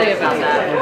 Say about that.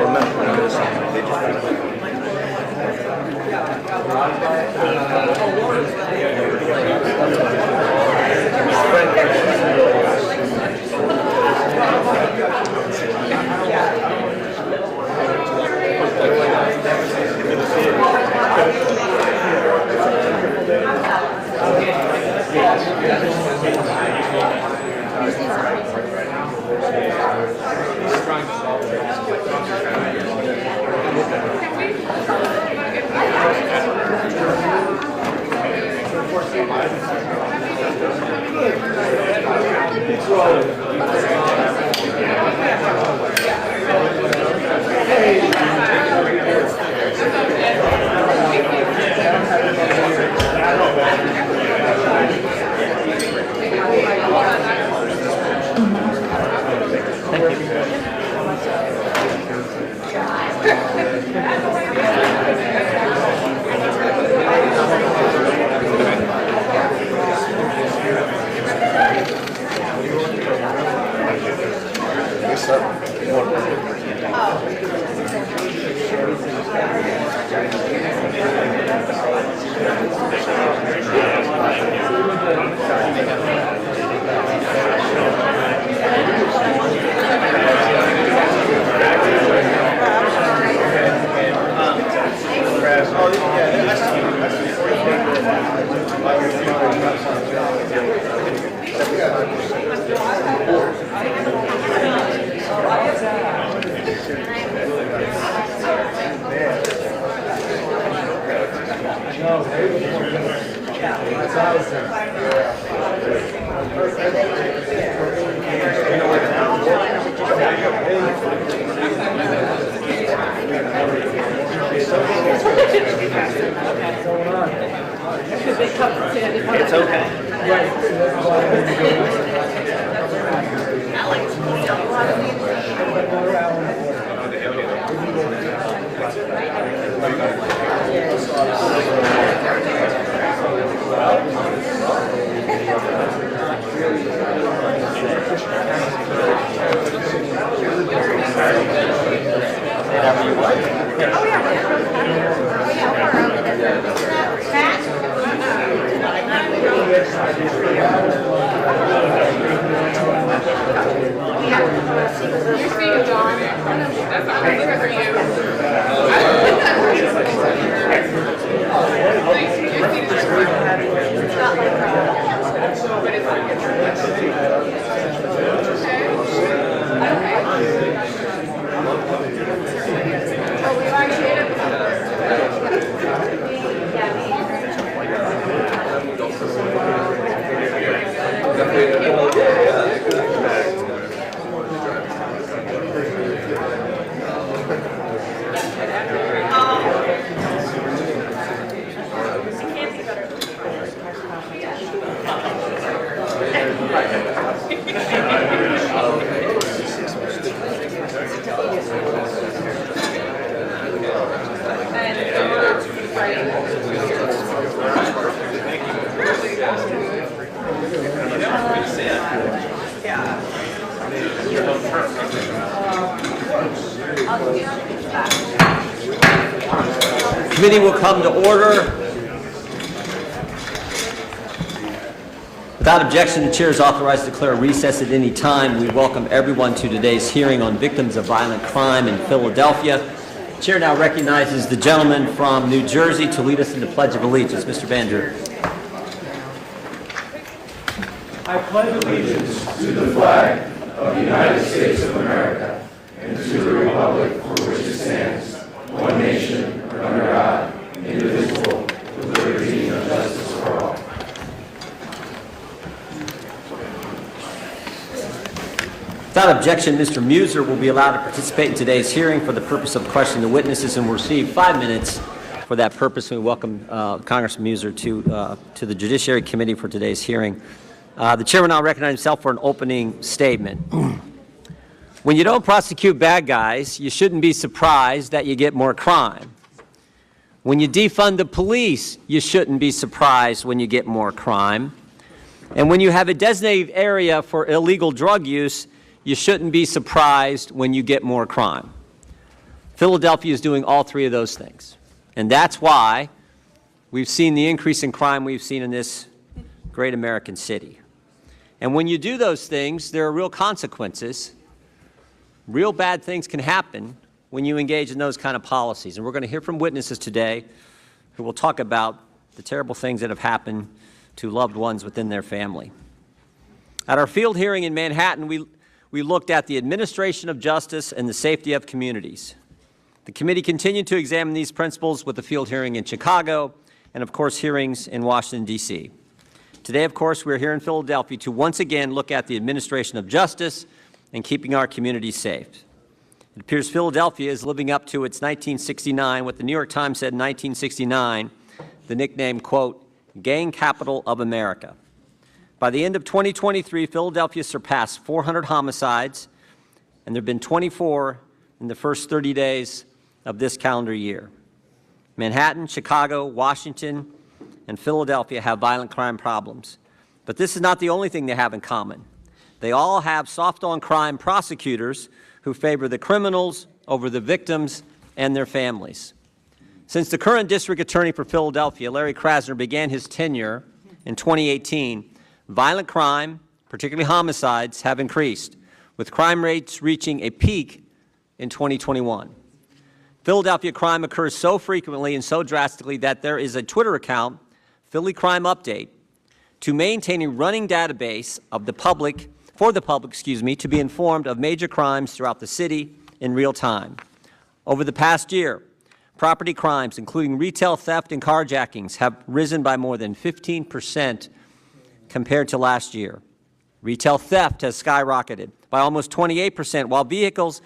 It's okay. Committee will come to order. Without objection, the chair is authorized to declare a recess at any time. We welcome everyone to today's hearing on victims of violent crime in Philadelphia. The chair now recognizes the gentleman from New Jersey to lead us in the Pledge of Allegiance. Mr. Vander. I pledge allegiance to the flag of the United States of America and to the republic for which it stands, one nation, under God, indivisible, with liberty and justice for all. Without objection, Mr. Muser will be allowed to participate in today's hearing for the purpose of questioning the witnesses and will receive 5 minutes For that purpose, we welcome Congressman Muser to the Judiciary Committee for today's hearing. The chair will now recognize himself for an opening statement. When you don't prosecute bad guys, you shouldn't be surprised that you get more crime. When you defund the police, you shouldn't be surprised when you get more crime. And when you have a designated area for illegal drug use, you shouldn't be surprised when you get more crime. Philadelphia is doing all three of those things. And that's why we've seen the increase in crime we've seen in this great American city. And when you do those things, there are real consequences. Real bad things can happen when you engage in those kind of policies. And we're going to hear from witnesses today who will talk about the terrible things that have happened to loved ones within their family. At our field hearing in Manhattan, we looked at the administration of justice and the safety of communities. The committee continued to examine these principles with a field hearing in Chicago and, of course, hearings in Washington, D.C. Today, of course, we're here in Philadelphia to once again look at the administration of justice and keeping our communities safe. It appears Philadelphia is living up to its 1969, what the New York Times said in 1969, the nickname, quote, gang capital of America. By the end of 2023, Philadelphia surpassed 400 homicides, and there have been 24 in the first 30 days of this calendar year. Manhattan, Chicago, Washington, and Philadelphia have violent crime problems. But this is not the only thing they have in common. They all have soft-on-crime prosecutors who favor the criminals over the victims and their families. Since the current district attorney for Philadelphia, Larry Krasner, began his tenure in 2018, violent crime, particularly homicides, have increased, with crime rates reaching a peak in 2021. Philadelphia crime occurs so frequently and so drastically that there is a Twitter account, Philly Crime Update, to maintain a running database of the public, to be informed of major crimes throughout the city in real time. Over the past year, property crimes, including retail theft and carjackings, have risen by more than 15% compared to last year. Retail theft has skyrocketed by almost 28%, while vehicles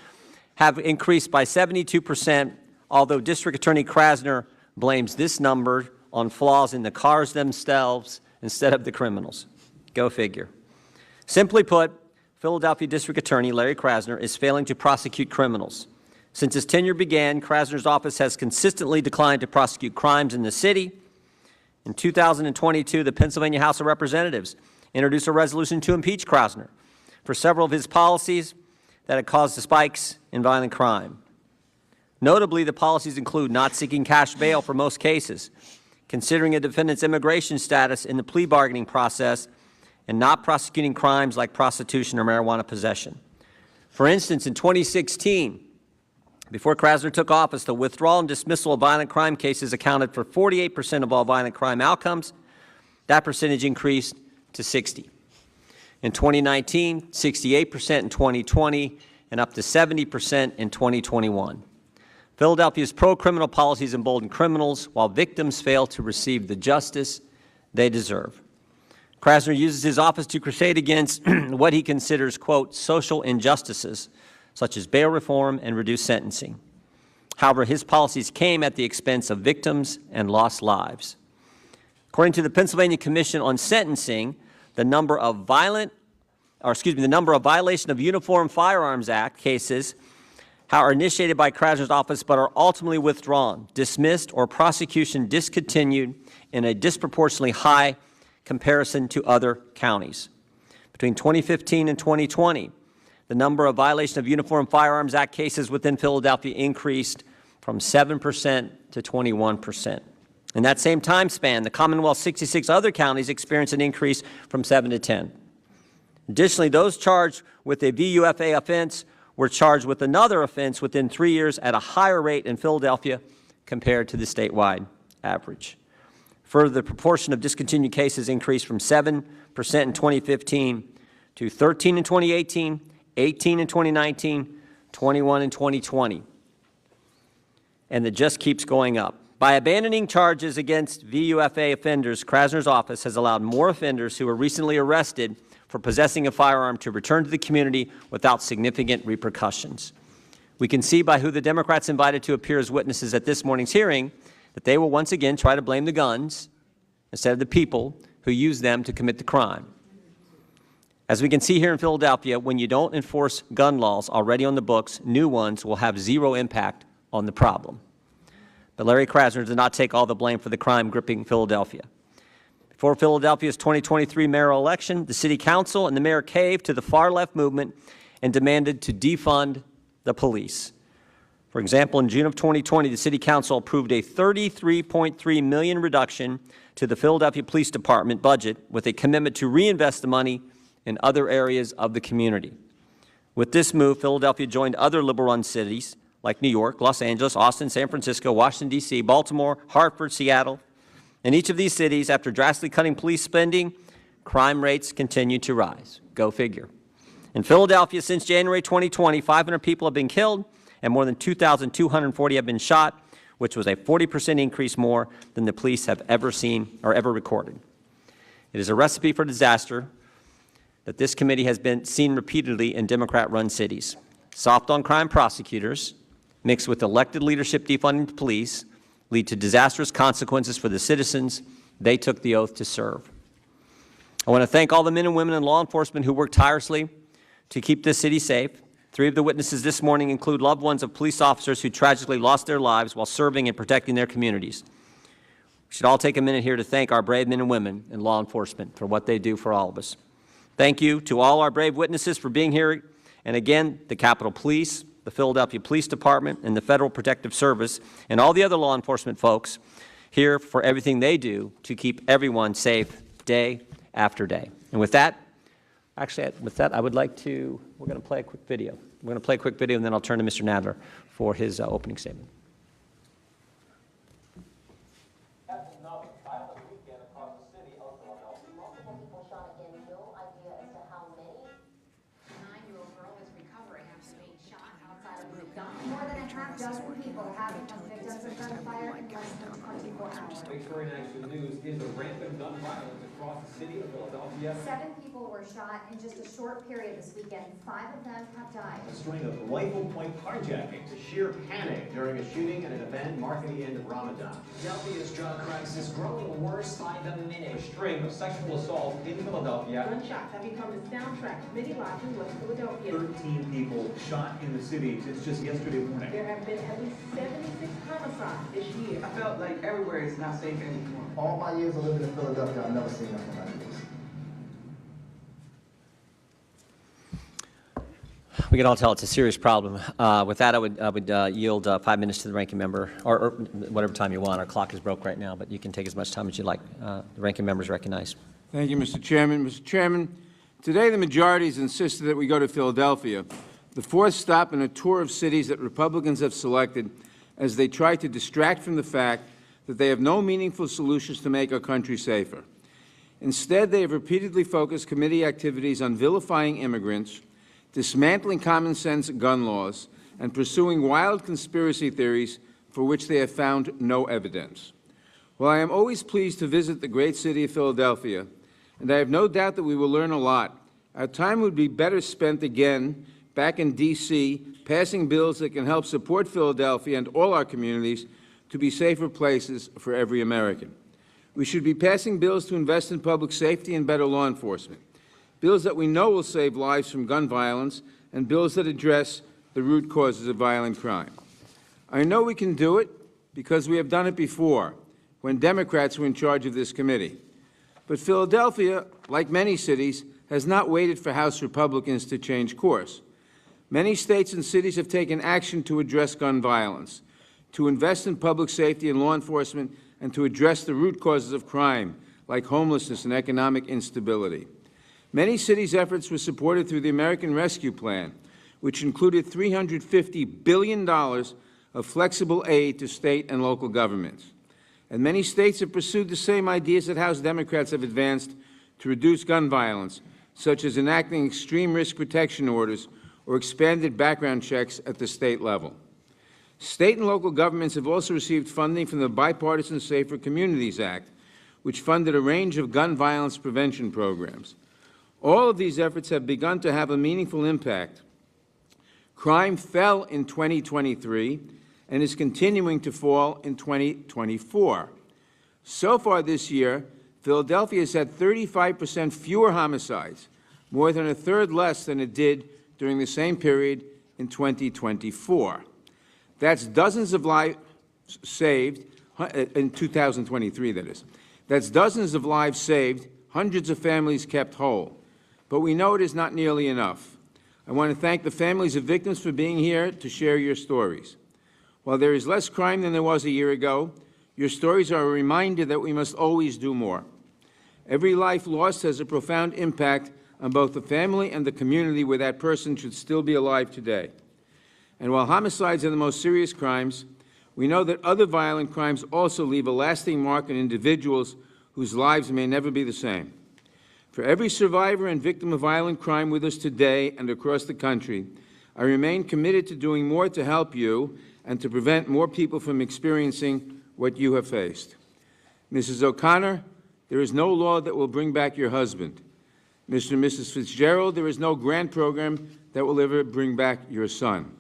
have increased by 72%, although District Attorney Krasner blames this number on flaws in the cars themselves instead of the criminals. Go figure. Simply put, Philadelphia District Attorney Larry Krasner is failing to prosecute criminals. Since his tenure began, Krasner's office has consistently declined to prosecute crimes in the city. In 2022, the Pennsylvania House of Representatives introduced a resolution to impeach Krasner for several of his policies that had caused the spikes in violent crime. Notably, the policies include not seeking cash bail for most cases, considering a defendant's immigration status in the plea bargaining process, and not prosecuting crimes like prostitution or marijuana possession. For instance, in 2016, before Krasner took office, the withdrawal and dismissal of violent crime cases accounted for 48% of all violent crime outcomes. That percentage increased to 60%. In 2019, 68% in 2020, and up to 70% in 2021. Philadelphia's pro-criminal policies embolden criminals while victims fail to receive the justice they deserve. Krasner uses his office to crusade against what he considers, quote, social injustices, such as bail reform and reduced sentencing. However, his policies came at the expense of victims and lost lives. According to the Pennsylvania Commission on Sentencing, the number of violation of Uniform Firearms Act cases are initiated by Krasner's office but are ultimately withdrawn, dismissed, or prosecution discontinued in a disproportionately high comparison to other counties. Between 2015 and 2020, the number of violation of Uniform Firearms Act cases within Philadelphia increased from 7% to 21%. In that same time span, the Commonwealth's 66 other counties experienced an increase from 7 to 10. Additionally, those charged with a VUFA offense were charged with another offense within 3 years at a higher rate in Philadelphia compared to the statewide average. Further, the proportion of discontinued cases increased from 7% in 2015 to 13% in 2018, 18% in 2019, 21% in 2020. And it just keeps going up. By abandoning charges against VUFA offenders, Krasner's office has allowed more offenders who were recently arrested for possessing a firearm to return to the community without significant repercussions. We can see by who the Democrats invited to appear as witnesses at this morning's hearing that they will once again try to blame the guns instead of the people who use them to commit the crime. As we can see here in Philadelphia, when you don't enforce gun laws already on the books, new ones will have zero impact on the problem. But Larry Krasner did not take all the blame for the crime gripping Philadelphia. Before Philadelphia's 2023 mayoral election, the city council and the mayor caved to the far-left movement and demanded to defund the police. For example, in June of 2020, the city council approved a $33.3 million reduction to the Philadelphia Police Department budget with a commitment to reinvest the money in other areas of the community. With this move, Philadelphia joined other liberal-run cities like New York, Los Angeles, Austin, San Francisco, Washington, D.C., Baltimore, Hartford, Seattle. In each of these cities, after drastically cutting police spending, crime rates continue to rise. Go figure. In Philadelphia, since January 2020, 500 people have been killed and more than 2,240 have been shot, which was a 40% increase more than the police have ever seen or ever recorded. It is a recipe for disaster that this committee has been seen repeatedly in Democrat-run cities. Soft-on-crime prosecutors, mixed with elected leadership defunding the police, lead to disastrous consequences for the citizens they took the oath to serve. I want to thank all the men and women in law enforcement who work tirelessly to keep this city safe. 3 of the witnesses this morning include loved ones of police officers who tragically lost their lives while serving and protecting their communities. We should all take a minute here to thank our brave men and women in law enforcement for what they do for all of us. Thank you to all our brave witnesses for being here, and again, the Capitol Police, the Philadelphia Police Department, and the Federal Protective Service, and all the other law enforcement folks here for everything they do to keep everyone safe day after day. And with that, I would like to, we're going to play a quick video. We're going to play a quick video, and then I'll turn to Mr. Nadler for his opening statement. Very national news is the rampant gun violence across the city of Philadelphia. 7 people were shot in just a short period this weekend. 5 of them have died. A string of rifle point carjackings, a sheer panic during a shooting at an event marking the end of Ramadan. Philadelphia's drug crisis growing worse by the minute. A string of sexual assaults in Philadelphia. Gunshots have become the soundtrack of many lives in West Philadelphia. 13 people shot in the city since just yesterday morning. There have been at least 76 homicides this year. I felt like everywhere is not safe anymore. All my years of living in Philadelphia, I've never seen nothing like this. We can all tell it's a serious problem. With that, I would yield 5 minutes to the ranking member, or whatever time you want. Our clock is broke right now, but you can take as much time as you like. The ranking member is recognized. Thank you, Mr. Chairman. Mr. Chairman, today the majority has insisted that we go to Philadelphia, the 4th stop in a tour of cities that Republicans have selected as they try to distract from the fact that they have no meaningful solutions to make our country safer. Instead, they have repeatedly focused committee activities on vilifying immigrants, dismantling common-sense gun laws, and pursuing wild conspiracy theories for which they have found no evidence. While I am always pleased to visit the great city of Philadelphia, and I have no doubt that we will learn a lot, our time would be better spent again back in D.C., passing bills that can help support Philadelphia and all our communities to be safer places for every American. We should be passing bills to invest in public safety and better law enforcement, bills that we know will save lives from gun violence, and bills that address the root causes of violent crime. I know we can do it because we have done it before, when Democrats were in charge of this committee. But Philadelphia, like many cities, has not waited for House Republicans to change course. Many states and cities have taken action to address gun violence, to invest in public safety and law enforcement, and to address the root causes of crime, like homelessness and economic instability. Many cities' efforts were supported through the American Rescue Plan, which included $350 billion of flexible aid to state and local governments. And many states have pursued the same ideas that House Democrats have advanced to reduce gun violence, such as enacting extreme risk protection orders or expanded background checks at the state level. State and local governments have also received funding from the Bipartisan Safer Communities Act, which funded a range of gun violence prevention programs. All of these efforts have begun to have a meaningful impact. Crime fell in 2023, and is continuing to fall in 2024. So far this year, Philadelphia has had 35% fewer homicides, more than a third less than it did during the same period in 2024. That's dozens of lives saved, in 2023, that is. That's dozens of lives saved, hundreds of families kept whole. But we know it is not nearly enough. I want to thank the families of victims for being here to share your stories. While there is less crime than there was a year ago, your stories are a reminder that we must always do more. Every life lost has a profound impact on both the family and the community where that person should still be alive today. And while homicides are the most serious crimes, we know that other violent crimes also leave a lasting mark on individuals whose lives may never be the same. For every survivor and victim of violent crime with us today and across the country, I remain committed to doing more to help you and to prevent more people from experiencing what you have faced. Mrs. O'Connor, there is no law that will bring back your husband. Mr. and Mrs. Fitzgerald, there is no grant program that will ever bring back your son.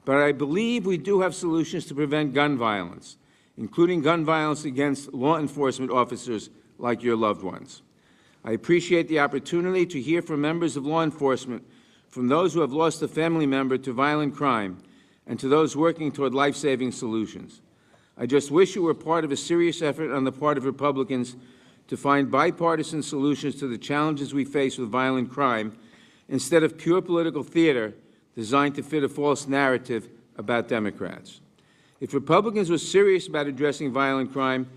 But I believe we do have solutions to prevent gun violence, including gun violence against law enforcement officers like your loved ones. I appreciate the opportunity to hear from members of law enforcement, from those who have lost a family member to violent crime, and to those working toward life-saving solutions. I just wish you were part of a serious effort on the part of Republicans to find bipartisan solutions to the challenges we face with violent crime, instead of pure political theater designed to fit a false narrative about Democrats. If Republicans were serious about addressing violent crime,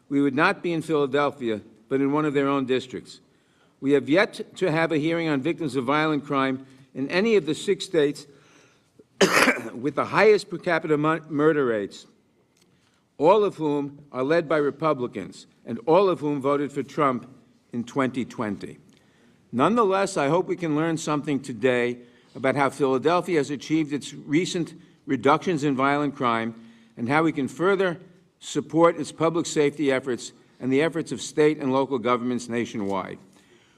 we would not be in Philadelphia, but in one of their own districts. We have yet to have a hearing on victims of violent crime in any of the 6 states with the highest per capita murder rates, all of whom are led by Republicans, and all of whom voted for Trump in 2020. Nonetheless, I hope we can learn something today about how Philadelphia has achieved its recent reductions in violent crime and how we can further support its public safety efforts and the efforts of state and local governments nationwide.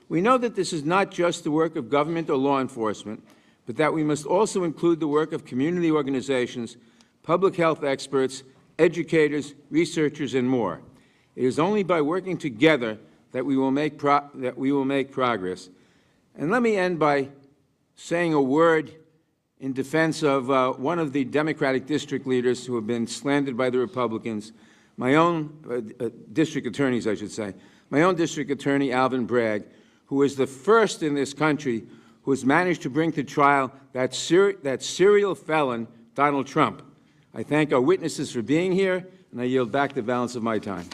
We know that this is not just the work of government or law enforcement, but that we must also include the work of community organizations, public health experts, educators, researchers, and more. It is only by working together that we will make progress. And let me end by saying a word in defense of one of the Democratic district leaders who have been slandered by the Republicans, my own district attorneys, I should say, my own district attorney, Alvin Bragg, who is the first in this country who has managed to bring to trial that serial felon, Donald Trump. I thank our witnesses for being here, and I yield back the balance of my time.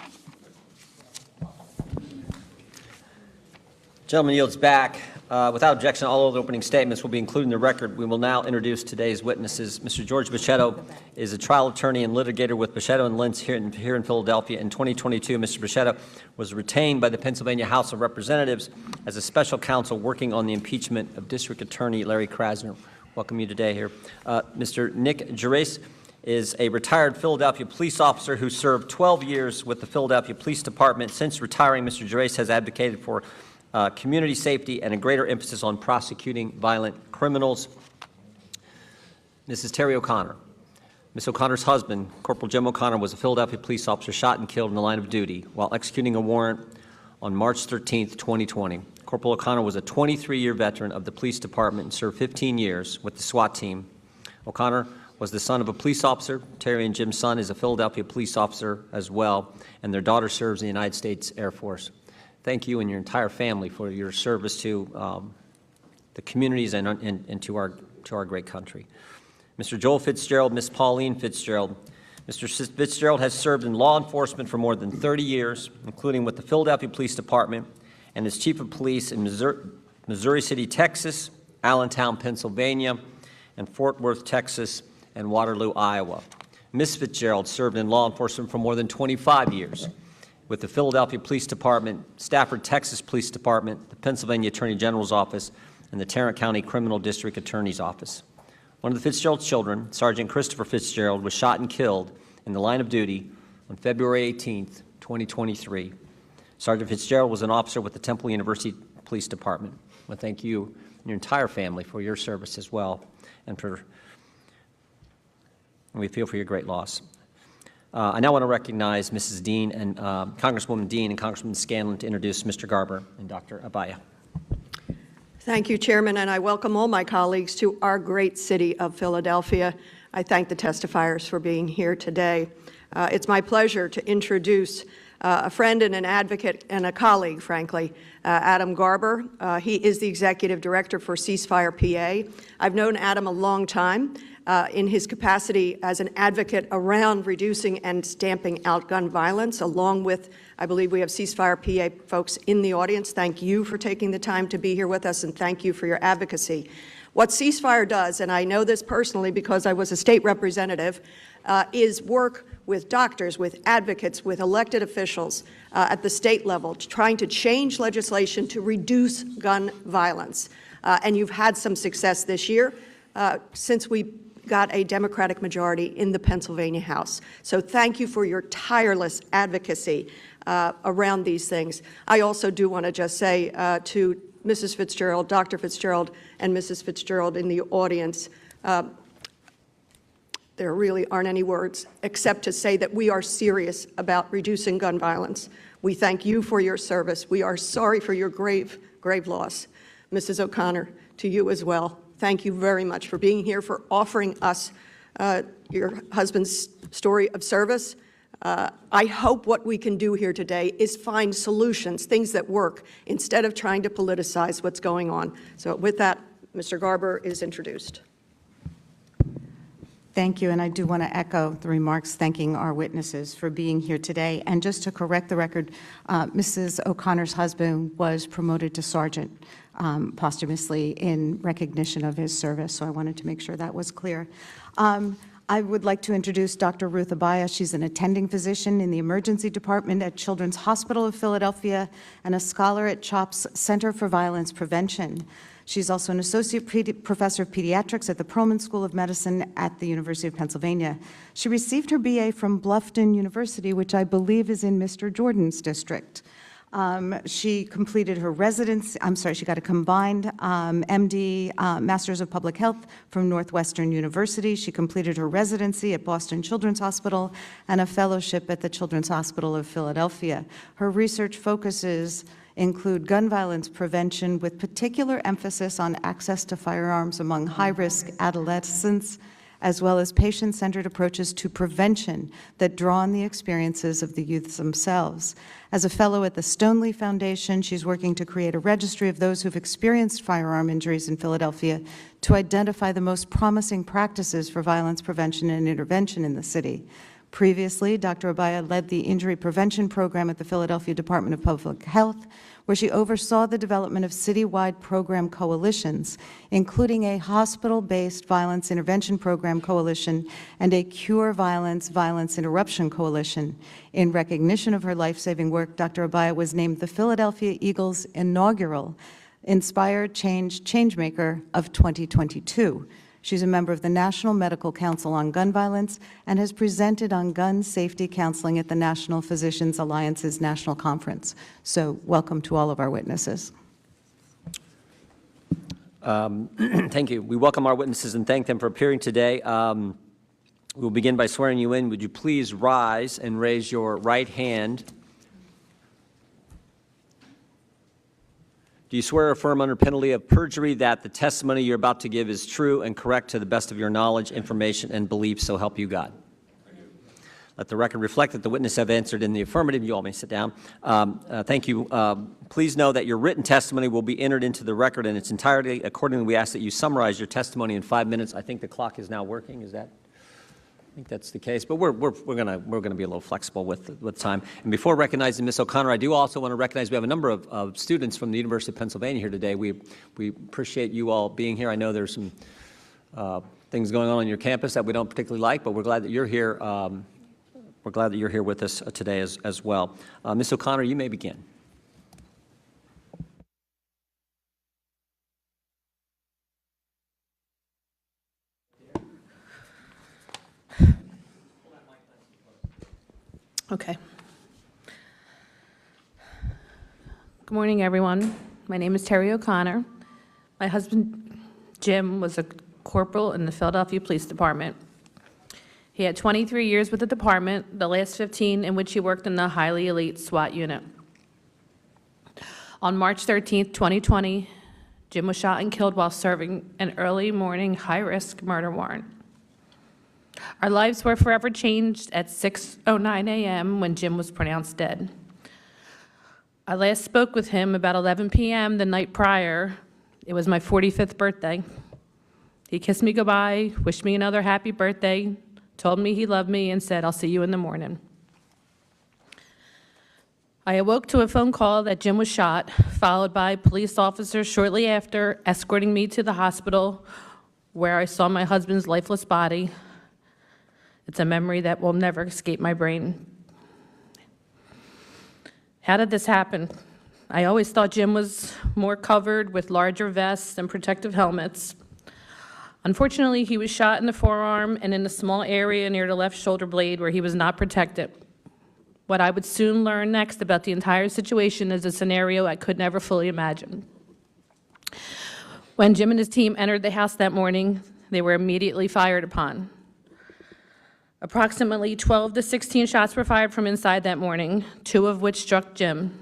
Gentleman yields back. Without objection, all of the opening statements will be included in the record. We will now introduce today's witnesses. Mr. George Bochetto is a trial attorney and litigator with Bochetto and Lentz here in Philadelphia. In 2022, Mr. Bochetto was retained by the Pennsylvania House of Representatives as a special counsel working on the impeachment of District Attorney Larry Krasner. Welcome you today here. Mr. Nick Gerace is a retired Philadelphia police officer who served 12 years with the Philadelphia Police Department. Since retiring, Mr. Gerace has advocated for community safety and a greater emphasis on prosecuting violent criminals. Mrs. Terry O'Connor. Ms. O'Connor's husband, Corporal Jim O'Connor, was a Philadelphia police officer shot and killed in the line of duty while executing a warrant on March 13, 2020. Corporal O'Connor was a 23-year veteran of the police department and served 15 years with the SWAT team. O'Connor was the son of a police officer. Terry and Jim's son is a Philadelphia police officer as well, and their daughter serves in the United States Air Force. Thank you and your entire family for your service to the communities and to our great country. Mr. Joel Fitzgerald, Ms. Pauline Fitzgerald. Mr. Fitzgerald has served in law enforcement for more than 30 years, including with the Philadelphia Police Department and as Chief of Police in Missouri City, Texas, Allentown, Pennsylvania, and Fort Worth, Texas, and Waterloo, Iowa. Ms. Fitzgerald served in law enforcement for more than 25 years with the Philadelphia Police Department, Stafford, Texas Police Department, the Pennsylvania Attorney General's Office, and the Tarrant County Criminal District Attorney's Office. One of the Fitzgerald's children, Sergeant Christopher Fitzgerald, was shot and killed in the line of duty on February 18, 2023. Sergeant Fitzgerald was an officer with the Temple University Police Department. I want to thank you and your entire family for your service as well, and and we feel for your great loss. I now want to recognize Mrs. Dean and Congresswoman Dean and Congressman Scanlon to introduce Mr. Garber and Dr. Abaya. Thank you, Chairman, and I welcome all my colleagues to our great city of Philadelphia. I thank the testifiers for being here today. It's my pleasure to introduce a friend and an advocate and a colleague, frankly, Adam Garber. He is the Executive Director for Ceasefire PA. I've known Adam a long time in his capacity as an advocate around reducing and stamping out gun violence, along with, I believe we have Ceasefire PA folks in the audience. Thank you for taking the time to be here with us, and thank you for your advocacy. What Ceasefire does, and I know this personally because I was a state representative, is work with doctors, with advocates, with elected officials at the state level, trying to change legislation to reduce gun violence. And you've had some success this year since we got a Democratic majority in the Pennsylvania House. So thank you for your tireless advocacy around these things. I also do want to just say to Mrs. Fitzgerald, Dr. Fitzgerald, and Mrs. Fitzgerald in the audience, there really aren't any words except to say that we are serious about reducing gun violence. We thank you for your service. We are sorry for your grave, grave loss. Mrs. O'Connor, to you as well. Thank you very much for being here, for offering us your husband's story of service. I hope what we can do here today is find solutions, things that work, instead of trying to politicize what's going on. So with that, Mr. Garber is introduced. Thank you, and I do want to echo the remarks thanking our witnesses for being here today. And just to correct the record, Mrs. O'Connor's husband was promoted to sergeant posthumously in recognition of his service, so I wanted to make sure that was clear. I would like to introduce Dr. Ruth Abaya. She's an attending physician in the emergency department at Children's Hospital of Philadelphia and a scholar at CHOP's Center for Violence Prevention. She's also an associate professor of pediatrics at the Perelman School of Medicine at the University of Pennsylvania. She received her BA from Bluffton University, which I believe is in Mr. Jordan's district. She completed her residency, she got a combined MD, Masters of Public Health from Northwestern University. She completed her residency at Boston Children's Hospital and a fellowship at the Children's Hospital of Philadelphia. Her research focuses include gun violence prevention with particular emphasis on access to firearms among high-risk adolescents, as well as patient-centered approaches to prevention that draw on the experiences of the youths themselves. As a fellow at the Stoneleaf Foundation, she's working to create a registry of those who've experienced firearm injuries in Philadelphia to identify the most promising practices for violence prevention and intervention in the city. Previously, Dr. Abaya led the injury prevention program at the Philadelphia Department of Public Health, where she oversaw the development of citywide program coalitions, including a hospital-based violence intervention program coalition and a cure violence interruption coalition. In recognition of her life-saving work, Dr. Abaya was named the Philadelphia Eagles' inaugural Inspired Changemaker of 2022. She's a member of the National Medical Council on Gun Violence and has presented on gun safety counseling at the National Physicians Alliance's National Conference. So welcome to all of our witnesses. Thank you. We welcome our witnesses and thank them for appearing today. We'll begin by swearing you in. Would you please rise and raise your right hand? Do you swear or affirm under penalty of perjury that the testimony you're about to give is true and correct to the best of your knowledge, information, and belief, so help you God? I do. Let the record reflect that the witnesses have answered in the affirmative. You all may sit down. Thank you. Please know that your written testimony will be entered into the record in its entirety. Accordingly, we ask that you summarize your testimony in 5 minutes. I think the clock is now working. Is that? I think that's the case, but we're going to be a little flexible with time. And before recognizing Ms. O'Connor, I do also want to recognize we have a number of students from the University of Pennsylvania here today. We appreciate you all being here. I know there's some things going on your campus that we don't particularly like, but we're glad that you're here. We're glad that you're here with us today as well. Ms. O'Connor, you may begin. Okay. Good morning, everyone. My name is Terry O'Connor. My husband, Jim, was a corporal in the Philadelphia Police Department. He had 23 years with the department, the last 15 in which he worked in the highly elite SWAT unit. On March 13, 2020, Jim was shot and killed while serving an early morning high-risk murder warrant. Our lives were forever changed at 6:09 a.m. when Jim was pronounced dead. I last spoke with him about 11 p.m. the night prior. It was my 45th birthday. He kissed me goodbye, wished me another happy birthday, told me he loved me, and said, "I'll see you in the morning." I awoke to a phone call that Jim was shot, followed by police officers shortly after escorting me to the hospital where I saw my husband's lifeless body. It's a memory that will never escape my brain. How did this happen? I always thought Jim was more covered with larger vests and protective helmets. Unfortunately, he was shot in the forearm and in a small area near the left shoulder blade where he was not protected. What I would soon learn next about the entire situation is a scenario I could never fully imagine. When Jim and his team entered the house that morning, they were immediately fired upon. Approximately 12 to 16 shots were fired from inside that morning, 2 of which struck Jim.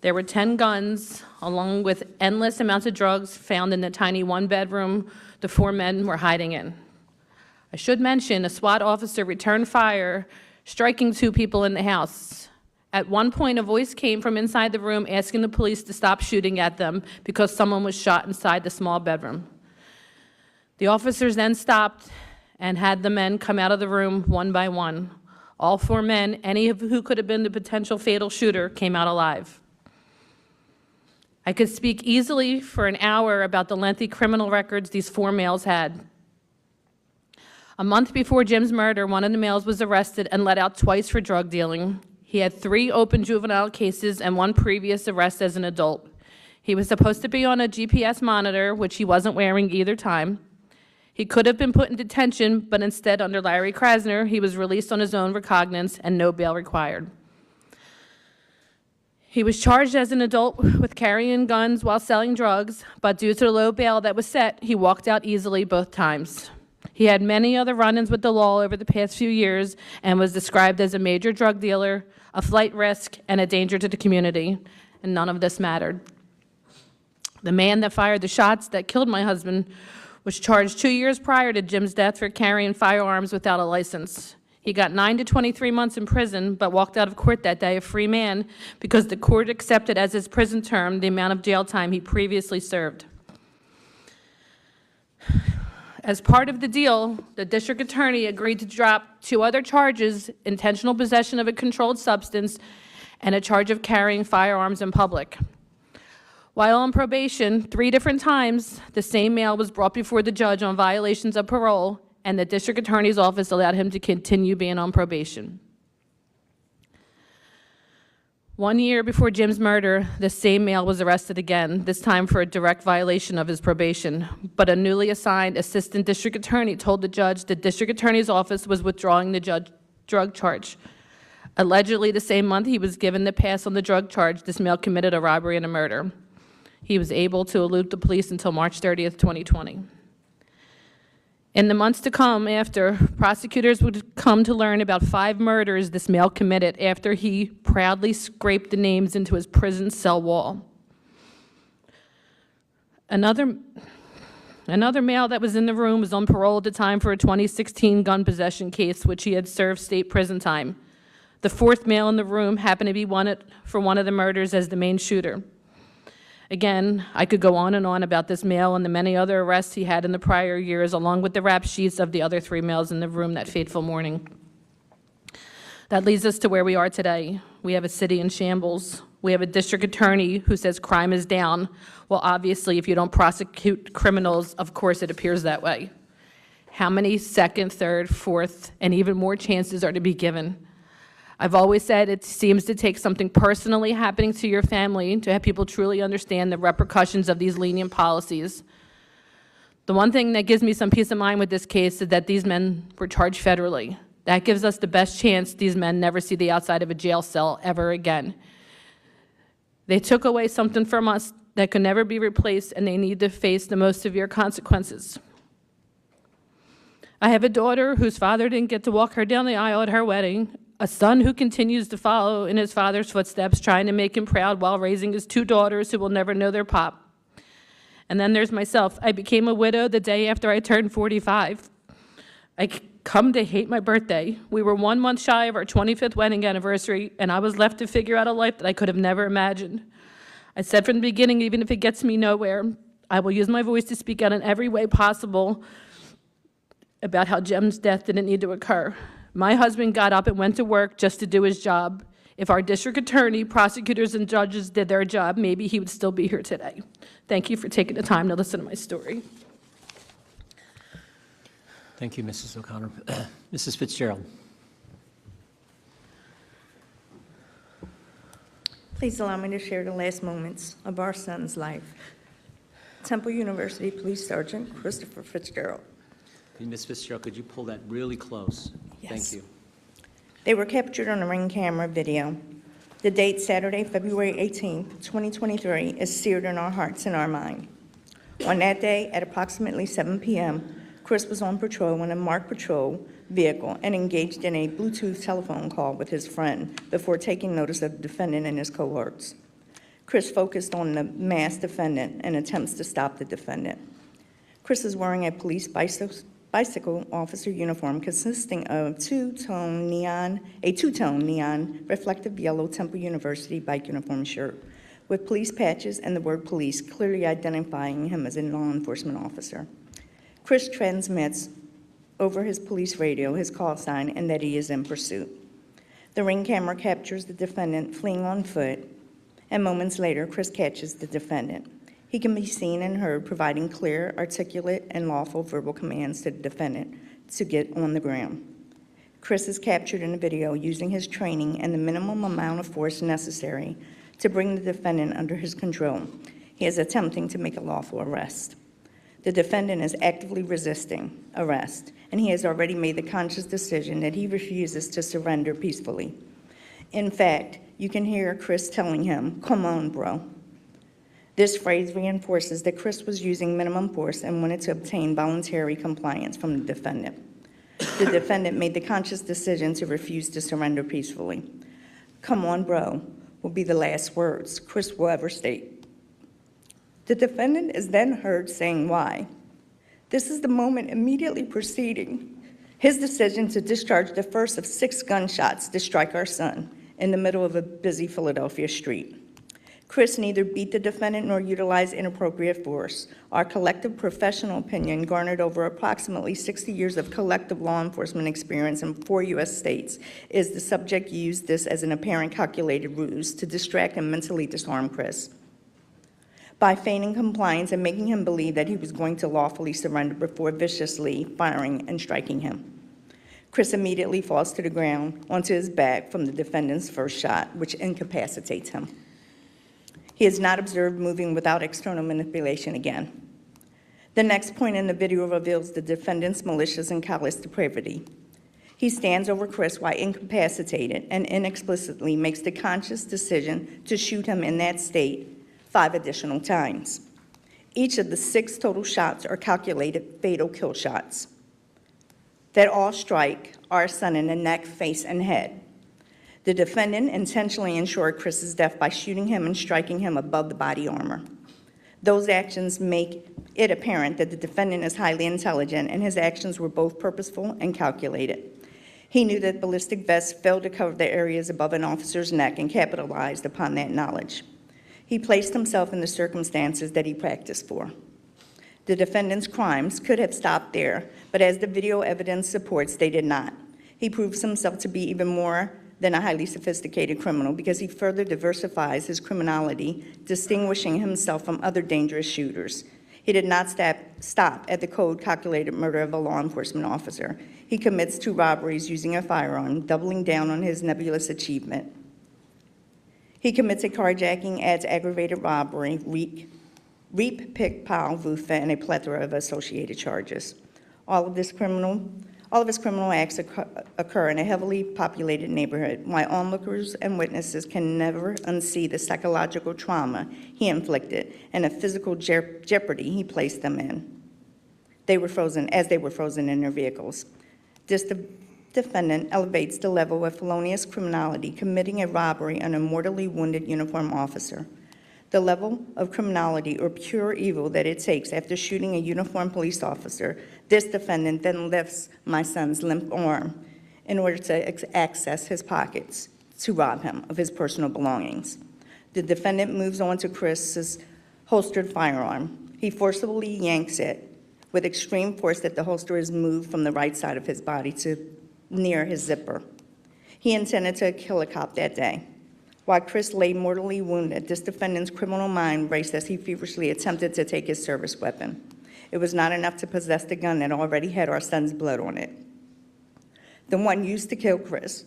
There were 10 guns, along with endless amounts of drugs found in the tiny one-bedroom the 4 men were hiding in. I should mention a SWAT officer returned fire, striking 2 people in the house. At one point, a voice came from inside the room asking the police to stop shooting at them because someone was shot inside the small bedroom. The officers then stopped and had the men come out of the room one by one. All 4 men, any of who could have been the potential fatal shooter, came out alive. I could speak easily for an hour about the lengthy criminal records these 4 males had. A month before Jim's murder, one of the males was arrested and let out twice for drug dealing. He had 3 open juvenile cases and 1 previous arrest as an adult. He was supposed to be on a GPS monitor, which he wasn't wearing either time. He could have been put in detention, but instead, under Larry Krasner, he was released on his own recognizance and no bail required. He was charged as an adult with carrying guns while selling drugs, but due to the low bail that was set, he walked out easily both times. He had many other run-ins with the law over the past few years and was described as a major drug dealer, a flight risk, and a danger to the community, and none of this mattered. The man that fired the shots that killed my husband was charged 2 years prior to Jim's death for carrying firearms without a license. He got 9 to 23 months in prison, but walked out of court that day a free man because the court accepted as his prison term the amount of jail time he previously served. As part of the deal, the district attorney agreed to drop 2 other charges, intentional possession of a controlled substance and a charge of carrying firearms in public. While on probation, 3 different times, the same male was brought before the judge on violations of parole, and the district attorney's office allowed him to continue being on probation. 1 year before Jim's murder, the same male was arrested again, this time for a direct violation of his probation. But a newly assigned assistant district attorney told the judge the district attorney's office was withdrawing the drug charge. Allegedly, the same month he was given the pass on the drug charge, this male committed a robbery and a murder. He was able to elude the police until March 30th, 2020. In the months to come after, prosecutors would come to learn about 5 murders this male committed after he proudly scraped the names into his prison cell wall. Another male that was in the room was on parole at the time for a 2016 gun possession case, which he had served state prison time. The 4th male in the room happened to be wanted for one of the murders as the main shooter. Again, I could go on and on about this male and the many other arrests he had in the prior years, along with the rap sheets of the other 3 males in the room that fateful morning. That leads us to where we are today. We have a city in shambles. We have a district attorney who says crime is down. Well, obviously, if you don't prosecute criminals, of course it appears that way. How many 2nd, 3rd, 4th, and even more chances are to be given? I've always said it seems to take something personally happening to your family to have people truly understand the repercussions of these lenient policies. The one thing that gives me some peace of mind with this case is that these men were charged federally. That gives us the best chance these men never see the outside of a jail cell ever again. They took away something from us that could never be replaced, and they need to face the most severe consequences. I have a daughter whose father didn't get to walk her down the aisle at her wedding, a son who continues to follow in his father's footsteps, trying to make him proud while raising his 2 daughters who will never know their pop. And then there's myself. I became a widow the day after I turned 45. I come to hate my birthday. We were 1 month shy of our 25th wedding anniversary, and I was left to figure out a life that I could have never imagined. I said from the beginning, even if it gets me nowhere, I will use my voice to speak out in every way possible about how Jem's death didn't need to occur. My husband got up and went to work just to do his job. If our district attorney, prosecutors, and judges did their job, maybe he would still be here today. Thank you for taking the time to listen to my story. Thank you, Mrs. O'Connor. Mrs. Fitzgerald. Please allow me to share the last moments of our son's life. Temple University Police Sergeant Christopher Fitzgerald. Ms. Fitzgerald, could you pull that really close? Yes. Thank you. They were captured on a Ring camera video. The date, Saturday, February 18th, 2023, is seared in our hearts and our mind. On that day, at approximately 7 p.m., Chris was on patrol in a marked patrol vehicle and engaged in a Bluetooth telephone call with his friend before taking notice of the defendant and his cohorts. Chris focused on the masked defendant and attempts to stop the defendant. Chris is wearing a police bicycle officer uniform consisting of a two-tone neon reflective yellow Temple University bike uniform shirt with police patches and the word police clearly identifying him as a law enforcement officer. Chris transmits over his police radio his call sign and that he is in pursuit. The Ring camera captures the defendant fleeing on foot, and moments later, Chris catches the defendant. He can be seen and heard providing clear, articulate, and lawful verbal commands to the defendant to get on the ground. Chris is captured in the video using his training and the minimum amount of force necessary to bring the defendant under his control. He is attempting to make a lawful arrest. The defendant is actively resisting arrest, and he has already made the conscious decision that he refuses to surrender peacefully. In fact, you can hear Chris telling him, "Come on, bro." This phrase reinforces that Chris was using minimum force and wanted to obtain voluntary compliance from the defendant. The defendant made the conscious decision to refuse to surrender peacefully. "Come on, bro," will be the last words Chris will ever state. The defendant is then heard saying why. This is the moment immediately preceding his decision to discharge the first of 6 gunshots to strike our son in the middle of a busy Philadelphia street. Chris neither beat the defendant nor utilized inappropriate force. Our collective professional opinion, garnered over approximately 60 years of collective law enforcement experience in 4 U.S. states, is the subject used this as an apparent calculated ruse to distract and mentally disarm Chris by feigning compliance and making him believe that he was going to lawfully surrender before viciously firing and striking him. Chris immediately falls to the ground onto his back from the defendant's first shot, which incapacitates him. He is not observed moving without external manipulation again. The next point in the video reveals the defendant's malicious and callous depravity. He stands over Chris while incapacitated and inexplicitly makes the conscious decision to shoot him in that state 5 additional times. Each of the 6 total shots are calculated fatal kill shots that all strike our son in the neck, face, and head. The defendant intentionally ensured Chris's death by shooting him and striking him above the body armor. Those actions make it apparent that the defendant is highly intelligent, and his actions were both purposeful and calculated. He knew that ballistic vests failed to cover the areas above an officer's neck and capitalized upon that knowledge. He placed himself in the circumstances that he practiced for. The defendant's crimes could have stopped there, but as the video evidence supports, they did not. He proves himself to be even more than a highly sophisticated criminal because he further diversifies his criminality, distinguishing himself from other dangerous shooters. He did not stop at the code-calculated murder of a law enforcement officer. He commits 2 robberies using a firearm, doubling down on his nebulous achievement. He commits a carjacking, adds aggravated robbery, reap, pick, pile, VUFA, and a plethora of associated charges. All of his criminal acts occur in a heavily populated neighborhood, while onlookers and witnesses can never unsee the psychological trauma he inflicted and the physical jeopardy he placed them in. as they were frozen in their vehicles. This defendant elevates the level of felonious criminality, committing a robbery on a mortally wounded uniformed officer. The level of criminality or pure evil that it takes after shooting a uniformed police officer, this defendant then lifts my son's limp arm in order to access his pockets to rob him of his personal belongings. The defendant moves on to Chris's holstered firearm. He forcibly yanks it with extreme force that the holster is moved from the right side of his body to near his zipper. He intended to kill a cop that day. While Chris lay mortally wounded, this defendant's criminal mind raced as he feverishly attempted to take his service weapon. It was not enough to possess the gun that already had our son's blood on it, the one used to kill Chris.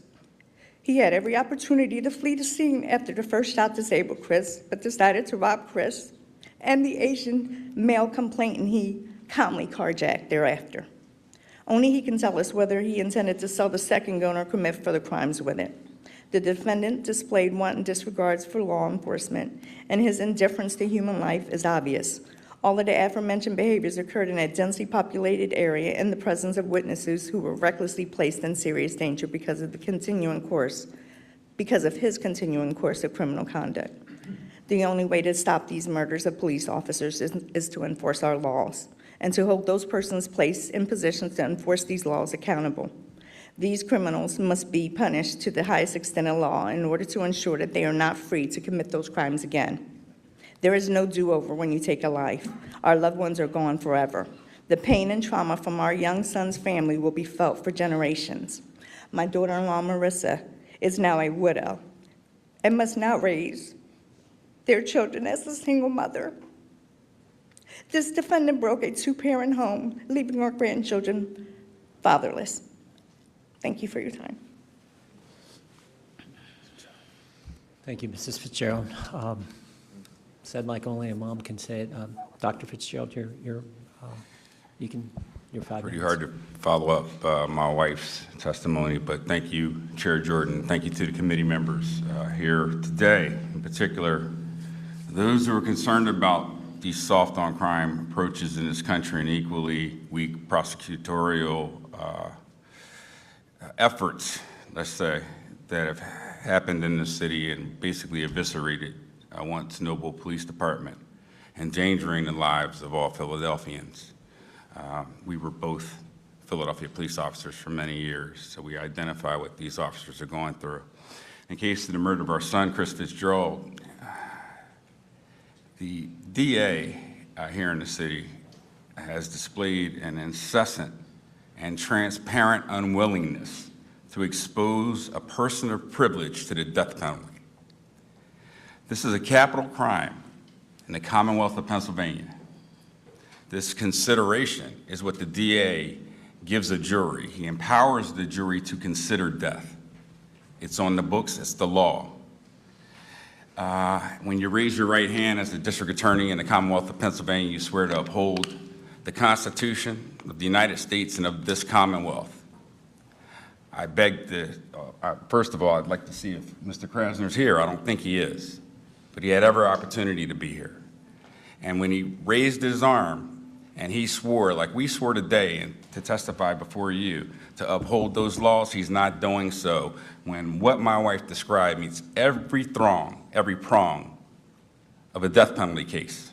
He had every opportunity to flee the scene after the first shot disabled Chris, but decided to rob Chris and the Asian male complainant he calmly carjacked thereafter. Only he can tell us whether he intended to sell the second gun or commit further crimes with it. The defendant displayed wanton disregards for law enforcement, and his indifference to human life is obvious. All of the aforementioned behaviors occurred in a densely populated area in the presence of witnesses who were recklessly placed in serious danger because of his continuing course of criminal conduct. The only way to stop these murders of police officers is to enforce our laws and to hold those persons placed in positions to enforce these laws accountable. These criminals must be punished to the highest extent of law in order to ensure that they are not free to commit those crimes again. There is no do-over when you take a life. Our loved ones are gone forever. The pain and trauma from our young son's family will be felt for generations. My daughter-in-law, Marissa, is now a widow and must now raise their children as a single mother. This defendant broke a two-parent home, leaving our grandchildren fatherless. Thank you for your time. Thank you, Mrs. Fitzgerald. Said like only a mom can say it. Dr. Fitzgerald, you're 5 Pretty minutes. hard to follow up my wife's testimony, but thank you, Chair Jordan. Thank you to the committee members here today, in particular, those who are concerned about these soft on crime approaches in this country and equally weak prosecutorial efforts, let's say, that have happened in the city and basically eviscerated a once noble police department, endangering the lives of all Philadelphians. We were both Philadelphia police officers for many years, so we identify what these officers are going through. In case of the murder of our son, Chris Fitzgerald, the DA here in the city has displayed an incessant and transparent unwillingness to expose a person of privilege to the death penalty. This is a capital crime in the Commonwealth of Pennsylvania. This consideration is what the DA gives a jury. He empowers the jury to consider death. It's on the books, it's the law. When you raise your right hand as the district attorney in the Commonwealth of Pennsylvania, you swear to uphold the Constitution of the United States and of this Commonwealth. I beg to, first of all, I'd like to see if Mr. Krasner's here. I don't think he is, but he had every opportunity to be here. And when he raised his arm and he swore, like we swore today, and to testify before you, to uphold those laws, he's not doing so when what my wife described meets every prong of a death penalty case.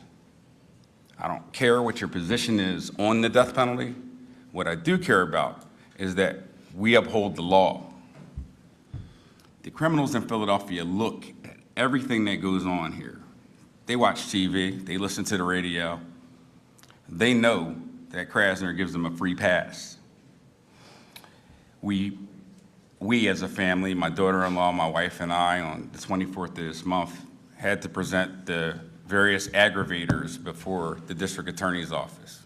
I don't care what your position is on the death penalty. What I do care about is that we uphold the law. The criminals in Philadelphia look at everything that goes on here. They watch TV, they listen to the radio. They know that Krasner gives them a free pass. We as a family, my daughter-in-law, my wife and I, on the 24th of this month, had to present the various aggravators before the district attorney's office.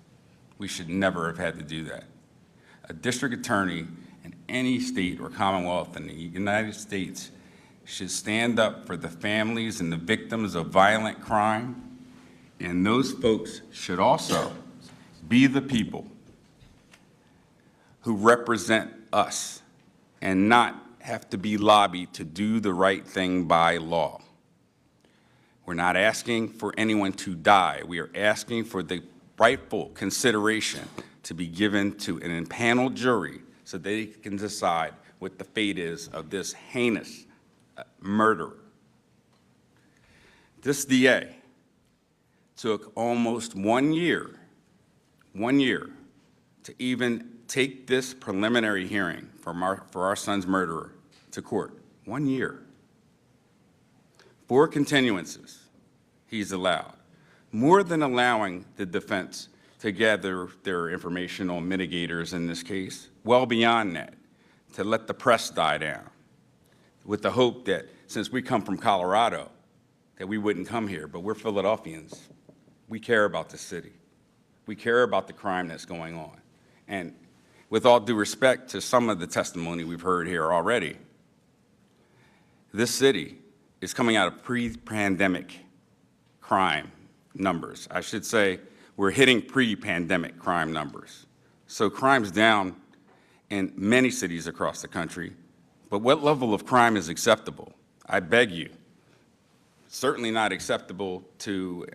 We should never have had to do that. A district attorney in any state or commonwealth in the United States should stand up for the families and the victims of violent crime, and those folks should also be the people who represent us and not have to be lobbied to do the right thing by law. We're not asking for anyone to die. We are asking for the rightful consideration to be given to an impaneled jury so they can decide what the fate is of this heinous murderer. This DA took almost 1 year to even take this preliminary hearing for our son's murderer to court. 1 year. 4 continuances he's allowed, more than allowing the defense to gather their information on mitigators in this case, well beyond that, to let the press die down, with the hope that since we come from Colorado, that we wouldn't come here, but we're Philadelphians. We care about the city. We care about the crime that's going on. And with all due respect to some of the testimony we've heard here already, this city is coming out of pre-pandemic crime numbers. I should say we're hitting pre-pandemic crime numbers. So crime's down in many cities across the country, but what level of crime is acceptable? I beg you. Certainly not acceptable to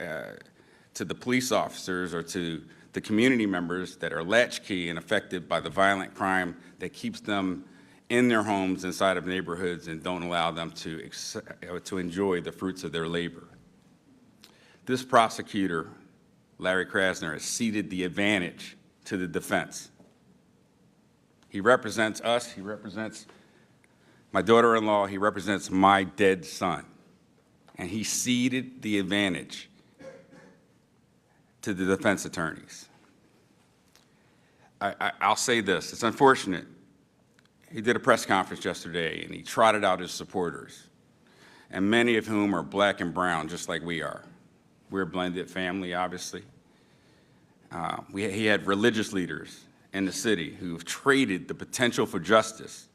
the police officers or to the community members that are latchkey and affected by the violent crime that keeps them in their homes inside of neighborhoods and don't allow them to enjoy the fruits of their labor. This prosecutor, Larry Krasner, has ceded the advantage to the defense. He represents us, he represents my daughter-in-law, he represents my dead son. And he ceded the advantage to the defense attorneys. I'll say this, it's unfortunate. He did a press conference yesterday and he trotted out his supporters, and many of whom are black and brown, just like we are. We're a blended family, obviously. He had religious leaders in the city who've traded the potential for justice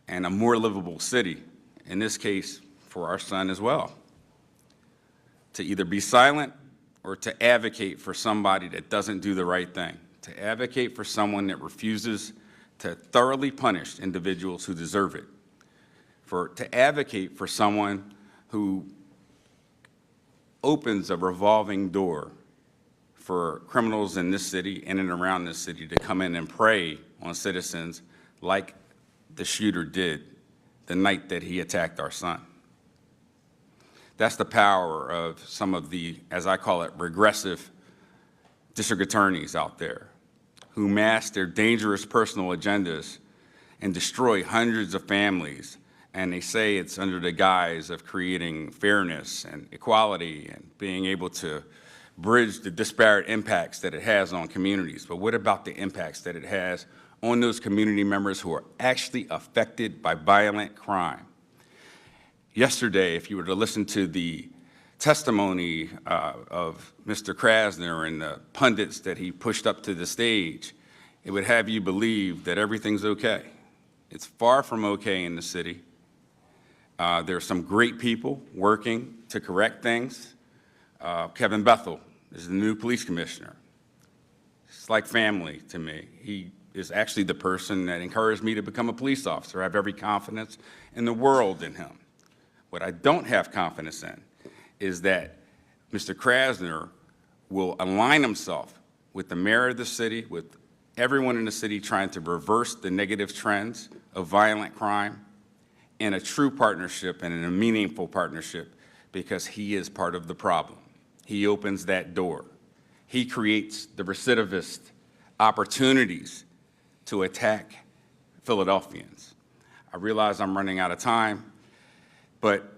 and a more livable city, in this case, for our son as well, to either be silent or to advocate for somebody that doesn't do the right thing, to advocate for someone that refuses to thoroughly punish individuals who deserve it, to advocate for someone who opens a revolving door for criminals in this city, in and around this city, to come in and prey on citizens like the shooter did the night that he attacked our son. That's the power of some of the, as I call it, regressive district attorneys out there who mask their dangerous personal agendas and destroy hundreds of families, and they say it's under the guise of creating fairness and equality and being able to bridge the disparate impacts that it has on communities. But what about the impacts that it has on those community members who are actually affected by violent crime? Yesterday, if you were to listen to the testimony of Mr. Krasner and the pundits that he pushed up to the stage, it would have you believe that everything's okay. It's far from okay in the city. There are some great people working to correct things. Kevin Bethel is the new police commissioner. It's like family to me. He is actually the person that encouraged me to become a police officer. I have every confidence in the world in him. What I don't have confidence in is that Mr. Krasner will align himself with the mayor of the city, with everyone in the city trying to reverse the negative trends of violent crime in a true partnership and in a meaningful partnership, because he is part of the problem. He opens that door. He creates the recidivist opportunities to attack Philadelphians. I realize I'm running out of time, but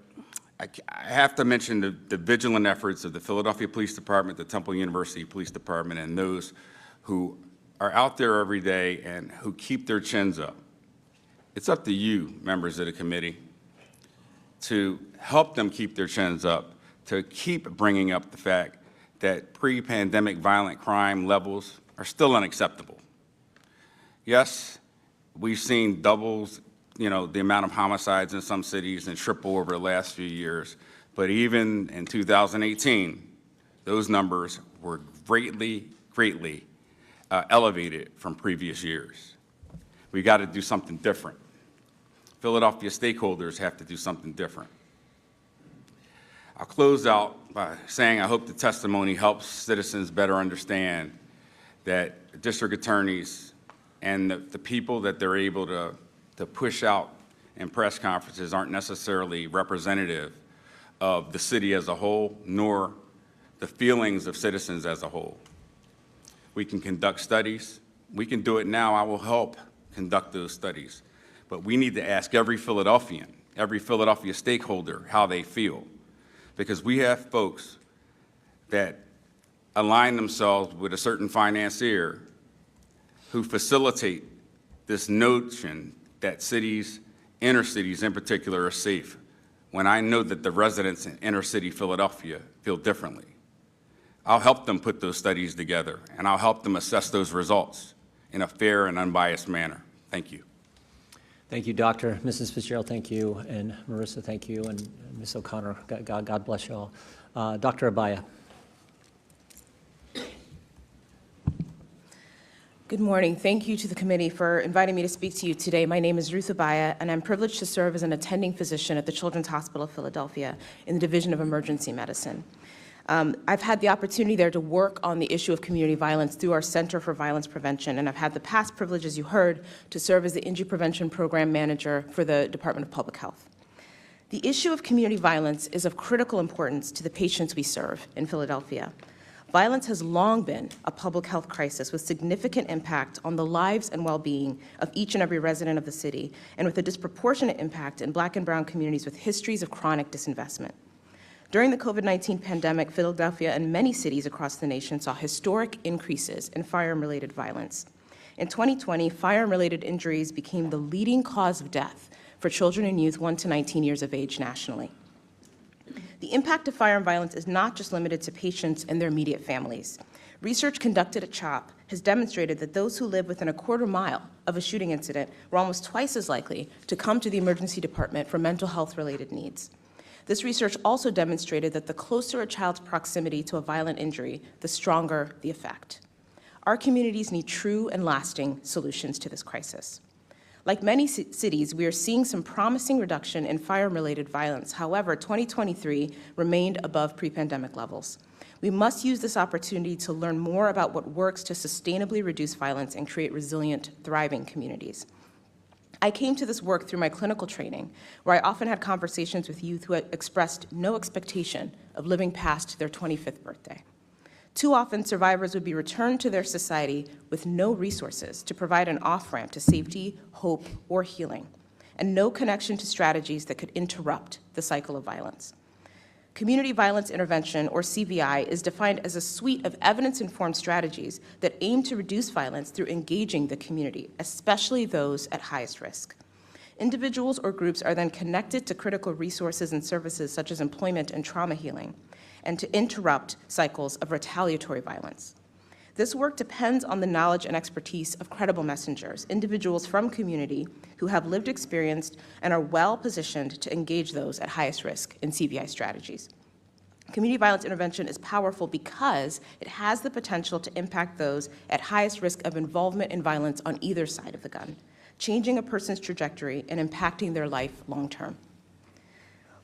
I have to mention the vigilant efforts of the Philadelphia Police Department, the Temple University Police Department, and those who are out there every day and who keep their chins up. It's up to you, members of the committee, to help them keep their chins up, to keep bringing up the fact that pre-pandemic violent crime levels are still unacceptable. Yes, we've seen doubles, the amount of homicides in some cities and triple over the last few years, but even in 2018, those numbers were greatly elevated from previous years. We got to do something different. Philadelphia stakeholders have to do something different. I'll close out by saying I hope the testimony helps citizens better understand that district attorneys and the people that they're able to push out in press conferences aren't necessarily representative of the city as a whole, nor the feelings of citizens as a whole. We can conduct studies. We can do it now. I will help conduct those studies. But we need to ask every Philadelphian, every Philadelphia stakeholder how they feel. Because we have folks that align themselves with a certain financier who facilitate this notion that cities, inner cities in particular, are safe, when I know that the residents in inner city Philadelphia feel differently. I'll help them put those studies together, and I'll help them assess those results in a fair and unbiased manner. Thank you. Thank you, Doctor. Mrs. Fitzgerald, thank you. And Marissa, thank you. And Ms. O'Connor, God bless you all. Dr. Abaya. Good morning. Thank you to the committee for inviting me to speak to you today. My name is Ruth Abaya, and I'm privileged to serve as an attending physician at the Children's Hospital of Philadelphia in the Division of Emergency Medicine. I've had the opportunity there to work on the issue of community violence through our Center for Violence Prevention, and I've had the past privilege, as you heard, to serve as the Injury Prevention Program Manager for the Department of Public Health. The issue of community violence is of critical importance to the patients we serve in Philadelphia. Violence has long been a public health crisis with significant impact on the lives and well-being of each and every resident of the city, and with a disproportionate impact in Black and brown communities with histories of chronic disinvestment. During the COVID-19 pandemic, Philadelphia and many cities across the nation saw historic increases in firearm-related violence. In 2020, firearm-related injuries became the leading cause of death for children and youth 1 to 19 years of age nationally. The impact of firearm violence is not just limited to patients and their immediate families. Research conducted at CHOP has demonstrated that those who live within a quarter mile of a shooting incident were almost twice as likely to come to the emergency department for mental health-related needs. This research also demonstrated that the closer a child's proximity to a violent injury, the stronger the effect. Our communities need true and lasting solutions to this crisis. Like many cities, we are seeing some promising reduction in firearm-related violence. However, 2023 remained above pre-pandemic levels. We must use this opportunity to learn more about what works to sustainably reduce violence and create resilient, thriving communities. I came to this work through my clinical training, where I often had conversations with youth who had expressed no expectation of living past their 25th birthday. Too often, survivors would be returned to their society with no resources to provide an off-ramp to safety, hope, or healing, and no connection to strategies that could interrupt the cycle of violence. Community violence intervention, or CVI, is defined as a suite of evidence-informed strategies that aim to reduce violence through engaging the community, especially those at highest risk. Individuals or groups are then connected to critical resources and services such as employment and trauma healing, and to interrupt cycles of retaliatory violence. This work depends on the knowledge and expertise of credible messengers, individuals from community who have lived experience and are well positioned to engage those at highest risk in CVI strategies. Community violence intervention is powerful because it has the potential to impact those at highest risk of involvement in violence on either side of the gun, changing a person's trajectory and impacting their life long term.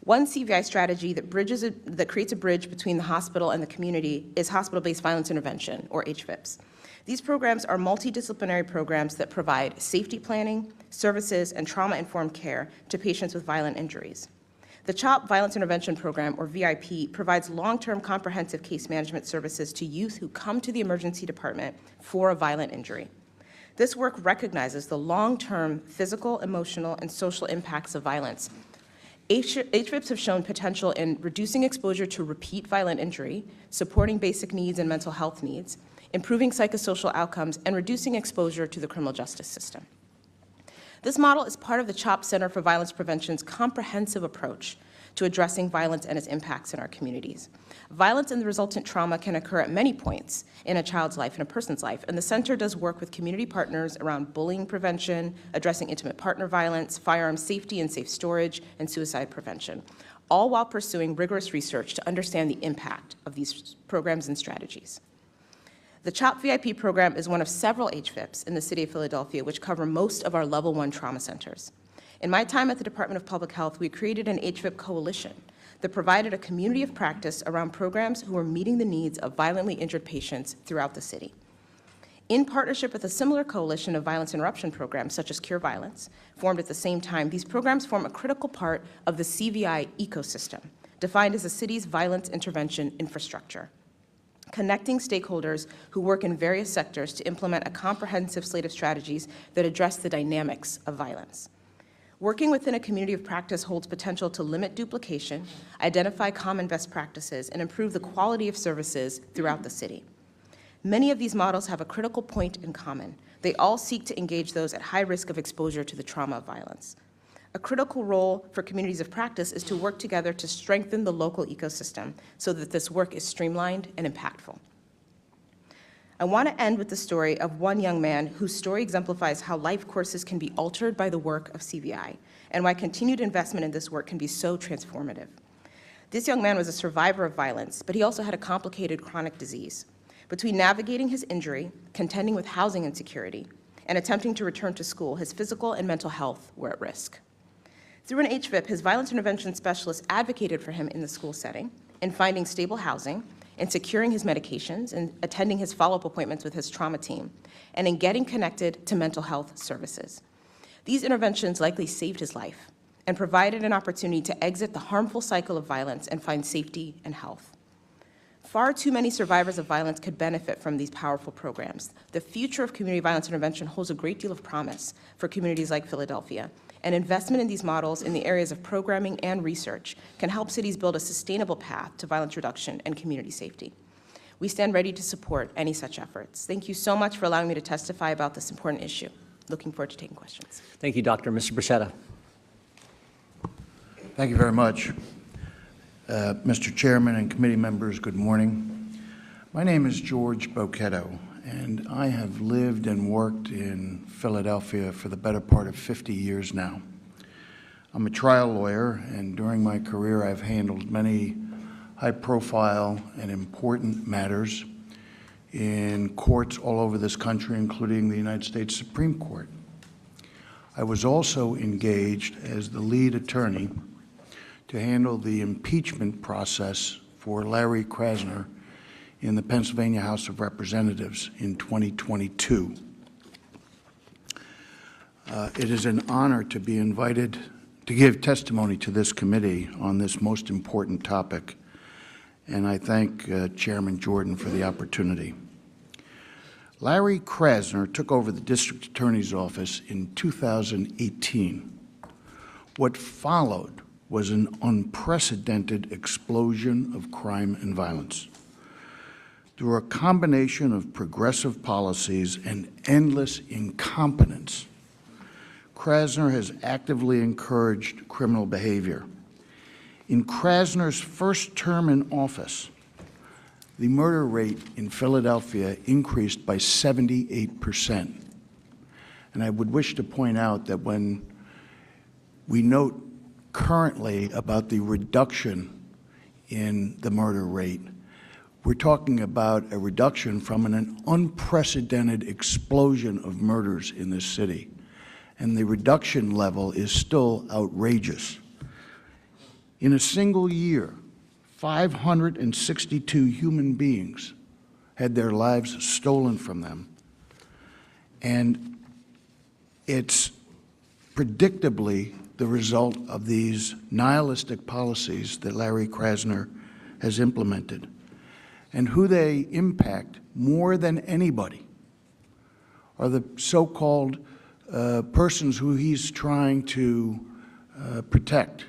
One CVI strategy that creates a bridge between the hospital and the community is hospital-based violence intervention, or HVIPs. These programs are multidisciplinary programs that provide safety planning, services, and trauma-informed care to patients with violent injuries. The CHOP Violence Intervention Program, or VIP, provides long-term comprehensive case management services to youth who come to the emergency department for a violent injury. This work recognizes the long-term physical, emotional, and social impacts of violence. HVIPs have shown potential in reducing exposure to repeat violent injury, supporting basic needs and mental health needs, improving psychosocial outcomes, and reducing exposure to the criminal justice system. This model is part of the CHOP Center for Violence Prevention's comprehensive approach to addressing violence and its impacts in our communities. Violence and the resultant trauma can occur at many points in a child's life and a person's life, and the center does work with community partners around bullying prevention, addressing intimate partner violence, firearm safety and safe storage, and suicide prevention, all while pursuing rigorous research to understand the impact of these programs and strategies. The CHOP VIP program is one of several HVIPs in the city of Philadelphia, which cover most of our level 1 trauma centers. In my time at the Department of Public Health, we created an HVIP coalition that provided a community of practice around programs who were meeting the needs of violently injured patients throughout the city. In partnership with a similar coalition of violence interruption programs, such as Cure Violence, formed at the same time, these programs form a critical part of the CVI ecosystem, defined as the city's violence intervention infrastructure, connecting stakeholders who work in various sectors to implement a comprehensive slate of strategies that address the dynamics of violence. Working within a community of practice holds potential to limit duplication, identify common best practices, and improve the quality of services throughout the city. Many of these models have a critical point in common. They all seek to engage those at high risk of exposure to the trauma of violence. A critical role for communities of practice is to work together to strengthen the local ecosystem so that this work is streamlined and impactful. I want to end with the story of one young man whose story exemplifies how life courses can be altered by the work of CVI and why continued investment in this work can be so transformative. This young man was a survivor of violence, but he also had a complicated chronic disease. Between navigating his injury, contending with housing insecurity, and attempting to return to school, his physical and mental health were at risk. Through an HVIP, his violence intervention specialist advocated for him in the school setting, in finding stable housing, in securing his medications, in attending his follow-up appointments with his trauma team, and in getting connected to mental health services. These interventions likely saved his life and provided an opportunity to exit the harmful cycle of violence and find safety and health. Far too many survivors of violence could benefit from these powerful programs. The future of community violence intervention holds a great deal of promise for communities like Philadelphia, and investment in these models in the areas of programming and research can help cities build a sustainable path to violence reduction and community safety. We stand ready to support any such efforts. Thank you so much for allowing me to testify about this important issue. Looking forward to taking questions. Thank you, Doctor. Mr. Bochetto. Thank you very much. Mr. Chairman and committee members, good morning. My name is George Bochetto, and I have lived and worked in Philadelphia for the better part of 50 years now. I'm a trial lawyer, and during my career I've handled many high-profile and important matters in courts all over this country, including the United States Supreme Court. I was also engaged as the lead attorney to handle the impeachment process for Larry Krasner in the Pennsylvania House of Representatives in 2022. It is an honor to be invited to give testimony to this committee on this most important topic, and I thank Chairman Jordan for the opportunity. Larry Krasner took over the district attorney's office in 2018. What followed was an unprecedented explosion of crime and violence. Through a combination of progressive policies and endless incompetence, Krasner has actively encouraged criminal behavior. In Krasner's first term in office, the murder rate in Philadelphia increased by 78%. And I would wish to point out that when we note currently about the reduction in the murder rate, we're talking about a reduction from an unprecedented explosion of murders in this city. And the reduction level is still outrageous. In a single year, 562 human beings had their lives stolen from them. And it's predictably the result of these nihilistic policies that Larry Krasner has implemented. And who they impact more than anybody are the so-called persons who he's trying to protect,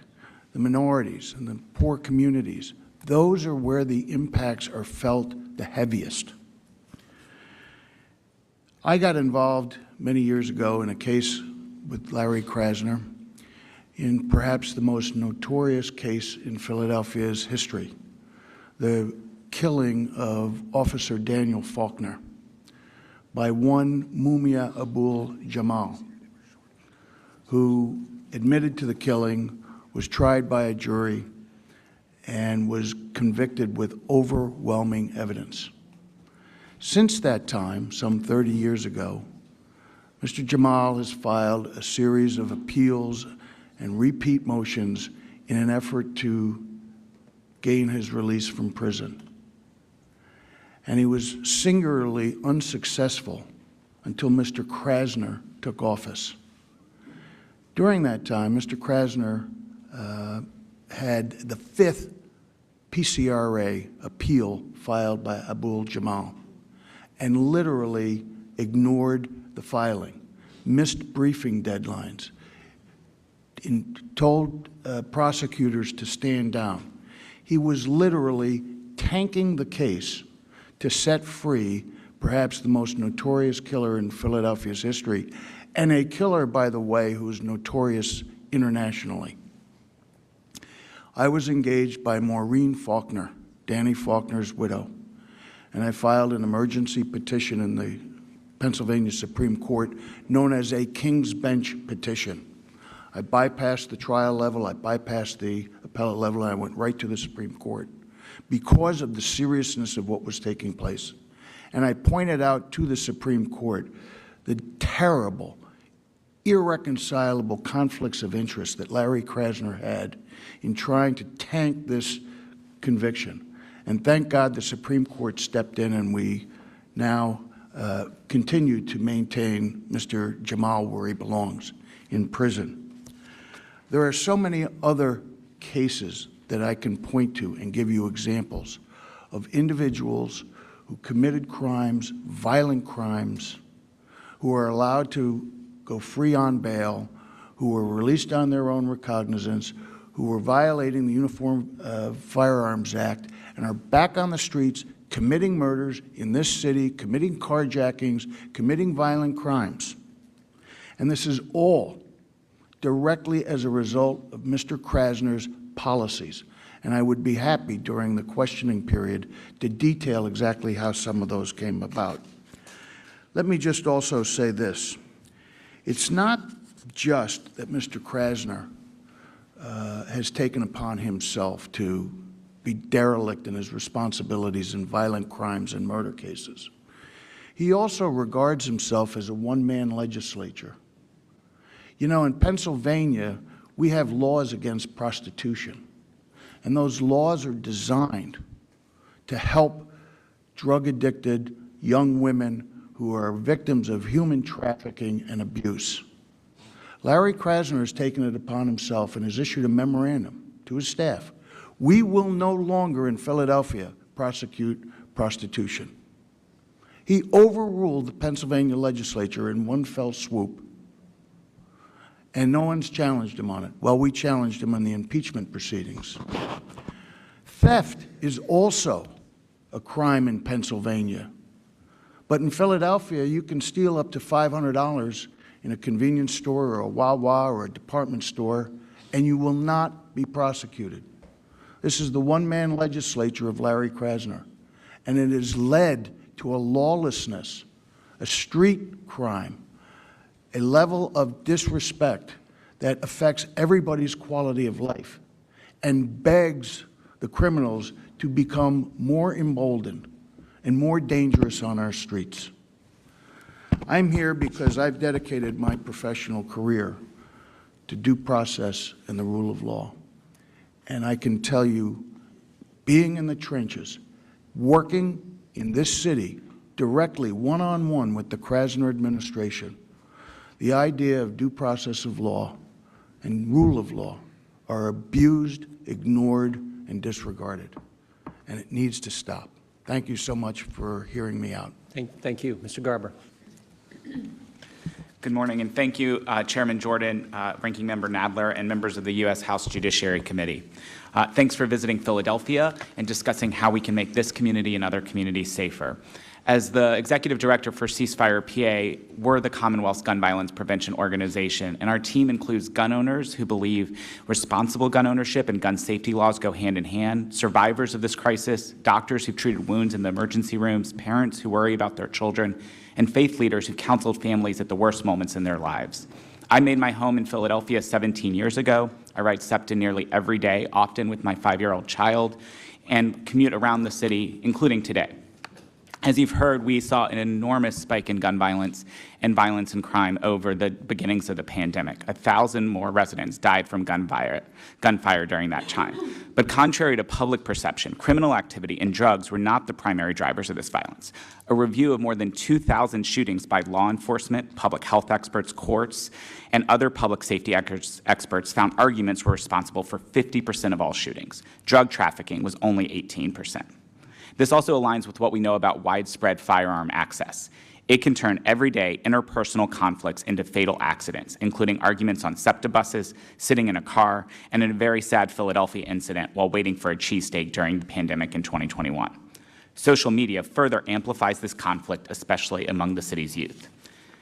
the minorities and the poor communities. Those are where the impacts are felt the heaviest. I got involved many years ago in a case with Larry Krasner in perhaps the most notorious case in Philadelphia's history, the killing of Officer Daniel Faulkner by one Mumia Abul Jamal, who admitted to the killing, was tried by a jury, and was convicted with overwhelming evidence. Since that time, some 30 years ago, Mr. Jamal has filed a series of appeals and repeat motions in an effort to gain his release from prison. And he was singularly unsuccessful until Mr. Krasner took office. During that time, Mr. Krasner had the 5th PCRA appeal filed by Abul Jamal and literally ignored the filing, missed briefing deadlines, told prosecutors to stand down. He was literally tanking the case to set free perhaps the most notorious killer in Philadelphia's history, and a killer, by the way, who is notorious internationally. I was engaged by Maureen Faulkner, Danny Faulkner's widow, and I filed an emergency petition in the Pennsylvania Supreme Court known as a King's Bench petition. I bypassed the trial level, I bypassed the appellate level, and I went right to the Supreme Court because of the seriousness of what was taking place. And I pointed out to the Supreme Court the terrible, irreconcilable conflicts of interest that Larry Krasner had in trying to tank this conviction. And thank God the Supreme Court stepped in, and we now continue to maintain Mr. Jamal where he belongs, in prison. There are so many other cases that I can point to and give you examples of individuals who committed crimes, violent crimes, who are allowed to go free on bail, who were released on their own recognizance, who were violating the Uniform Firearms Act, and are back on the streets committing murders in this city, committing carjackings, committing violent crimes. And this is all directly as a result of Mr. Krasner's policies. And I would be happy during the questioning period to detail exactly how some of those came about. Let me just also say this. It's not just that Mr. Krasner has taken upon himself to be derelict in his responsibilities in violent crimes and murder cases. He also regards himself as a one-man legislature. You know, in Pennsylvania, we have laws against prostitution, and those laws are designed to help drug-addicted young women who are victims of human trafficking and abuse. Larry Krasner has taken it upon himself and has issued a memorandum to his staff. We will no longer in Philadelphia prosecute prostitution. He overruled the Pennsylvania legislature in one fell swoop, and no one's challenged him on it. Well, we challenged him on the impeachment proceedings. Theft is also a crime in Pennsylvania. But in Philadelphia, you can steal up to $500 in a convenience store or a Wawa or a department store, and you will not be prosecuted. This is the one-man legislature of Larry Krasner, and it has led to a lawlessness, a street crime, a level of disrespect that affects everybody's quality of life and begs the criminals to become more emboldened and more dangerous on our streets. I'm here because I've dedicated my professional career to due process and the rule of law. And I can tell you, being in the trenches, working in this city directly one-on-one with the Krasner administration, the idea of due process of law and rule of law are abused, ignored, and disregarded. And it needs to stop. Thank you so much for hearing me out. Thank you. Mr. Garber. Good morning, and thank you, Chairman Jordan, Ranking Member Nadler, and members of the U.S. House Judiciary Committee. Thanks for visiting Philadelphia and discussing how we can make this community and other communities safer. As the Executive Director for Ceasefire PA, we're the Commonwealth's gun violence prevention organization, and our team includes gun owners who believe responsible gun ownership and gun safety laws go hand in hand, survivors of this crisis, doctors who've treated wounds in the emergency rooms, parents who worry about their children, and faith leaders who counseled families at the worst moments in their lives. I made my home in Philadelphia 17 years ago. I ride SEPTA nearly every day, often with my 5-year-old child, and commute around the city, including today. As you've heard, we saw an enormous spike in gun violence and violence and crime over the beginnings of the pandemic. 1,000 more residents died from gunfire during that time. But contrary to public perception, criminal activity and drugs were not the primary drivers of this violence. A review of more than 2,000 shootings by law enforcement, public health experts, courts, and other public safety experts found arguments were responsible for 50% of all shootings. Drug trafficking was only 18%. This also aligns with what we know about widespread firearm access. It can turn everyday interpersonal conflicts into fatal accidents, including arguments on SEPTA buses, sitting in a car, and in a very sad Philadelphia incident while waiting for a cheesesteak during the pandemic in 2021. Social media further amplifies this conflict, especially among the city's youth.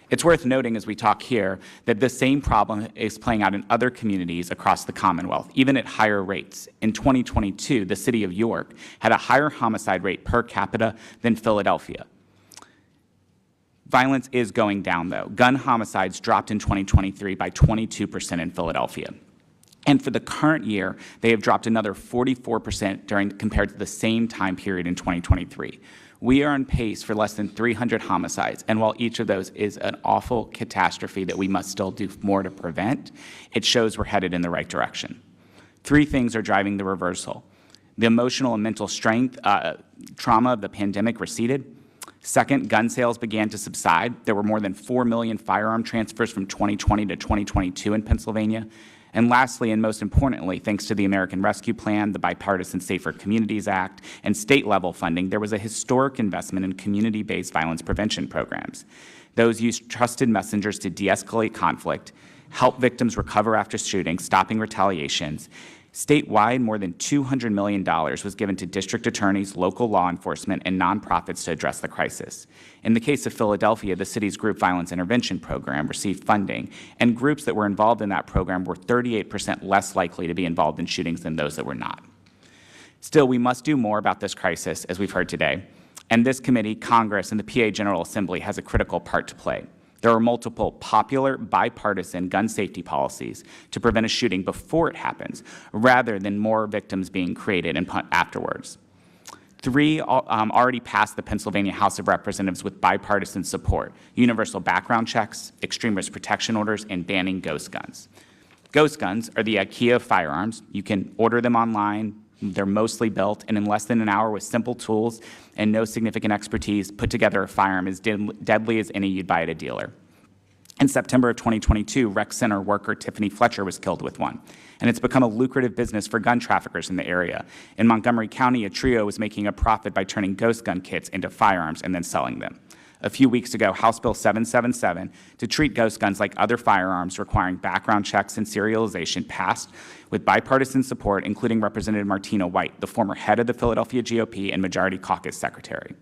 It's worth noting as we talk here that the same problem is playing out in other communities across the Commonwealth, even at higher rates. In 2022, the city of York had a higher homicide rate per capita than Philadelphia. Violence is going down, though. Gun homicides dropped in 2023 by 22% in Philadelphia. And for the current year, they have dropped another 44% compared to the same time period in 2023. We are on pace for less than 300 homicides, and while each of those is an awful catastrophe that we must still do more to prevent, it shows we're headed in the right direction. 3 things are driving the reversal. The emotional and mental trauma of the pandemic receded. Second, gun sales began to subside. There were more than 4 million firearm transfers from 2020 to 2022 in Pennsylvania. And lastly, and most importantly, thanks to the American Rescue Plan, the Bipartisan Safer Communities Act, and state-level funding, there was a historic investment in community-based violence prevention programs. Those used trusted messengers to de-escalate conflict, help victims recover after shootings, stopping retaliations. Statewide, more than $200 million was given to district attorneys, local law enforcement, and nonprofits to address the crisis. In the case of Philadelphia, the city's Group Violence Intervention Program received funding, and groups that were involved in that program were 38% less likely to be involved in shootings than those that were not. Still, we must do more about this crisis, as we've heard today, and this committee, Congress, and the PA General Assembly has a critical part to play. There are multiple popular, bipartisan gun safety policies to prevent a shooting before it happens, rather than more victims being created and afterwards. 3 already passed the Pennsylvania House of Representatives with bipartisan support: universal background checks, extreme risk protection orders, and banning ghost guns. Ghost guns are the IKEA of firearms. You can order them online. They're mostly built, and in less than an hour with simple tools and no significant expertise, put together a firearm as deadly as any you'd buy at a dealer. In September of 2022, rec center worker Tiffany Fletcher was killed with one, and it's become a lucrative business for gun traffickers in the area. In Montgomery County, a trio was making a profit by turning ghost gun kits into firearms and then selling them. A few weeks ago, House Bill 777, to treat ghost guns like other firearms requiring background checks and serialization, passed with bipartisan support, including Representative Martina White, the former head of the Philadelphia GOP and Majority Caucus Secretary.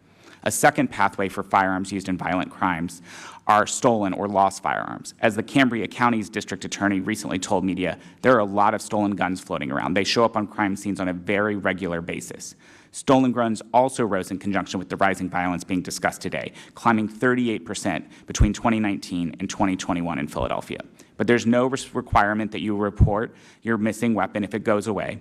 A second pathway for firearms used in violent crimes are stolen or lost firearms. As the Cambria County's district attorney recently told media, there are a lot of stolen guns floating around. They show up on crime scenes on a very regular basis. Stolen guns also rose in conjunction with the rising violence being discussed today, climbing 38% between 2019 and 2021 in Philadelphia. But there's no requirement that you report your missing weapon if it goes away,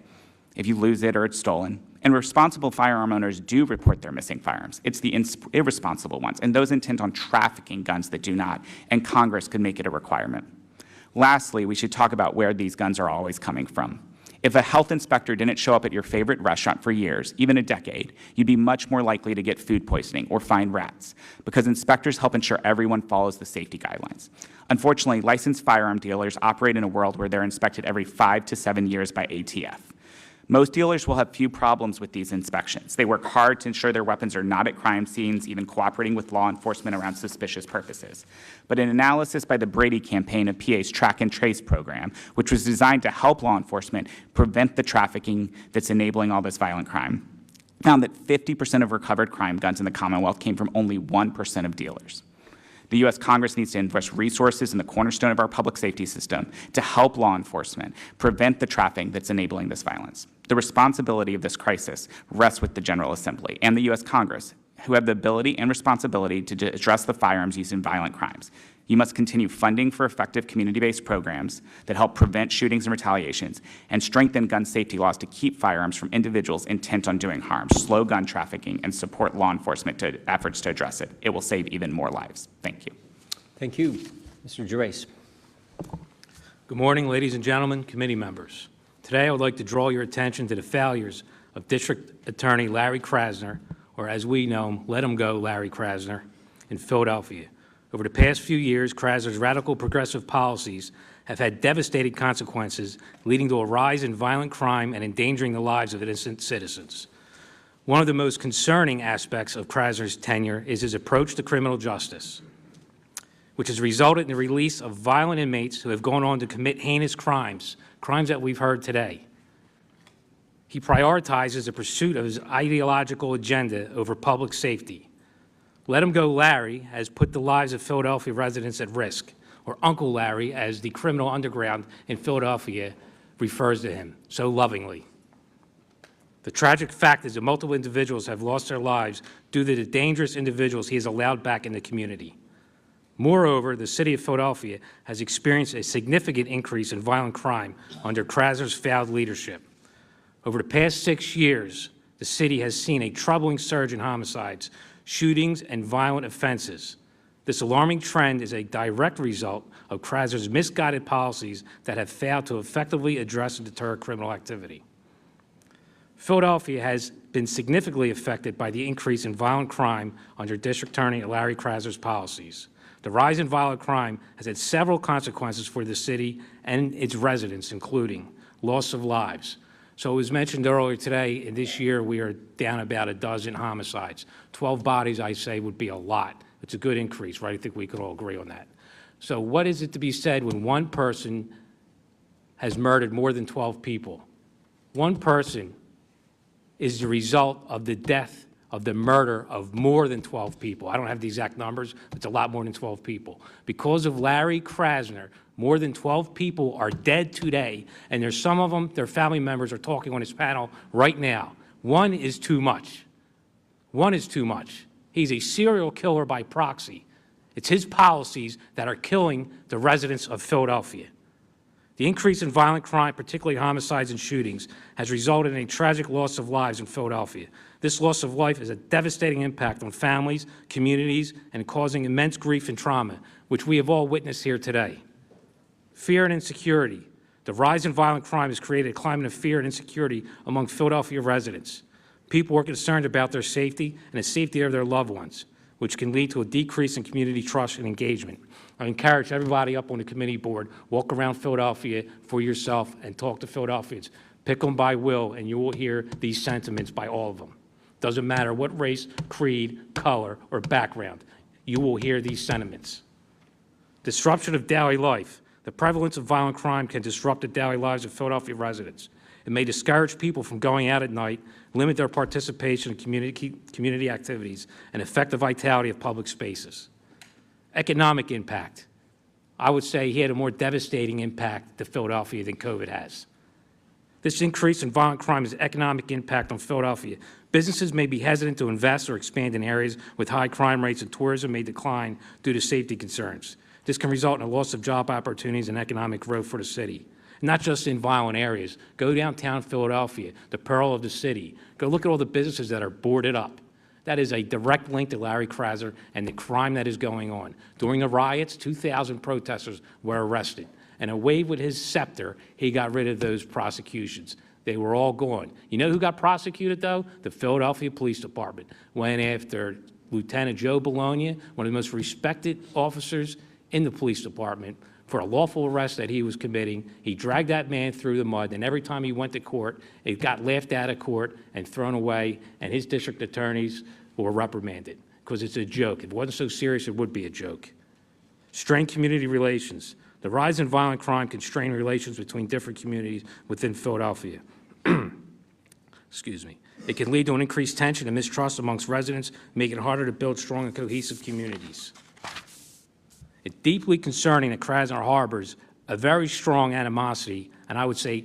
if you lose it or it's stolen. And responsible firearm owners do report their missing firearms. It's the irresponsible ones, and those intent on trafficking guns that do not, and Congress could make it a requirement. Lastly, we should talk about where these guns are always coming from. If a health inspector didn't show up at your favorite restaurant for years, even a decade, you'd be much more likely to get food poisoning or find rats, because inspectors help ensure everyone follows the safety guidelines. Unfortunately, licensed firearm dealers operate in a world where they're inspected every 5 to 7 years by ATF. Most dealers will have few problems with these inspections. They work hard to ensure their weapons are not at crime scenes, even cooperating with law enforcement around suspicious purposes. But an analysis by the Brady campaign of PA's Track and Trace program, which was designed to help law enforcement prevent the trafficking that's enabling all this violent crime, found that 50% of recovered crime guns in the Commonwealth came from only 1% of dealers. The U.S. Congress needs to invest resources in the cornerstone of our public safety system to help law enforcement prevent the trafficking that's enabling this violence. The responsibility of this crisis rests with the General Assembly and the U.S. Congress, who have the ability and responsibility to address the firearms used in violent crimes. You must continue funding for effective community-based programs that help prevent shootings and retaliations and strengthen gun safety laws to keep firearms from individuals intent on doing harm, slow gun trafficking, and support law enforcement efforts to address it. It will save even more lives. Thank you. Thank you. Mr. Gerace. Good morning, ladies and gentlemen, committee members. Today, I would like to draw your attention to the failures of District Attorney Larry Krasner, or as we know him, let him go Larry Krasner, in Philadelphia. Over the past few years, Krasner's radical progressive policies have had devastating consequences, leading to a rise in violent crime and endangering the lives of innocent citizens. One of the most concerning aspects of Krasner's tenure is his approach to criminal justice, which has resulted in the release of violent inmates who have gone on to commit heinous crimes, crimes that we've heard today. He prioritizes the pursuit of his ideological agenda over public safety. Let him go Larry has put the lives of Philadelphia residents at risk, or Uncle Larry, as the criminal underground in Philadelphia refers to him so lovingly. The tragic fact is that multiple individuals have lost their lives due to the dangerous individuals he has allowed back in the community. Moreover, the city of Philadelphia has experienced a significant increase in violent crime under Krasner's failed leadership. Over the past 6 years, the city has seen a troubling surge in homicides, shootings, and violent offenses. This alarming trend is a direct result of Krasner's misguided policies that have failed to effectively address and deter criminal activity. Philadelphia has been significantly affected by the increase in violent crime under District Attorney Larry Krasner's policies. The rise in violent crime has had several consequences for the city and its residents, including loss of lives. So it was mentioned earlier today, and this year we are down about a dozen homicides. 12 bodies, I say, would be a lot. It's a good increase, right? I think we could all agree on that. So what is it to be said when one person has murdered more than 12 people? One person is the result of the death of the murder of more than 12 people. I don't have the exact numbers, but it's a lot more than 12 people. Because of Larry Krasner, more than 12 people are dead today, and there's some of them, their family members are talking on his panel right now. One is too much. One is too much. He's a serial killer by proxy. It's his policies that are killing the residents of Philadelphia. The increase in violent crime, particularly homicides and shootings, has resulted in a tragic loss of lives in Philadelphia. This loss of life is a devastating impact on families, communities, and causing immense grief and trauma, which we have all witnessed here today. Fear and insecurity. The rise in violent crime has created a climate of fear and insecurity among Philadelphia residents. People are concerned about their safety and the safety of their loved ones, which can lead to a decrease in community trust and engagement. I encourage everybody up on the committee board, walk around Philadelphia for yourself and talk to Philadelphians. Pick them by will, and you will hear these sentiments by all of them. Doesn't matter what race, creed, color, or background. You will hear these sentiments. Disruption of daily life. The prevalence of violent crime can disrupt the daily lives of Philadelphia residents. It may discourage people from going out at night, limit their participation in community activities, and affect the vitality of public spaces. Economic impact. I would say he had a more devastating impact to Philadelphia than COVID has. This increase in violent crime has economic impact on Philadelphia. Businesses may be hesitant to invest or expand in areas with high crime rates, and tourism may decline due to safety concerns. This can result in a loss of job opportunities and economic growth for the city. Not just in violent areas. Go downtown Philadelphia, the pearl of the city. Go look at all the businesses that are boarded up. That is a direct link to Larry Krasner and the crime that is going on. During the riots, 2,000 protesters were arrested. And a wave with his scepter, he got rid of those prosecutions. They were all gone. You know who got prosecuted, though? The Philadelphia Police Department went after Lieutenant Joe Bologna, one of the most respected officers in the police department, for a lawful arrest that he was committing. He dragged that man through the mud, and every time he went to court, it got laughed out of court and thrown away, and his district attorneys were reprimanded because it's a joke. If it wasn't so serious, it would be a joke. Strained community relations. The rise in violent crime can strain relations between different communities within Philadelphia. Excuse me. It can lead to an increased tension and mistrust amongst residents, making it harder to build strong and cohesive communities. It's deeply concerning that Krasner harbors a very strong animosity, and I would say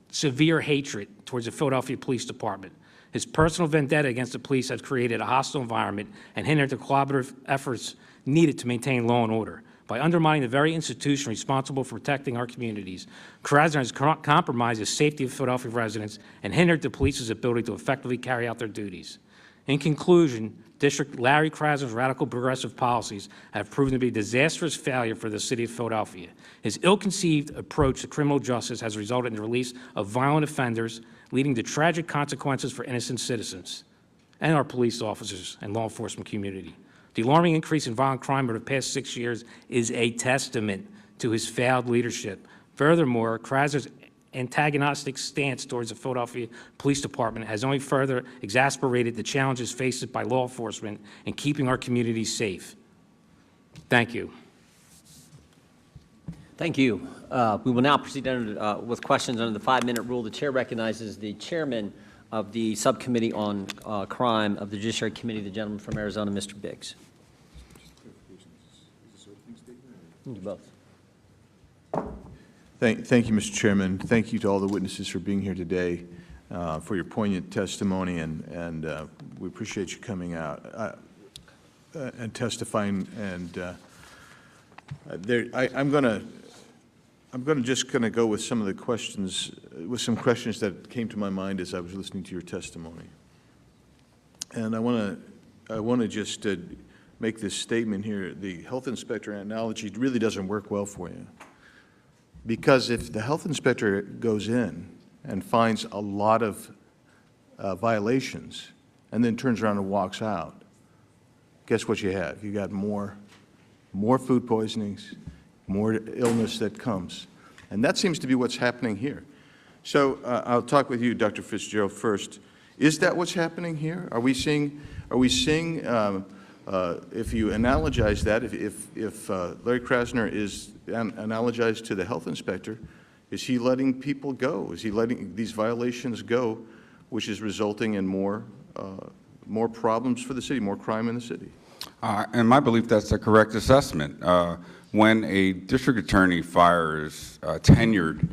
severe hatred towards the Philadelphia Police Department. His personal vendetta against the police has created a hostile environment and hindered the collaborative efforts needed to maintain law and order. By undermining the very institution responsible for protecting our communities, Krasner has compromised the safety of Philadelphia residents and hindered the police's ability to effectively carry out their duties. In conclusion, District Larry Krasner's radical progressive policies have proven to be a disastrous failure for the city of Philadelphia. His ill-conceived approach to criminal justice has resulted in the release of violent offenders, leading to tragic consequences for innocent citizens and our police officers and law enforcement community. The alarming increase in violent crime over the past 6 years is a testament to his failed leadership. Furthermore, Krasner's antagonistic stance towards the Philadelphia Police Department has only further exacerbated the challenges faced by law enforcement in keeping our communities safe. Thank you. Thank you. We will now proceed with questions under the 5-minute rule. The chair recognizes the chairman of the subcommittee on crime of the Judiciary Committee, the gentleman from Arizona, Mr. Biggs. You both. Thank you, Mr. Chairman. Thank you to all the witnesses for being here today, for your poignant testimony, and we appreciate you coming out and testifying. And I'm just going to go with some of the questions, with some questions that came to my mind as I was listening to your testimony. And I want to just make this statement here. The health inspector analogy really doesn't work well for you. Because if the health inspector goes in and finds a lot of violations and then turns around and walks out, guess what you have? You got more food poisonings, more illness that comes. And that seems to be what's happening here. So I'll talk with you, Dr. Fitzgerald, first. Is that what's happening here? Are we seeing if you analogize that, if Larry Krasner is analogized to the health inspector, is he letting people go? Is he letting these violations go, which is resulting in more problems for the city, more crime in the city? In my belief, that's a correct assessment. When a district attorney fires tenured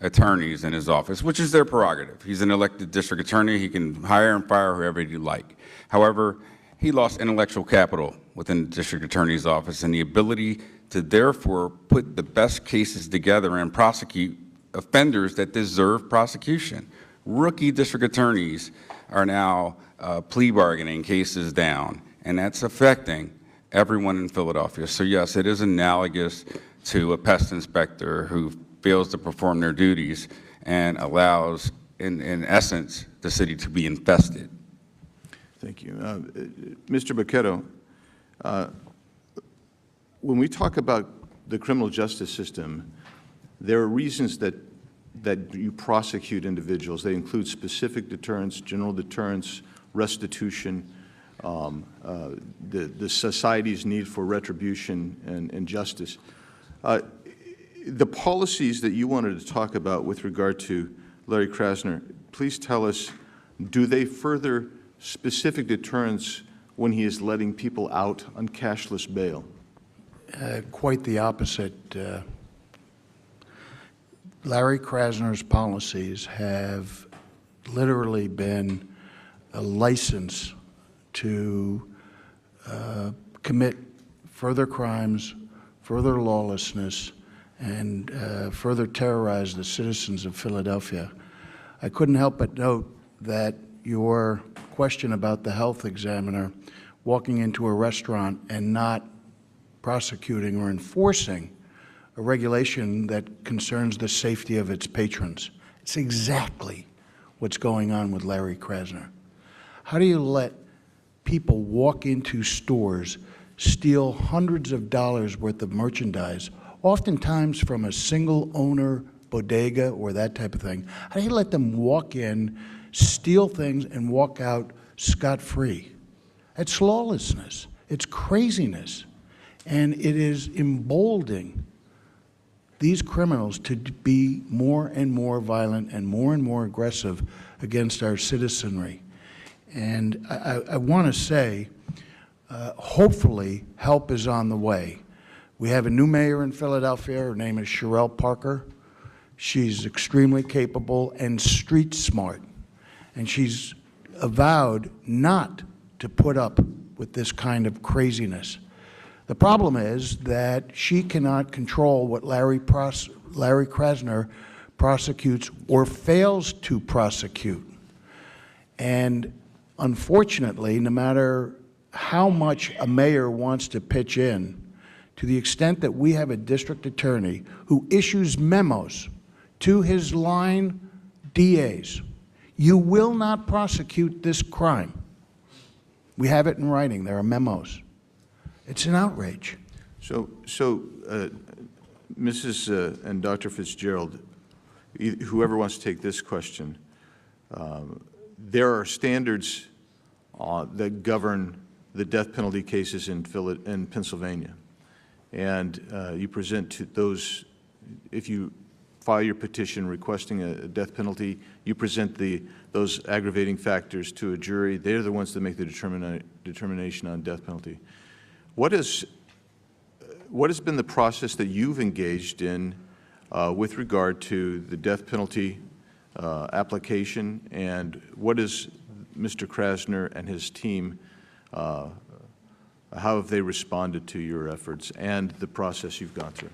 attorneys in his office, which is their prerogative, he's an elected district attorney, he can hire and fire whoever he'd like. However, he lost intellectual capital within the district attorney's office and the ability to therefore put the best cases together and prosecute offenders that deserve prosecution. Rookie district attorneys are now plea bargaining cases down, and that's affecting everyone in Philadelphia. So yes, it is analogous to a pest inspector who fails to perform their duties and allows, in essence, the city to be infested. Thank you. Mr. Bochetto, when we talk about the criminal justice system, there are reasons that you prosecute individuals. They include specific deterrence, general deterrence, restitution, the society's need for retribution and justice. The policies that you wanted to talk about with regard to Larry Krasner, please tell us, do they further specific deterrence when he is letting people out on cashless bail? Quite the opposite. Larry Krasner's policies have literally been a license to commit further crimes, further lawlessness, and further terrorize the citizens of Philadelphia. I couldn't help but note that your question about the health examiner walking into a restaurant and not prosecuting or enforcing a regulation that concerns the safety of its patrons. It's exactly what's going on with Larry Krasner. How do you let people walk into stores, steal hundreds of dollars worth of merchandise, oftentimes from a single owner bodega or that type of thing? How do you let them walk in, steal things, and walk out scot-free? That's lawlessness. It's craziness. And it is emboldening these criminals to be more and more violent and more aggressive against our citizenry. And I want to say, hopefully, help is on the way. We have a new mayor in Philadelphia. Her name is Sherelle Parker. She's extremely capable and street smart. And she's avowed not to put up with this kind of craziness. The problem is that she cannot control what Larry Krasner prosecutes or fails to prosecute. And unfortunately, no matter how much a mayor wants to pitch in, to the extent that we have a district attorney who issues memos to his line DAs, you will not prosecute this crime. We have it in writing. There are memos. It's an outrage. So Mrs. And Dr. Fitzgerald, whoever wants to take this question, there are standards that govern the death penalty cases in Pennsylvania. And you present to those, if you file your petition requesting a death penalty, you present those aggravating factors to a jury. They're the ones that make the determination on death penalty. What has been the process that you've engaged in with regard to the death penalty application, and what is Mr. Krasner and his team, how have they responded to your efforts and the process you've gone through?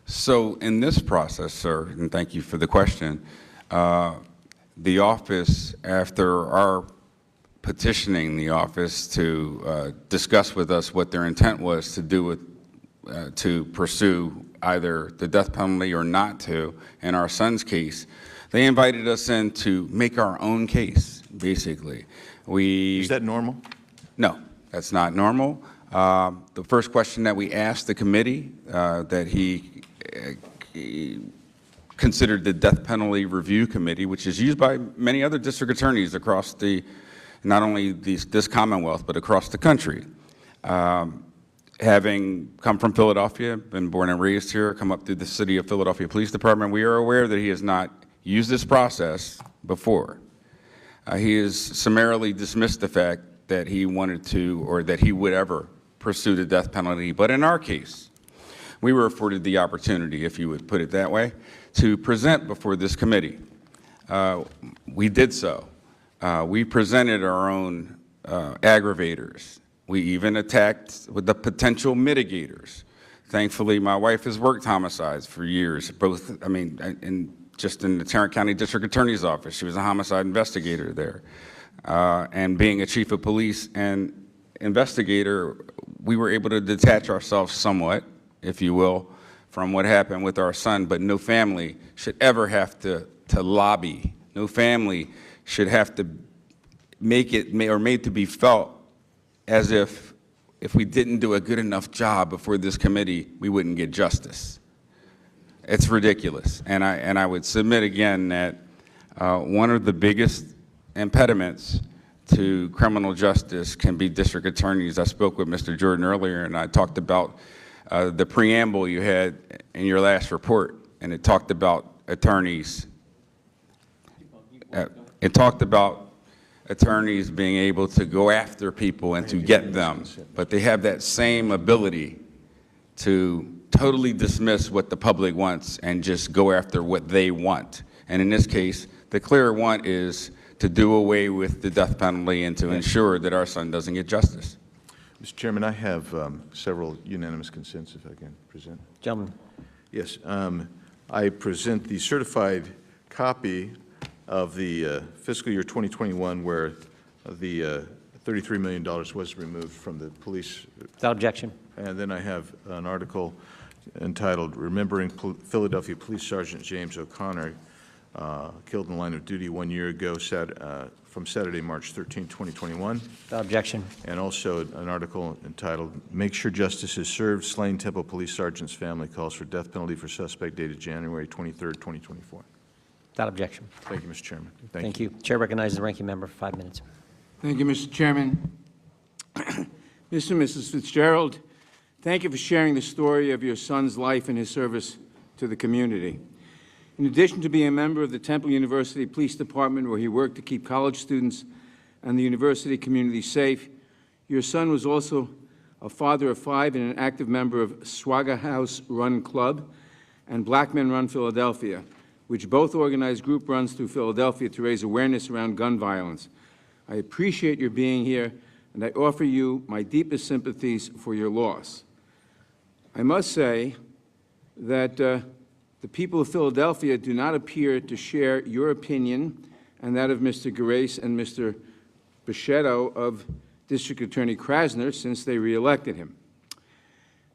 So in this process, sir, and thank you for the question, the office, after our petitioning the office to discuss with us what their intent was to do with, to pursue either the death penalty or not to, in our son's case, they invited us in to make our own case, basically. Is that normal? No, that's not normal. The first question that we asked the committee that he considered the Death Penalty Review Committee, which is used by many other district attorneys across not only this Commonwealth, but across the country. Having come from Philadelphia, been born and raised here, come up through the City of Philadelphia Police Department, we are aware that he has not used this process before. He has summarily dismissed the fact that he wanted to, or that he would ever pursue the death penalty. But in our case, we were afforded the opportunity, if you would put it that way, to present before this committee. We did so. We presented our own aggravators. We even attacked with the potential mitigators. Thankfully, my wife has worked homicides for years, just in the Tarrant County District Attorney's Office. She was a homicide investigator there. And being a chief of police and investigator, we were able to detach ourselves somewhat, if you will, from what happened with our son, but no family should ever have to lobby. No family should have to make it, or made to be felt as if we didn't do a good enough job before this committee, we wouldn't get justice. It's ridiculous. And I would submit again that one of the biggest impediments to criminal justice can be district attorneys. I spoke with Mr. Jordan earlier, and I talked about the preamble you had in your last report, and it talked about attorneys. It talked about attorneys being able to go after people and to get them, but they have that same ability to totally dismiss what the public wants and just go after what they want. And in this case, the clear want is to do away with the death penalty and to ensure that our son doesn't get justice. Mr. Chairman, I have several unanimous consents, if I can present. Gentlemen. Yes. I present the certified copy of the fiscal year 2021 where the $33 million was removed from the police. Without objection. And then I have an article entitled Remembering Philadelphia Police Sergeant James O'Connor, killed in the line of duty 1 year ago, from Saturday, March 13, 2021. Without objection. And also an article entitled Make Sure Justice is Served, Slain Temple Police Sergeant's Family Calls for Death Penalty for Suspect, dated January 23, 2024. Without objection. Thank you, Mr. Chairman. Thank you. Chair recognizes the ranking member for 5 minutes. Thank you, Mr. Chairman. Mr. and Mrs. Fitzgerald, thank you for sharing the story of your son's life and his service to the community. In addition to being a member of the Temple University Police Department, where he worked to keep college students and the university community safe, your son was also a father of 5 and an active member of Swagger House Run Club and Black Men Run Philadelphia, which both organize group runs through Philadelphia to raise awareness around gun violence. I appreciate your being here, and I offer you my deepest sympathies for your loss. I must say that the people of Philadelphia do not appear to share your opinion and that of Mr. Gerace and Mr. Bochetto of District Attorney Krasner since they reelected him.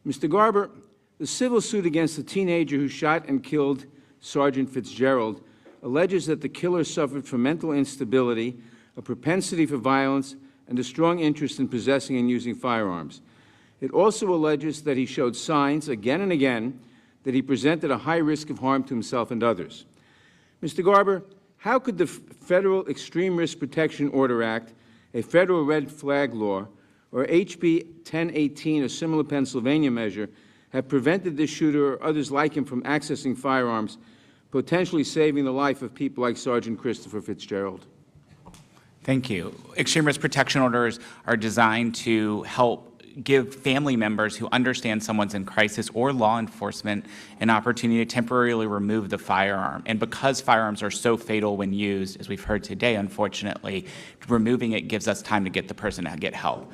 Mr. Garber, the civil suit against the teenager who shot and killed Sergeant Fitzgerald alleges that the killer suffered from mental instability, a propensity for violence, and a strong interest in possessing and using firearms. It also alleges that he showed signs again and again that he presented a high risk of harm to himself and others. Mr. Garber, how could the Federal Extreme Risk Protection Order Act, a federal red flag law, or HB 1018, a similar Pennsylvania measure, have prevented this shooter or others like him from accessing firearms, potentially saving the life of people like Sergeant Christopher Fitzgerald? Thank you. Extreme risk protection orders are designed to help give family members who understand someone's in crisis or law enforcement an opportunity to temporarily remove the firearm. And because firearms are so fatal when used, as we've heard today, unfortunately, removing it gives us time to get the person to get help.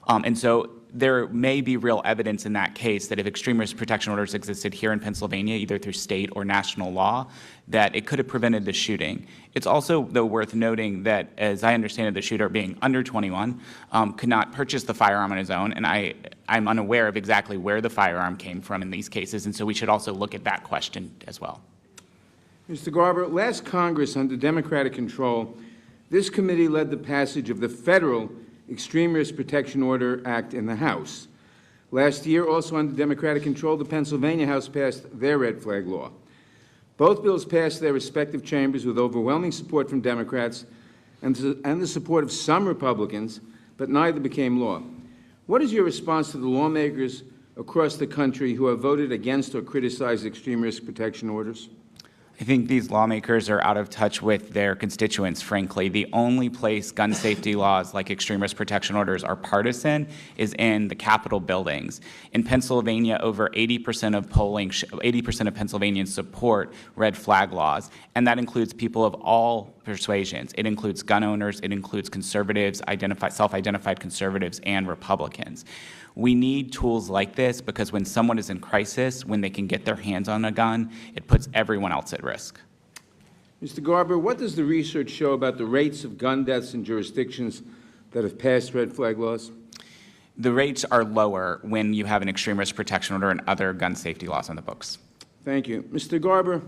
And so there may be real evidence in that case that if extreme risk protection orders existed here in Pennsylvania, either through state or national law, that it could have prevented the shooting. It's also, though, worth noting that, as I understand it, the shooter, being under 21, could not purchase the firearm on his own, and I'm unaware of exactly where the firearm came from in these cases, and so we should also look at that question as well. Mr. Garber, last Congress, under Democratic control, this committee led the passage of the federal Extreme Risk Protection Order Act in the House. Last year, also under Democratic control, the Pennsylvania House passed their red flag law. Both bills passed their respective chambers with overwhelming support from Democrats and the support of some Republicans, but neither became law. What is your response to the lawmakers across the country who have voted against or criticized extreme risk protection orders? I think these lawmakers are out of touch with their constituents, frankly. The only place gun safety laws like extreme risk protection orders are partisan is in the Capitol buildings. In Pennsylvania, over 80% of 80% of Pennsylvanians support red flag laws, and that includes people of all persuasions. It includes gun owners, it includes conservatives, self-identified conservatives, and Republicans. We need tools like this because when someone is in crisis, when they can get their hands on a gun, it puts everyone else at risk. Mr. Garber, what does the research show about the rates of gun deaths in jurisdictions that have passed red flag laws? The rates are lower when you have an extreme risk protection order and other gun safety laws on the books. Thank you. Mr. Garber,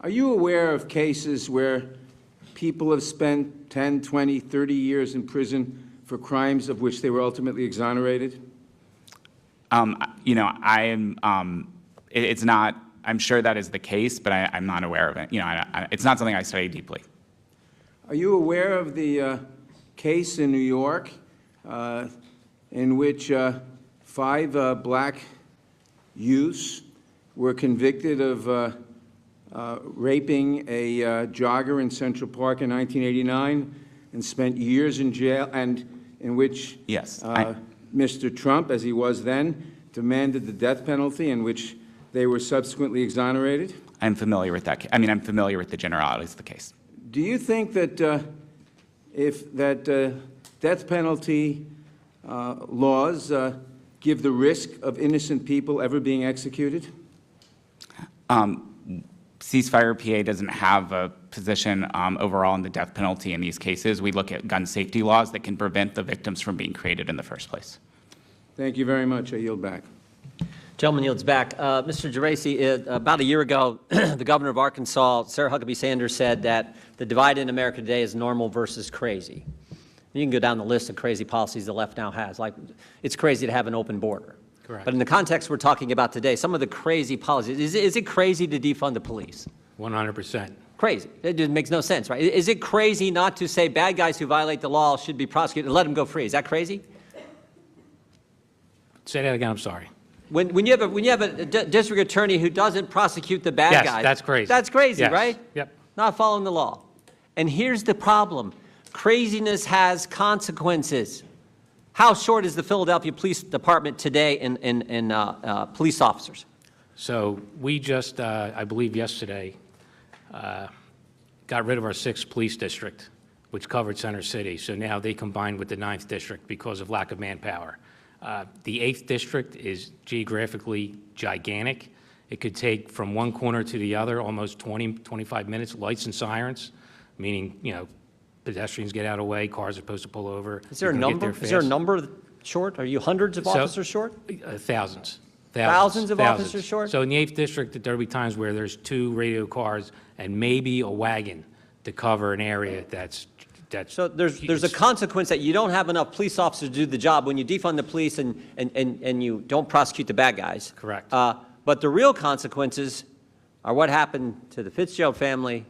are you aware of cases where people have spent 10, 20, 30 years in prison for crimes of which they were ultimately exonerated? You know, it's not, I'm sure that is the case, but I'm not aware of it. You know, it's not something I study deeply. Are you aware of the case in New York in which 5 black youths were convicted of raping a jogger in Central Park in 1989 and spent years in jail, and in which Mr. Trump, as he was then, demanded the death penalty, in which they were subsequently exonerated? I'm familiar with that. I mean, I'm familiar with the generalities of the case. Do you think that if death penalty laws give the risk of innocent people ever being executed? Ceasefire PA doesn't have a position overall on the death penalty in these cases. We look at gun safety laws that can prevent the victims from being created in the first place. Thank you very much. I yield back. Gentleman yields back. Mr. Gerace, about a year ago, the governor of Arkansas, Sarah Huckabee Sanders, said that the divide in America today is normal versus crazy. You can go down the list of crazy policies the left now has, like it's crazy to have an open border. Correct. But in the context we're talking about today, some of the crazy policies, is it crazy to defund the police? 100%. Crazy. It just makes no sense, right? Is it crazy not to say bad guys who violate the law should be prosecuted and let them go free? Is that crazy? Say that again, I'm sorry. When you have a district attorney who doesn't prosecute the bad guys. Yes, that's crazy. That's crazy, yes. right? Yep. Not following the law. And here's the problem. Craziness has consequences. How short is the Philadelphia Police Department today in police officers? So we just, I believe yesterday, got rid of our 6th police district, which covered Center City. So now they combine with the 9th district because of lack of manpower. The 8th District is geographically gigantic. It could take from one corner to the other almost 20, 25 minutes, lights and sirens, meaning, pedestrians get out of the way, cars are supposed to pull over. Is there a number? Is there a number short? Are you hundreds of officers short? Thousands. Thousands of officers short? So in the 8th District, there'll be times where there's 2 radio cars and maybe a wagon to cover an area that's so there's a consequence that you don't have enough police officers to do the job when you defund the police and you don't prosecute the bad guys. Correct. But the real consequences are what happened to the Fitzgerald family,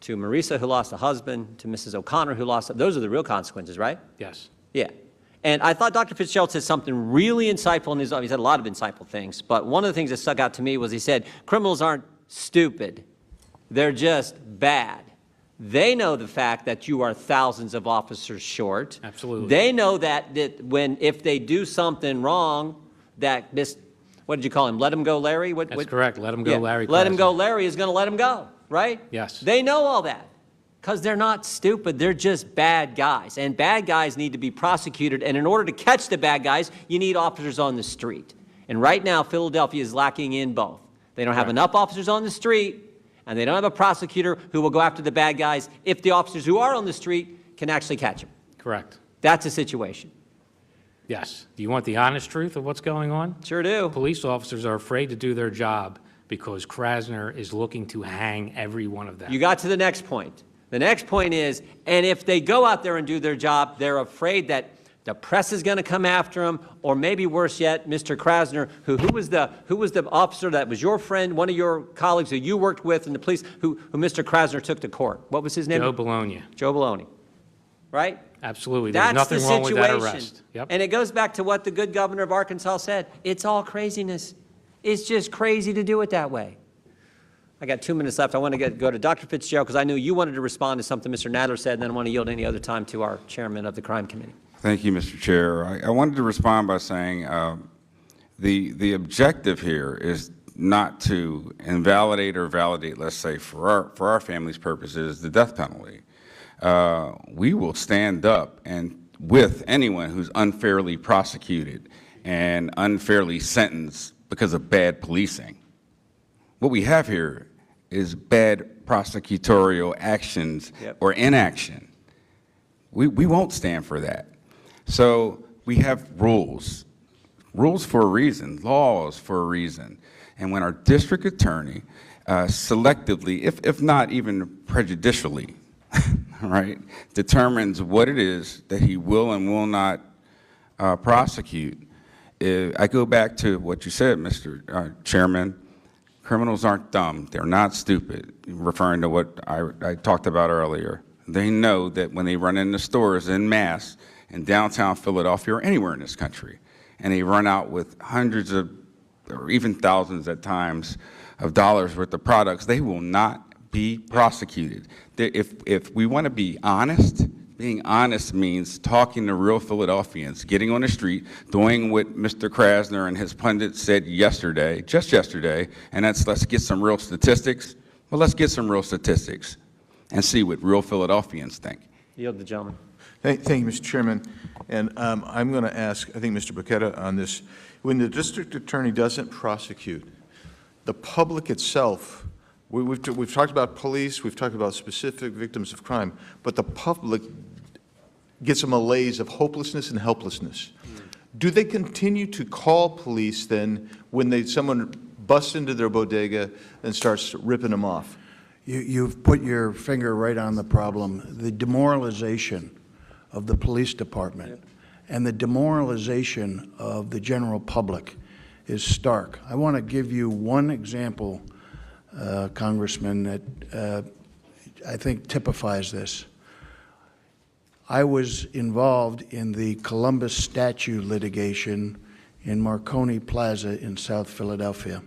to Marisa, who lost a husband, to Mrs. O'Connor, who lost. Those are the real consequences, right? Yes. Yeah. And I thought Dr. Fitzgerald said something really insightful in his. He said a lot of insightful things, but one of the things that stuck out to me was he said criminals aren't stupid; they're just bad. They know the fact that you are thousands of officers short. Absolutely. They know that if they do something wrong, that this, what did you call him? Let him go, Larry? That's correct. Let him go, Larry. Let him go, Larry is going to let him go, right? Yes. They know all that because they're not stupid. They're just bad guys. And bad guys need to be prosecuted. And in order to catch the bad guys, you need officers on the street. And right now, Philadelphia is lacking in both. They don't have enough officers on the street, and they don't have a prosecutor who will go after the bad guys if the officers who are on the street can actually catch them. Correct. That's the situation. Yes. Do you want the honest truth of what's going on? Sure do. Police officers are afraid to do their job because Krasner is looking to hang every one of them. You got to the next point. The next point is, and if they go out there and do their job, they're afraid that the press is going to come after them, or maybe worse yet, Mr. Krasner, who was the officer that was your friend, one of your colleagues who you worked with in the police, who Mr. Krasner took to court. What was his name? Joe Bologna. Joe Bologna. Right? Absolutely. There's nothing wrong with that arrest. Yep. And it goes back to what the good governor of Arkansas said. It's all craziness. It's just crazy to do it that way. I got 2 minutes left. I want to go to Dr. Fitzgerald because I knew you wanted to respond to something Mr. Nadler said, and then I want to yield any other time to our chairman of the crime committee. Thank you, Mr. Chair. I wanted to respond by saying the objective here is not to invalidate or validate, let's say, for our family's purposes, the death penalty. We will stand up and with anyone who's unfairly prosecuted and unfairly sentenced because of bad policing. What we have here is bad prosecutorial actions or inaction. We won't stand for that. So we have rules for a reason, laws for a reason. And when our district attorney selectively, if not even prejudicially, right, determines what it is that he will and will not prosecute, I go back to what you said, Mr. Chairman. Criminals aren't dumb. They're not stupid, referring to what I talked about earlier. They know that when they run into stores en masse in downtown Philadelphia or anywhere in this country, and they run out with hundreds of, or even thousands at times, of dollars worth of products, they will not be prosecuted. If we want to be honest, being honest means talking to real Philadelphians, getting on the street, doing what Mr. Krasner and his pundits said yesterday, just yesterday, and that's let's get some real statistics. Well, let's get some real statistics and see what real Philadelphians think. Yield the gentleman. Thank you, Mr. Chairman. And I'm going to ask, I think, Mr. Bochetto on this. When the district attorney doesn't prosecute, the public itself, we've talked about police, we've talked about specific victims of crime, but the public gets a malaise of hopelessness and helplessness. Do they continue to call police then when someone busts into their bodega and starts ripping them off? You've put your finger right on the problem. The demoralization of the police department and the demoralization of the general public is stark. I want to give you one example, Congressman, that I think typifies this. I was involved in the Columbus statue litigation in Marconi Plaza in South Philadelphia.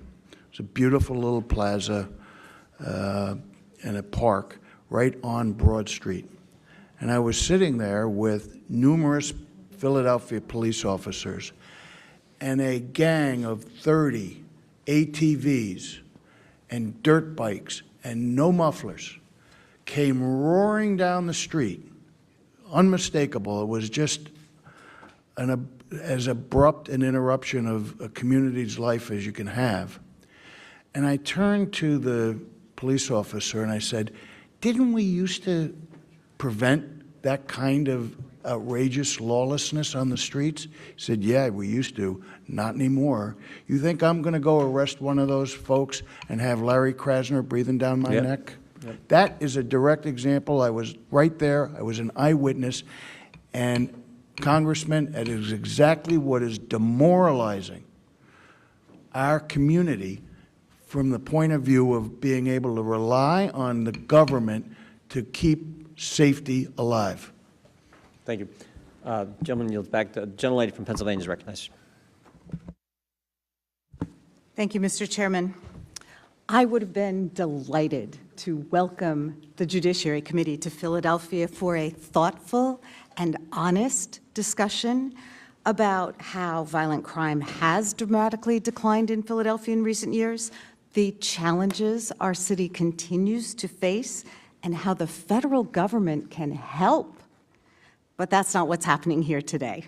It's a beautiful little plaza and a park right on Broad Street. And I was sitting there with numerous Philadelphia police officers and a gang of 30 ATVs and dirt bikes and no mufflers came roaring down the street. Unmistakable. It was just as abrupt an interruption of a community's life as you can have. And I turned to the police officer and I said, didn't we used to prevent that kind of outrageous lawlessness on the streets? He said, yeah, we used to, not anymore. You think I'm going to go arrest one of those folks and have Larry Krasner breathing down my neck? Yep. That is a direct example. I was right there. I was an eyewitness. And Congressman, it is exactly what is demoralizing our community from the point of view of being able to rely on the government to keep safety alive. Thank you. Gentleman yields back. The gentlelady from Pennsylvania is recognized. Thank you, Mr. Chairman. I would have been delighted to welcome the Judiciary Committee to Philadelphia for a thoughtful and honest discussion about how violent crime has dramatically declined in Philadelphia in recent years, the challenges our city continues to face, and how the federal government can help. But that's not what's happening here today.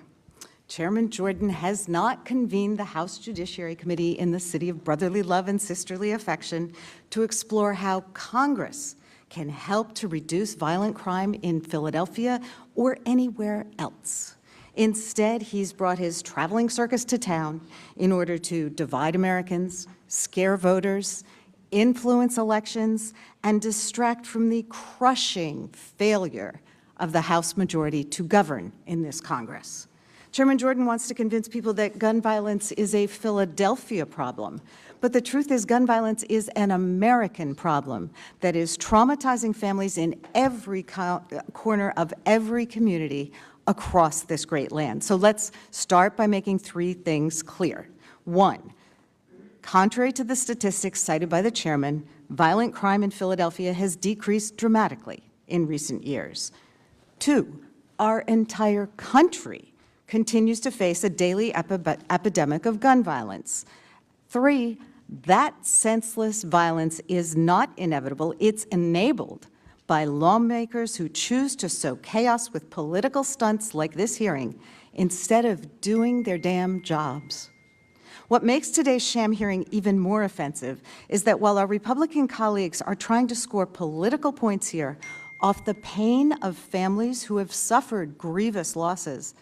Chairman Jordan has not convened the House Judiciary Committee in the city of brotherly love and sisterly affection to explore how Congress can help to reduce violent crime in Philadelphia or anywhere else. Instead, he's brought his traveling circus to town in order to divide Americans, scare voters, influence elections, and distract from the crushing failure of the House majority to govern in this Congress. Chairman Jordan wants to convince people that gun violence is a Philadelphia problem, but the truth is gun violence is an American problem that is traumatizing families in every corner of every community across this great land. So let's start by making three things clear. One, contrary to the statistics cited by the chairman, violent crime in Philadelphia has decreased dramatically in recent years. Two, our entire country continues to face a daily epidemic of gun violence. Three, that senseless violence is not inevitable, it's enabled by lawmakers who choose to sow chaos with political stunts like this hearing instead of doing their damn jobs. What makes today's sham hearing even more offensive is that while our Republican colleagues are trying to score political points here off the pain of families who have suffered grievous losses,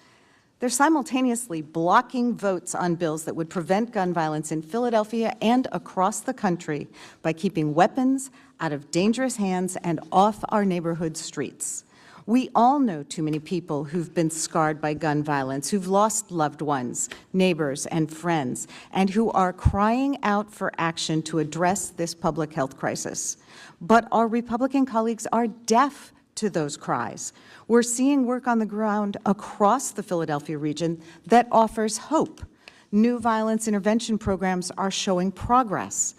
they're simultaneously blocking votes on bills that would prevent gun violence in Philadelphia and across the country by keeping weapons out of dangerous hands and off our neighborhood streets. We all know too many people who've been scarred by gun violence, who've lost loved ones, neighbors, and friends, and who are crying out for action to address this public health crisis. But our Republican colleagues are deaf to those cries. We're seeing work on the ground across the Philadelphia region that offers hope. New violence intervention programs are showing progress.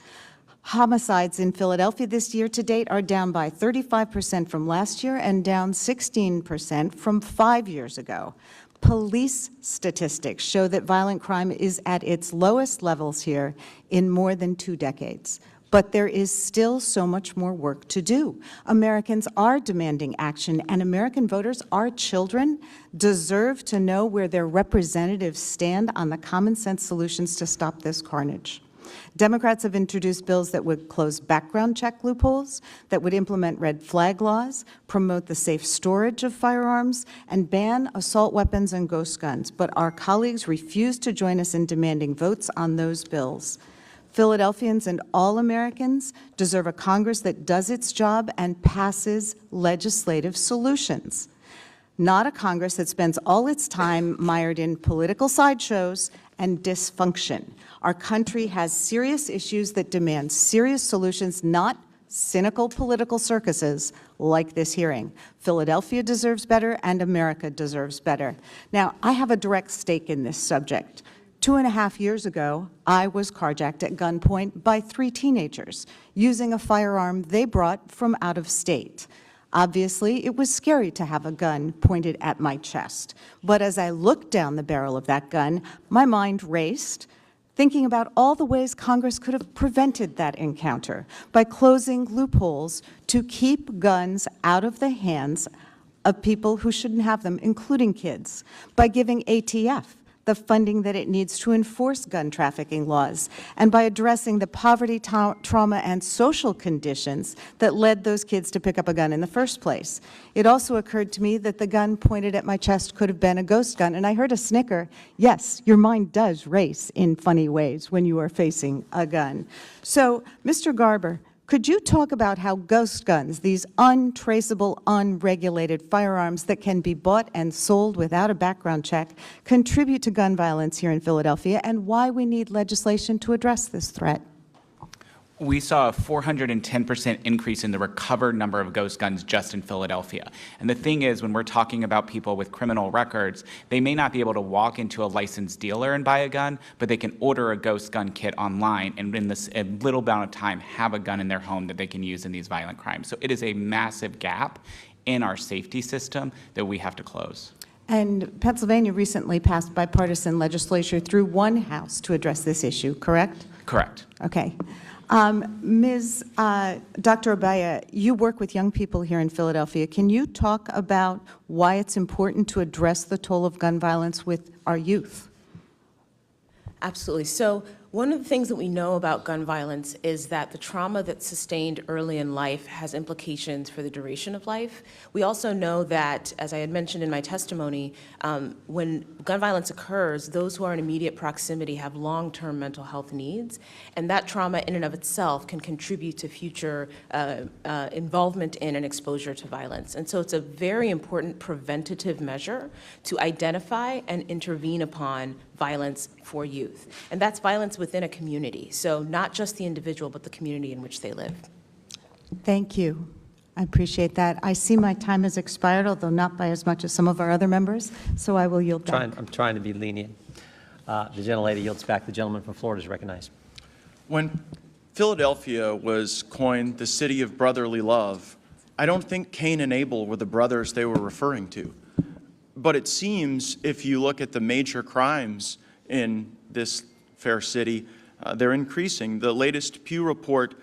Homicides in Philadelphia this year to date are down by 35% from last year and down 16% from 5 years ago. Police statistics show that violent crime is at its lowest levels here in more than 2 decades. But there is still so much more work to do. Americans are demanding action, and American voters, our children, deserve to know where their representatives stand on the common sense solutions to stop this carnage. Democrats have introduced bills that would close background check loopholes, that would implement red flag laws, promote the safe storage of firearms, and ban assault weapons and ghost guns. But our colleagues refuse to join us in demanding votes on those bills. Philadelphians and all Americans deserve a Congress that does its job and passes legislative solutions, not a Congress that spends all its time mired in political sideshows and dysfunction. Our country has serious issues that demand serious solutions, not cynical political circuses like this hearing. Philadelphia deserves better, and America deserves better. Now, I have a direct stake in this subject. 2.5 years ago, I was carjacked at gunpoint by 3 teenagers using a firearm they brought from out of state. Obviously, it was scary to have a gun pointed at my chest. But as I looked down the barrel of that gun, my mind raced, thinking about all the ways Congress could have prevented that encounter by closing loopholes to keep guns out of the hands of people who shouldn't have them, including kids, by giving ATF the funding that it needs to enforce gun trafficking laws, and by addressing the poverty, trauma, and social conditions that led those kids to pick up a gun in the first place. It also occurred to me that the gun pointed at my chest could have been a ghost gun, and I heard a snicker. Yes, your mind does race in funny ways when you are facing a gun. So, Mr. Garber, could you talk about how ghost guns, these untraceable, unregulated firearms that can be bought and sold without a background check, contribute to gun violence here in Philadelphia, and why we need legislation to address this threat? We saw a 410% increase in the recovered number of ghost guns just in Philadelphia. And the thing is, when we're talking about people with criminal records, they may not be able to walk into a licensed dealer and buy a gun, but they can order a ghost gun kit online and in this a little amount of time have a gun in their home that they can use in these violent crimes. So it is a massive gap in our safety system that we have to close. And Pennsylvania recently passed bipartisan legislation through one house to address this issue, correct? Correct. Okay. Dr. Abaya, you work with young people here in Philadelphia. Can you talk about why it's important to address the toll of gun violence with our youth? Absolutely. So one of the things that we know about gun violence is that the trauma that's sustained early in life has implications for the duration of life. We also know that, as I had mentioned in my testimony, when gun violence occurs, those who are in immediate proximity have long-term mental health needs, and that trauma in and of itself can contribute to future involvement in and exposure to violence. And so it's a very important preventative measure to identify and intervene upon violence for youth. And that's violence within a community, so not just the individual, but the community in which they live. Thank you. I appreciate that. I see my time has expired, although not by as much as some of our other members, so I will yield back. I'm trying to be lenient. The gentlelady yields back. The gentleman from Florida is recognized. When Philadelphia was coined the city of brotherly love, I don't think Cain and Abel were the brothers they were referring to. But it seems, if you look at the major crimes in this fair city, they're increasing. The latest Pew report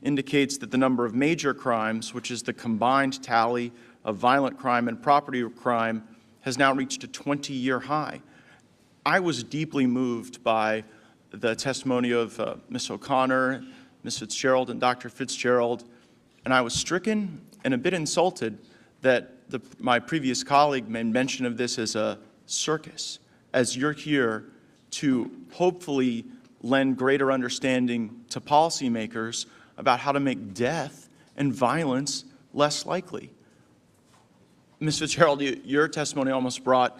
indicates that the number of major crimes, which is the combined tally of violent crime and property crime, has now reached a 20-year high. I was deeply moved by the testimony of Ms. O'Connor, Ms. Fitzgerald, and Dr. Fitzgerald, and I was stricken and a bit insulted that my previous colleague made mention of this as a circus, as you're here to hopefully lend greater understanding to policymakers about how to make death and violence less likely. Ms. Fitzgerald, your testimony almost brought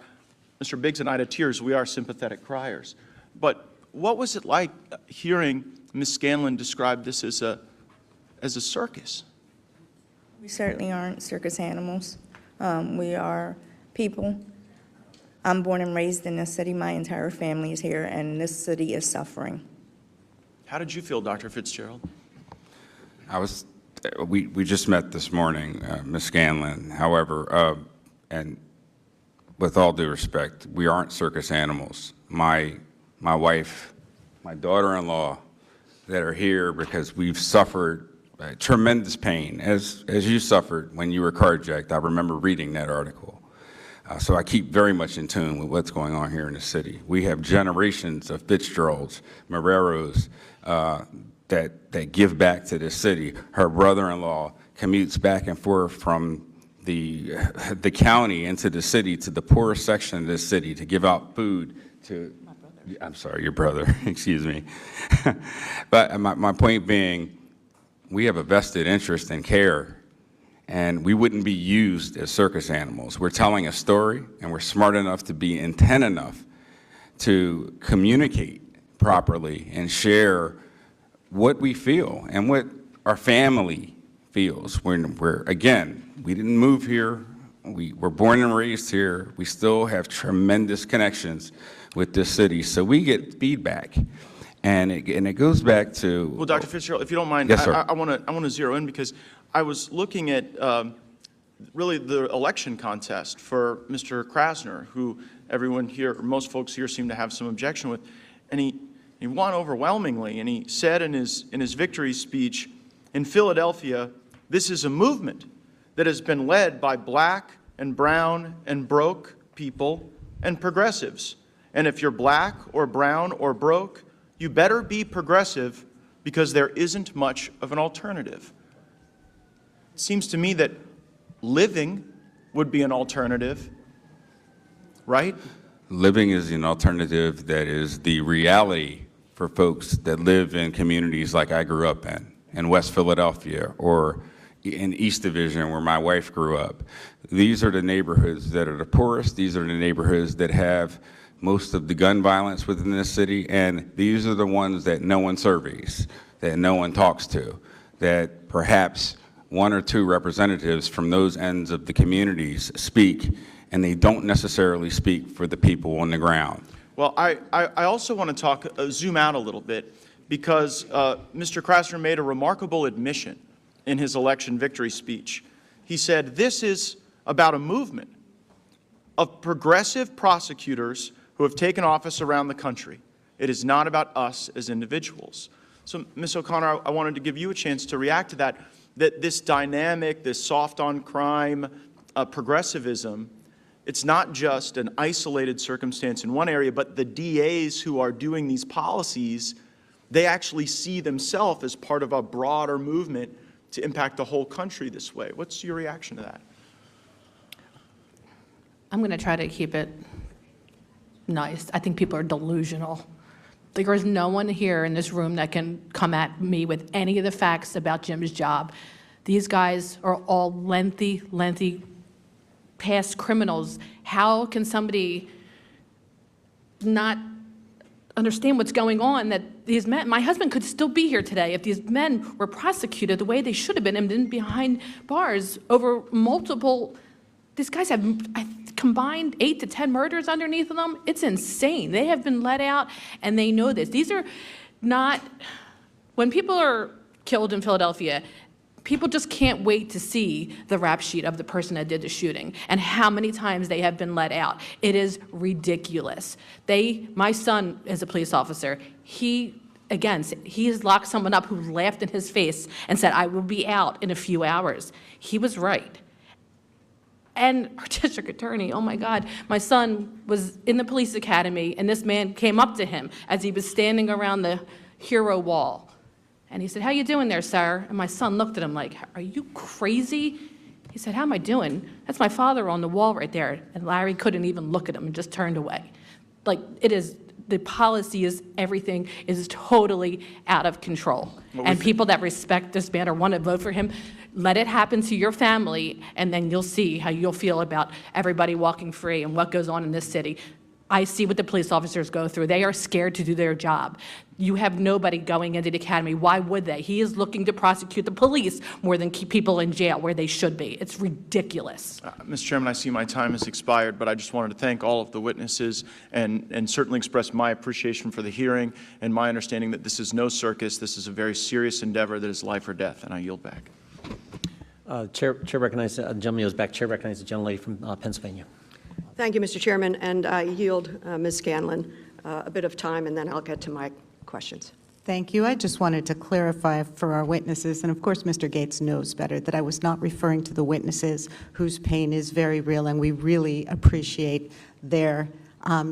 Mr. Biggs and I to tears. We are sympathetic criers. But what was it like hearing Ms. Scanlon describe this as a circus? We certainly aren't circus animals. We are people. I'm born and raised in this city. My entire family is here, and this city is suffering. How did you feel, Dr. Fitzgerald? We just met this morning, Ms. Scanlon. However, and with all due respect, we aren't circus animals. My wife, my daughter-in-law that are here because we've suffered tremendous pain, as you suffered when you were carjacked. I remember reading that article. So I keep very much in tune with what's going on here in the city. We have generations of Fitzgeralds, Moreros, that give back to this city. Her brother-in-law commutes back and forth from the county into the city to the poorest section of this city to give out food to, I'm sorry, your brother, excuse me. But my point being, we have a vested interest in care, and we wouldn't be used as circus animals. We're telling a story, and we're smart enough to be intent enough to communicate properly and share what we feel and what our family feels. Again, we didn't move here. We were born and raised here. We still have tremendous connections with this city, so we get feedback. And it goes back to... Well, Dr. Fitzgerald, if you don't mind, yes, sir. I want to zero in because I was looking at really the election contest for Mr. Krasner, who everyone here, most folks here seem to have some objection with, and he won overwhelmingly, and he said in his victory speech, in Philadelphia, this is a movement that has been led by black, and brown and broke people and progressives. And if you're black or brown or broke, you better be progressive because there isn't much of an alternative. It seems to me that living would be an alternative, right? Living is an alternative that is the reality for folks that live in communities like I grew up in West Philadelphia, or in East Division where my wife grew up. These are the neighborhoods that are the poorest. These are the neighborhoods that have most of the gun violence within this city, and these are the ones that no one surveys, that no one talks to, that perhaps one or two representatives from those ends of the communities speak, and they don't necessarily speak for the people on the ground. Well, I also want to zoom out a little bit, because Mr. Krasner made a remarkable admission in his election victory speech. He said, this is about a movement of progressive prosecutors who have taken office around the country. It is not about us as individuals. So, Ms. O'Connor, I wanted to give you a chance to react to that this dynamic, this soft on crime progressivism, it's not just an isolated circumstance in one area, but the DAs who are doing these policies, they actually see themselves as part of a broader movement to impact the whole country this way. What's your reaction to that? I'm going to try to keep it nice. I think people are delusional. There is no one here in this room that can come at me with any of the facts about Jim's job. These guys are all lengthy past criminals. How can somebody not understand what's going on, that these men, my husband could still be here today if these men were prosecuted the way they should have been and been behind bars over multiple, these guys have combined 8 to 10 murders underneath of them. It's insane. They have been let out and they know this. These are not, when people are killed in Philadelphia, people just can't wait to see the rap sheet of the person that did the shooting and how many times they have been let out. It is ridiculous. My son is a police officer. He has locked someone up who laughed in his face and said, I will be out in a few hours. He was right. And our district attorney, oh my God, my son was in the police academy and this man came up to him as he was standing around the hero wall. And he said, how you doing there, sir? And my son looked at him like, are you crazy? He said, how am I doing? That's my father on the wall right there. And Larry couldn't even look at him and just turned away. Like, it is, the policy is, everything is totally out of control. And people that respect this man or want to vote for him, let it happen to your family, and then you'll see how you'll feel about everybody walking free and what goes on in this city. I see what the police officers go through. They are scared to do their job. You have nobody going into the academy. Why would they? He is looking to prosecute the police more than keep people in jail where they should be. It's ridiculous. Mr. Chairman, I see my time has expired, but I just wanted to thank all of the witnesses and certainly express my appreciation for the hearing and my understanding that this is no circus. This is a very serious endeavor that is life or death, and I yield back. Chair recognizes the gentleman goes back. Chair recognizes the gentlelady from Pennsylvania. Thank you, Mr. Chairman, and I yield Ms. Scanlon a bit of time, and then I'll get to my questions. Thank you. I just wanted to clarify for our witnesses, and of course Mr. Gates knows better, that I was not referring to the witnesses whose pain is very real, and we really appreciate their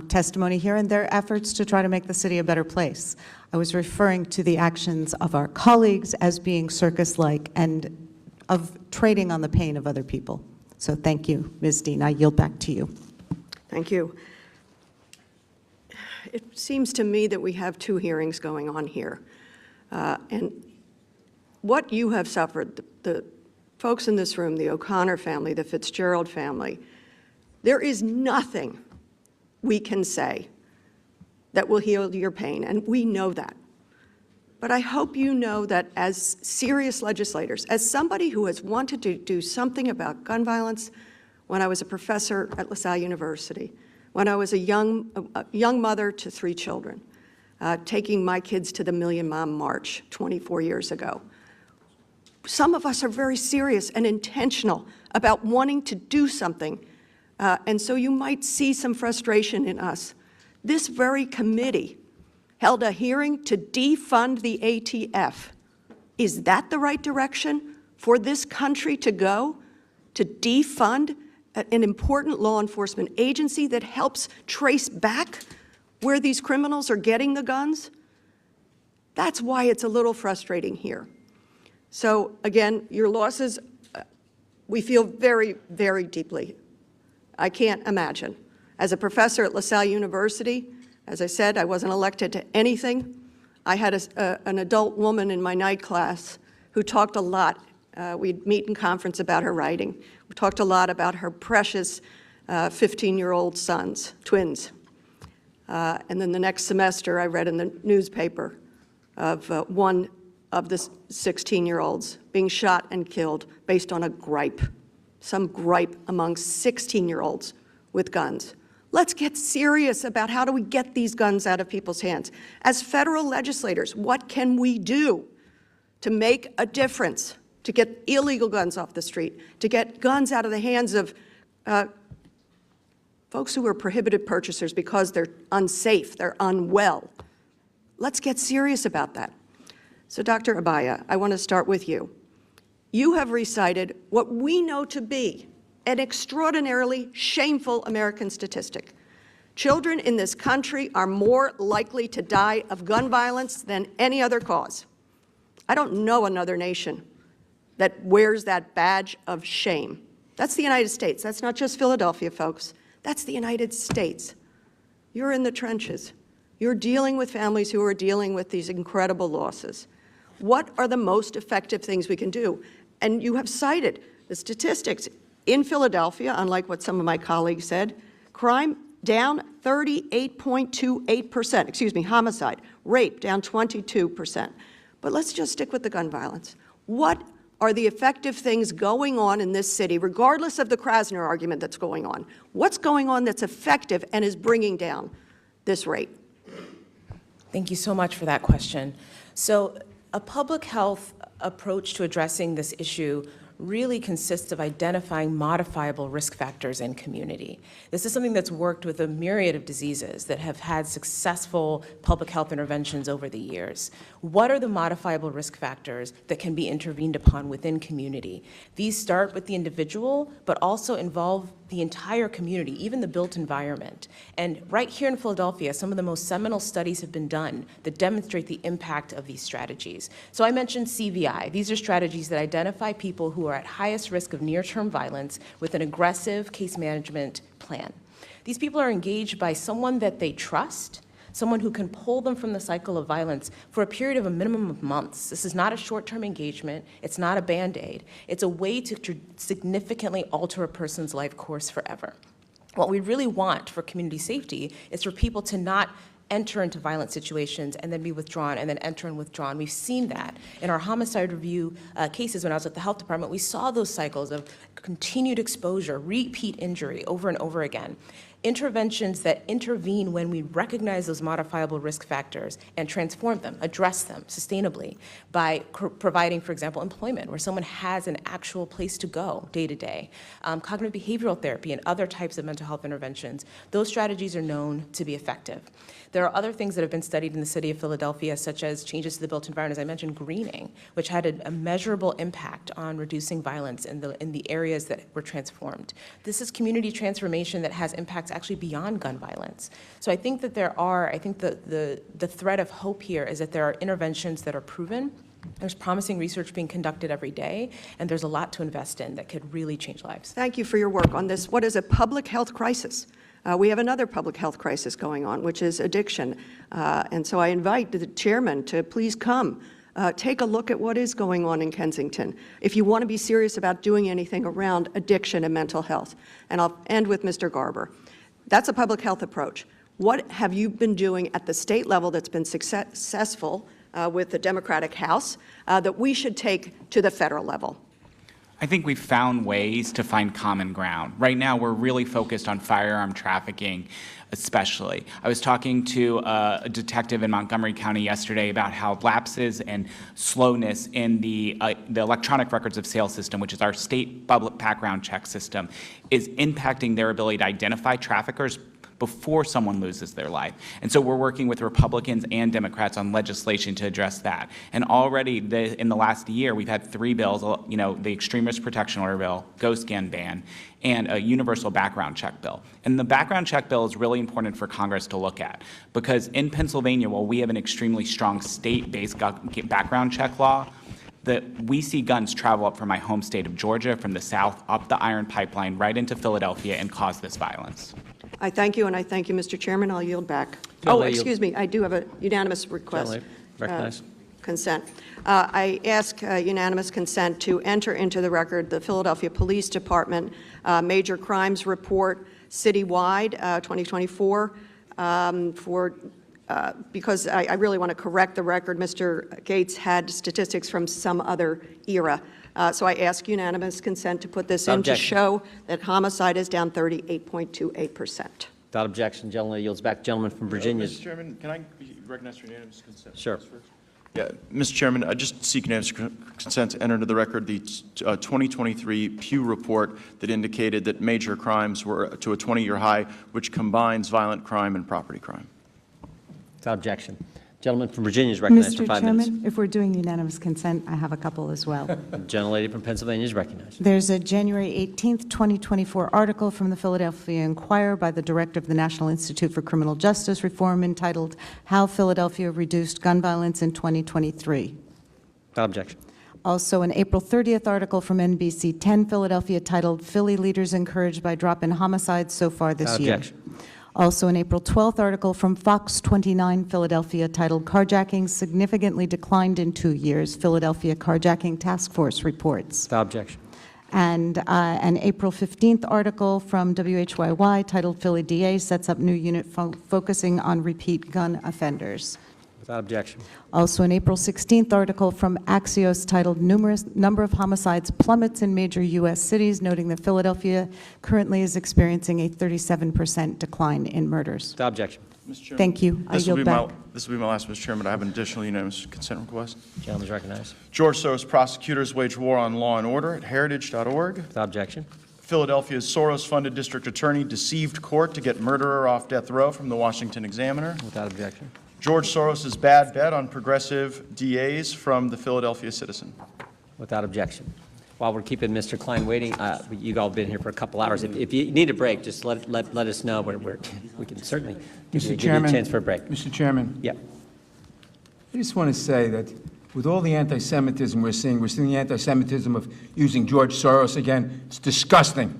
testimony here and their efforts to try to make the city a better place. I was referring to the actions of our colleagues as being circus-like and of trading on the pain of other people. So thank you, Ms. Dean. I yield back to you. Thank you. It seems to me that we have two hearings going on here. And what you have suffered, the folks in this room, the O'Connor family, the Fitzgerald family, there is nothing we can say that will heal your pain, and we know that. But I hope you know that as serious legislators, as somebody who has wanted to do something about gun violence when I was a professor at LaSalle University, when I was a young mother to 3 children, taking my kids to the Million Mom March 24 years ago. Some of us are very serious and intentional about wanting to do something, and so you might see some frustration in us. This very committee held a hearing to defund the ATF. Is that the right direction for this country to go? To defund an important law enforcement agency that helps trace back where these criminals are getting the guns. That's why it's a little frustrating here. So again, your losses, we feel very, very deeply. I can't imagine. As a professor at LaSalle University, as I said, I wasn't elected to anything. I had an adult woman in my night class who talked a lot. We'd meet in conference about her writing. We talked a lot about her precious 15-year-old sons, twins. And then the next semester, I read in the newspaper of one of the 16-year-olds being shot and killed based on a gripe, some gripe among 16-year-olds with guns. Let's get serious about how do we get these guns out of people's hands. As federal legislators, what can we do to make a difference, to get illegal guns off the street, to get guns out of the hands of folks who are prohibited purchasers because they're unsafe, they're unwell? Let's get serious about that. So, Dr. Abaya, I want to start with you. You have recited what we know to be an extraordinarily shameful American statistic. Children in this country are more likely to die of gun violence than any other cause. I don't know another nation that wears that badge of shame. That's the United States. That's not just Philadelphia, folks. That's the United States. You're in the trenches. You're dealing with families who are dealing with these incredible losses. What are the most effective things we can do? And you have cited the statistics. In Philadelphia, unlike what some of my colleagues said, crime down 38.28%, homicide, rape down 22%. But let's just stick with the gun violence. What are the effective things going on in this city, regardless of the Krasner argument that's going on? What's going on that's effective and is bringing down this rate? Thank you so much for that question. So a public health approach to addressing this issue really consists of identifying modifiable risk factors in community. This is something that's worked with a myriad of diseases that have had successful public health interventions over the years. What are the modifiable risk factors that can be intervened upon within community? These start with the individual, but also involve the entire community, even the built environment. And right here in Philadelphia, some of the most seminal studies have been done that demonstrate the impact of these strategies. So I mentioned CVI. These are strategies that identify people who are at highest risk of near-term violence with an aggressive case management plan. These people are engaged by someone that they trust, someone who can pull them from the cycle of violence for a period of a minimum of months. This is not a short-term engagement. It's not a Band-Aid. It's a way to significantly alter a person's life course forever. What we really want for community safety is for people to not enter into violent situations and then be withdrawn and then enter and withdrawn. We've seen that in our homicide review cases when I was at the health department. We saw those cycles of continued exposure, repeat injury over and over again. Interventions that intervene when we recognize those modifiable risk factors and transform them, address them sustainably by providing, for example, employment where someone has an actual place to go day to day, cognitive behavioral therapy and other types of mental health interventions. Those strategies are known to be effective. There are other things that have been studied in the city of Philadelphia, such as changes to the built environment, as I mentioned, greening, which had a measurable impact on reducing violence in the areas that were transformed. This is community transformation that has impacts actually beyond gun violence. So I think that the thread of hope here is that there are interventions that are proven. There's promising research being conducted every day, and there's a lot to invest in that could really change lives. Thank you for your work on this. What is a public health crisis? We have another public health crisis going on, which is addiction. And so I invite the chairman to please come. Take a look at what is going on in Kensington if you want to be serious about doing anything around addiction and mental health. And I'll end with Mr. Garber. That's a public health approach. What have you been doing at the state level that's been successful with the Democratic House that we should take to the federal level? I think we've found ways to find common ground. Right now, we're really focused on firearm trafficking, especially. I was talking to a detective in Montgomery County yesterday about how lapses and slowness in the electronic records of sale system, which is our state public background check system, is impacting their ability to identify traffickers, before someone loses their life. And so we're working with Republicans and Democrats on legislation to address that. And already in the last year, we've had 3 bills, the Extremist Protection Order bill, ghost gun ban, and a universal background check bill. And the background check bill is really important for Congress to look at, because in Pennsylvania, while we have an extremely strong state-based background check law, that we see guns travel up from my home state of Georgia, from the south, up the iron pipeline, right into Philadelphia, and cause this violence. I thank you, and I thank you, Mr. Chairman. I'll yield back. Generally, Excuse me, I do have a unanimous request. Recognize. Consent. I ask unanimous consent to enter into the record the Philadelphia Police Department Major Crimes Report citywide 2024 because I really want to correct the record. Mr. Gates had statistics from some other era. So I ask unanimous consent to put this in to show that homicide is down 38.28%. Without objection, gentleman yields back. Gentleman from Virginia. Mr. Chairman, can I recognize for unanimous consent? Sure. Yeah, Mr. Chairman, I just seek unanimous consent to enter into the record the 2023 Pew report that indicated that major crimes were to a 20-year high, which combines violent crime and property crime. Without objection. Gentleman from Virginia is recognized for 5 minutes. Mr. Chairman, if we're doing unanimous consent, I have a couple as well. Gentlelady from Pennsylvania is recognized. There's a January 18th, 2024 article from the Philadelphia Inquirer by the Director of the National Institute for Criminal Justice Reform entitled, "How Philadelphia Reduced Gun Violence in 2023." Without objection. Also, an April 30th article from NBC 10 Philadelphia titled, "Philly Leaders Encouraged by Drop in Homicides So Far This Year." Objection. Also, an April 12th article from Fox 29 Philadelphia titled, "Carjacking Significantly Declined in 2 Years, Philadelphia Carjacking Task Force Reports." Without objection. And an April 15th article from WHYY titled, "Philly D.A. Sets Up New Unit Focusing on Repeat Gun Offenders." Without objection. Also, an April 16th article from Axios titled, "Number of Homicides Plummets in Major U.S. Cities," noting that Philadelphia currently is experiencing a 37% decline in murders. Without objection. Mr. Chairman, Thank you. I yield back. This will be my last, Mr. Chairman. I have an additional unanimous consent request. Gentleman is recognized. George Soros prosecutors wage war on law and order at heritage.org. Without objection. Philadelphia's Soros-funded district attorney deceived court to get murderer off death row from the Washington Examiner. Without objection. George Soros' bad bet on progressive DAs from the Philadelphia Citizen. Without objection. While we're keeping Mr. Klein waiting, you've all been here for a couple hours. If you need a break, just let us know. We can certainly give you a chance for a break. Mr. Chairman. Yep. I just want to say that with all the anti-Semitism we're seeing the anti-Semitism of using George Soros again. It's disgusting.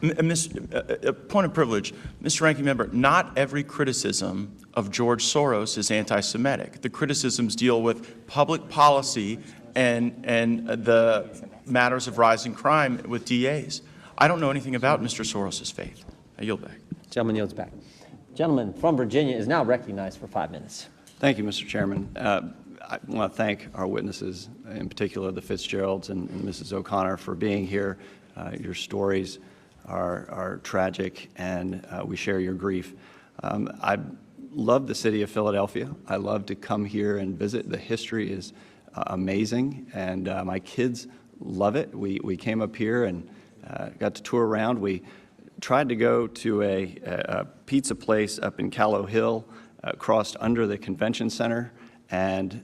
Point of privilege. Mr. Ranking Member, not every criticism of George Soros is anti-Semitic. The criticisms deal with public policy and the matters of rising crime with DAs. I don't know anything about Mr. Soros' faith. I yield back. Gentleman yields back. Gentleman from Virginia is now recognized for 5 minutes. Thank you, Mr. Chairman. I want to thank our witnesses, in particular the Fitzgeralds and Mrs. O'Connor, for being here. Your stories are tragic, and we share your grief. I love the city of Philadelphia. I love to come here and visit. The history is amazing, and my kids love it. We came up here and got to tour around. We tried to go to a pizza place up in Callow Hill, crossed under the convention center, and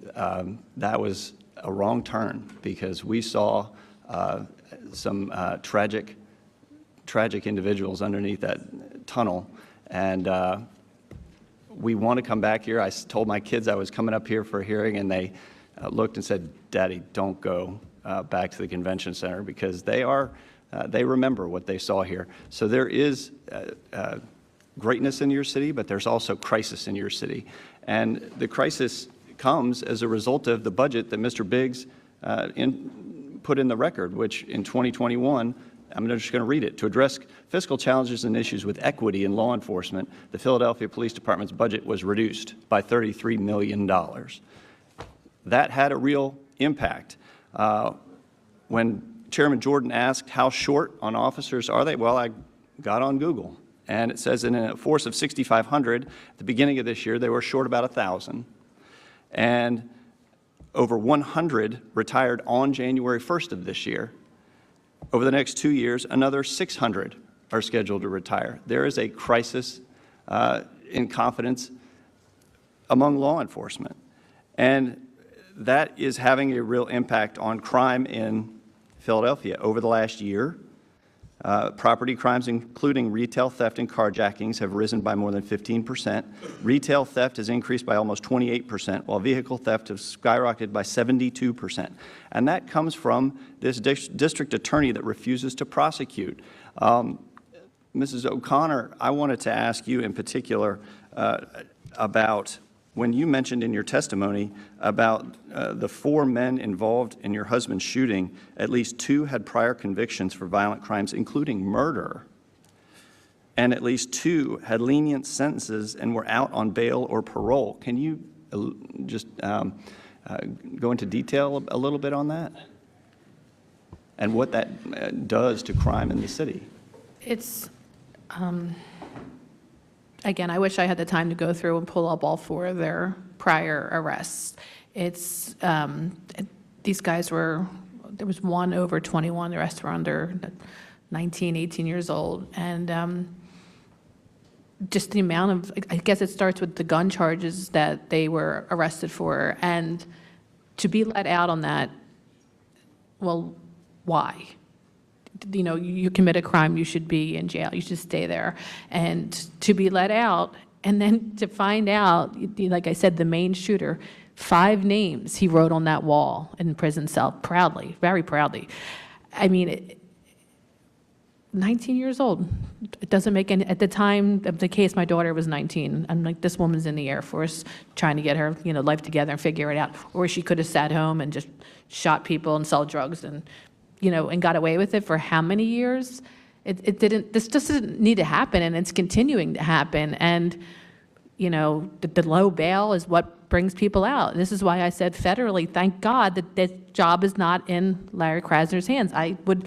that was a wrong turn because we saw some tragic individuals underneath that tunnel, and we want to come back here. I told my kids I was coming up here for a hearing, and they looked and said, "Daddy, don't go back to the convention center," because they remember what they saw here. So there is greatness in your city, but there's also crisis in your city, and the crisis comes as a result of the budget that Mr. Biggs put in the record, which in 2021, I'm just going to read it. To address fiscal challenges and issues with equity in law enforcement, the Philadelphia Police Department's budget was reduced by $33 million. That had a real impact. When Chairman Jordan asked how short on officers are they, well, I got on Google, and it says in a force of 6,500, at the beginning of this year, they were short about 1,000. And over 100 retired on January 1st of this year. Over the next 2 years, another 600 are scheduled to retire. There is a crisis in confidence among law enforcement, and that is having a real impact on crime in Philadelphia. Over the last year, property crimes, including retail theft and carjackings, have risen by more than 15%. Retail theft has increased by almost 28%, while vehicle theft has skyrocketed by 72%. And that comes from this district attorney that refuses to prosecute. Mrs. O'Connor, I wanted to ask you in particular about when you mentioned in your testimony about the 4 men involved in your husband's shooting. At least 2 had prior convictions for violent crimes, including murder, and at least 2 had lenient sentences and were out on bail or parole. Can you just go into detail a little bit on that and what that does to crime in the city? It's, again, I wish I had the time to go through and pull up all 4 of their prior arrests. It's, these guys were, there was one over 21, the rest were under 19, 18 years old. And just the amount of, I guess it starts with the gun charges that they were arrested for. And to be let out on that, well, why? You know, you commit a crime, you should be in jail, you should stay there. And to be let out, and then to find out, like I said, the main shooter, 5 names he wrote on that wall in prison cell, proudly, very proudly. I mean, 19 years old. It doesn't make any, at the time of the case, my daughter was 19. I'm like, this woman's in the Air Force trying to get her, you know, life together and figure it out. Or she could have sat home and just shot people and sold drugs and, you know, and got away with it for how many years? This just didn't need to happen, and it's continuing to happen. And, you know, the low bail is what brings people out. This is why I said federally, thank God that this job is not in Larry Krasner's hands. I would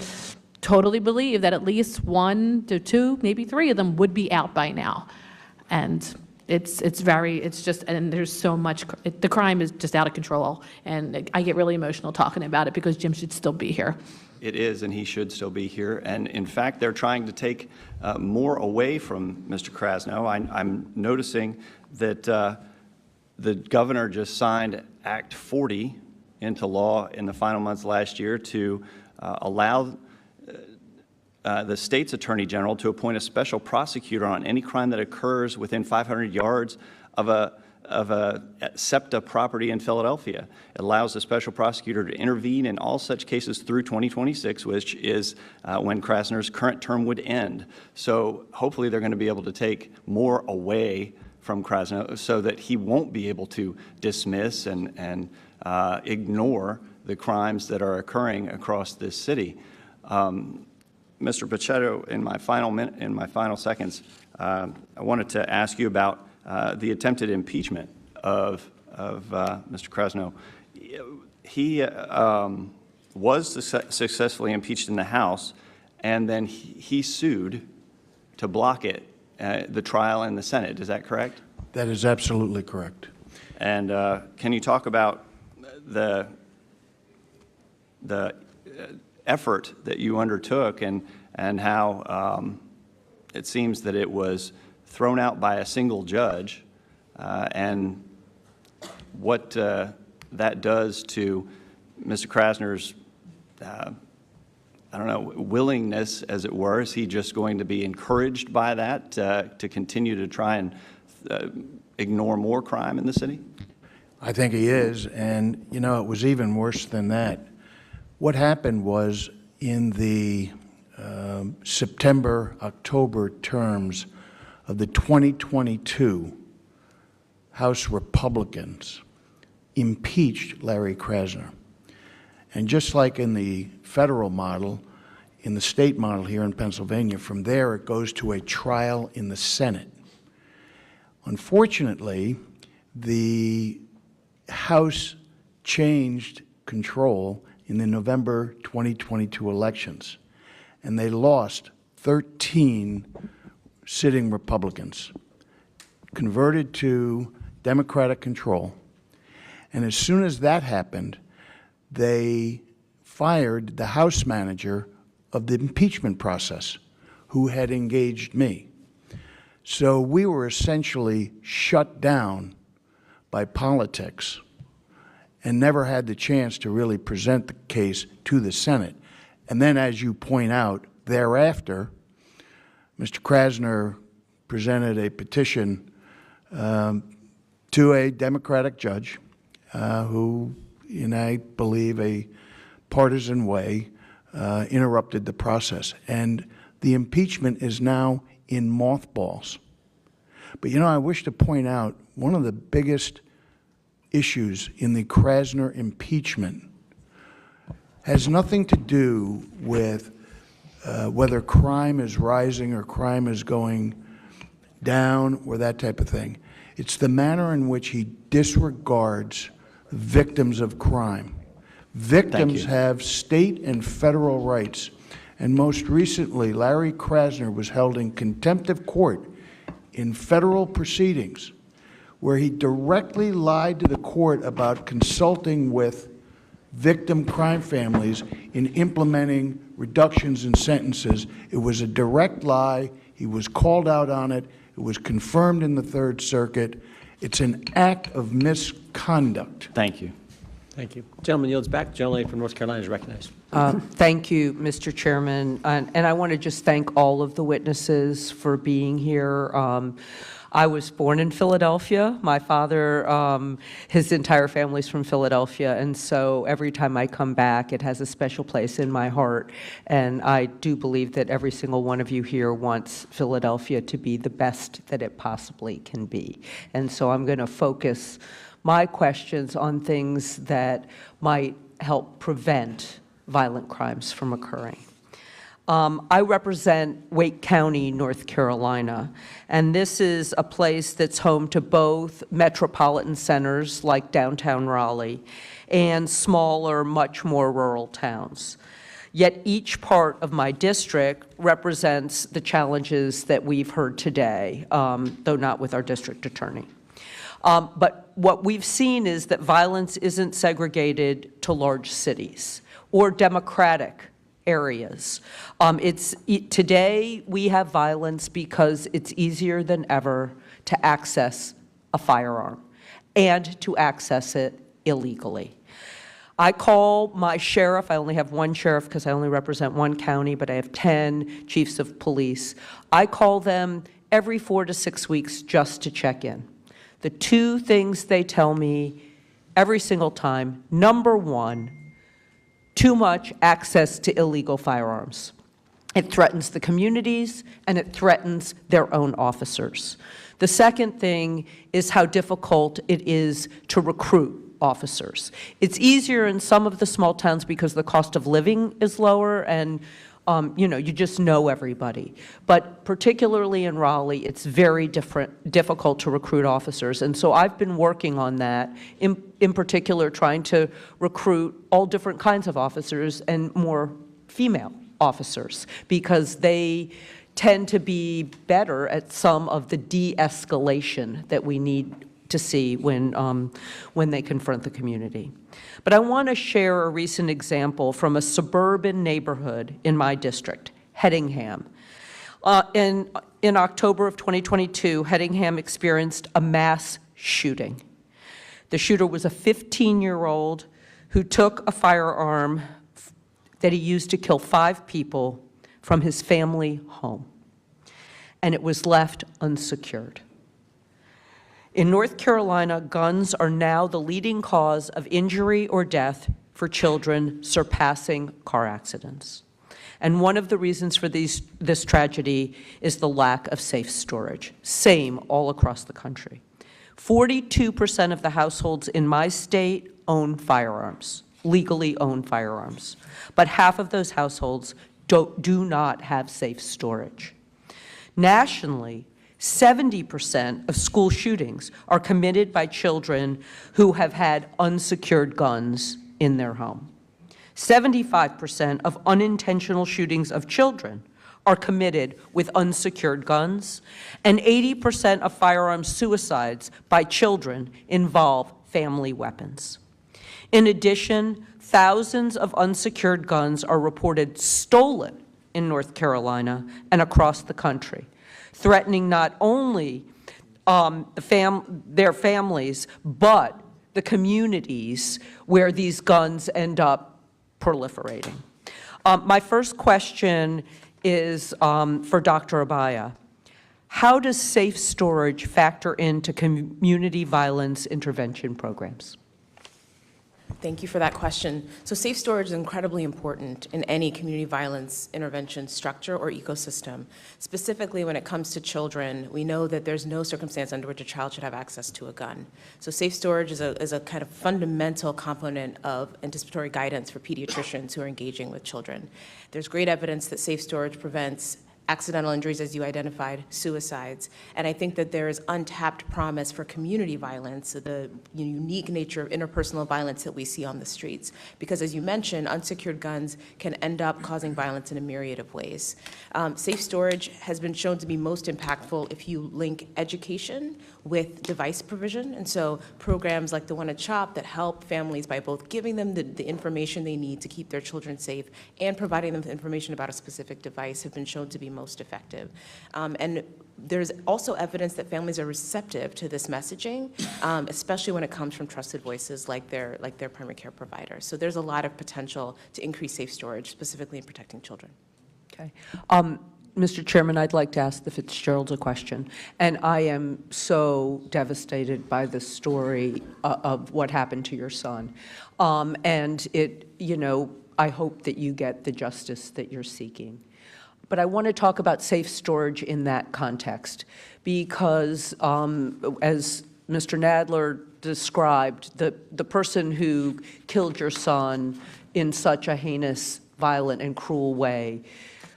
totally believe that at least 1 to 2, maybe 3 of them would be out by now. And it's just, and there's so much, the crime is just out of control. And I get really emotional talking about it because Jim should still be here. It is, and he should still be here. And in fact, they're trying to take more away from Mr. Krasner. I'm noticing that the governor just signed Act 40 into law in the final months last year to allow the state's attorney general to appoint a special prosecutor on any crime that occurs within 500 yards of a SEPTA property in Philadelphia. It allows the special prosecutor to intervene in all such cases through 2026, which is when Krasner's current term would end. So hopefully they're going to be able to take more away from Krasner so that he won't be able to dismiss and ignore the crimes that are occurring across this city. Mr. Bochetto, in my final seconds, I wanted to ask you about the attempted impeachment of Mr. Krasner. He was successfully impeached in the House, and then he sued to block it, the trial in the Senate. Is that correct? That is absolutely correct. And can you talk about the effort that you undertook and how it seems that it was thrown out by a single judge, and what that does to Mr. Krasner's, I don't know, willingness, as it were? Is he just going to be encouraged by that to continue to try and ignore more crime in the city? I think he is, and, you know, it was even worse than that. What happened was in the September-October terms of the 2022 House Republicans impeached Larry Krasner. And just like in the federal model, in the state model here in Pennsylvania, from there it goes to a trial in the Senate. Unfortunately, the House changed control in the November 2022 elections, and they lost 13 sitting Republicans, converted to Democratic control. And as soon as that happened, they fired the House manager of the impeachment process, who had engaged me. So we were essentially shut down by politics and never had the chance to really present the case to the Senate. And then, as you point out, thereafter, Mr. Krasner presented a petition to a Democratic judge who, in I believe a partisan way, interrupted the process. And the impeachment is now in mothballs. But, I wish to point out one of the biggest issues in the Krasner impeachment has nothing to do with whether crime is rising or crime is going down or that type of thing. It's the manner in which he disregards victims of crime. Victims have state and federal rights. And most recently, Larry Krasner was held in contempt of court in federal proceedings where he directly lied to the court about consulting with victim crime families in implementing reductions in sentences. It was a direct lie. He was called out on it. It was confirmed in the Third Circuit. It's an act of misconduct. Thank you. Thank you. Gentleman yields back. The gentlelady from North Carolina is recognized. Thank you, Mr. Chairman. And I want to just thank all of the witnesses for being here. I was born in Philadelphia. My father, his entire family's from Philadelphia, and so every time I come back, it has a special place in my heart. And I do believe that every single one of you here wants Philadelphia to be the best that it possibly can be. And so I'm going to focus my questions on things that might help prevent violent crimes from occurring. I represent Wake County, North Carolina, and this is a place that's home to both metropolitan centers like downtown Raleigh and smaller, much more rural towns. Yet each part of my district represents the challenges that we've heard today, though not with our district attorney. But what we've seen is that violence isn't segregated to large cities or democratic areas. Today, we have violence because it's easier than ever to access a firearm and to access it illegally. I call my sheriff, I only have one sheriff because I only represent one county, but I have 10 chiefs of police. I call them every 4 to 6 weeks just to check in. The two things they tell me every single time: number one, too much access to illegal firearms. It threatens the communities and it threatens their own officers. The second thing is how difficult it is to recruit officers. It's easier in some of the small towns because the cost of living is lower and you just know everybody. But particularly in Raleigh, it's very difficult to recruit officers. And so I've been working on that, in particular trying to recruit all different kinds of officers and more female officers, because they tend to be better at some of the de-escalation that we need to see when they confront the community. But I want to share a recent example from a suburban neighborhood in my district, Hedingham. In October of 2022, Hedingham experienced a mass shooting. The shooter was a 15-year-old who took a firearm that he used to kill 5 people from his family home, and it was left unsecured. In North Carolina, guns are now the leading cause of injury or death for children, surpassing car accidents. And one of the reasons for this tragedy is the lack of safe storage. Same all across the country. 42% of the households in my state own firearms, legally own firearms. But half of those households do not have safe storage. Nationally, 70% of school shootings are committed by children who have had unsecured guns in their home. 75% of unintentional shootings of children are committed with unsecured guns, and 80% of firearm suicides by children involve family weapons. In addition, thousands of unsecured guns are reported stolen in North Carolina and across the country, threatening not only their families, but the communities where these guns end up proliferating. My first question is for Dr. Abaya. How does safe storage factor into community violence intervention programs? Thank you for that question. So safe storage is incredibly important in any community violence intervention structure or ecosystem. Specifically, when it comes to children, we know that there's no circumstance under which a child should have access to a gun. So safe storage is a kind of fundamental component of anticipatory guidance for pediatricians who are engaging with children. There's great evidence that safe storage prevents accidental injuries, as you identified, suicides. And I think that there is untapped promise for community violence, the unique nature of interpersonal violence that we see on the streets. Because as you mentioned, unsecured guns can end up causing violence in a myriad of ways. Safe storage has been shown to be most impactful if you link education with device provision. And so programs like the one at CHOP that help families by both giving them the information they need to keep their children safe and providing them with information about a specific device have been shown to be most effective. And there's also evidence that families are receptive to this messaging, especially when it comes from trusted voices like their primary care provider. So there's a lot of potential to increase safe storage, specifically in protecting children. Okay. Mr. Chairman, I'd like to ask the Fitzgeralds a question. And I am so devastated by the story of what happened to your son. And I hope that you get the justice that you're seeking. But I want to talk about safe storage in that context because, as Mr. Nadler described, the person who killed your son in such a heinous, violent, and cruel way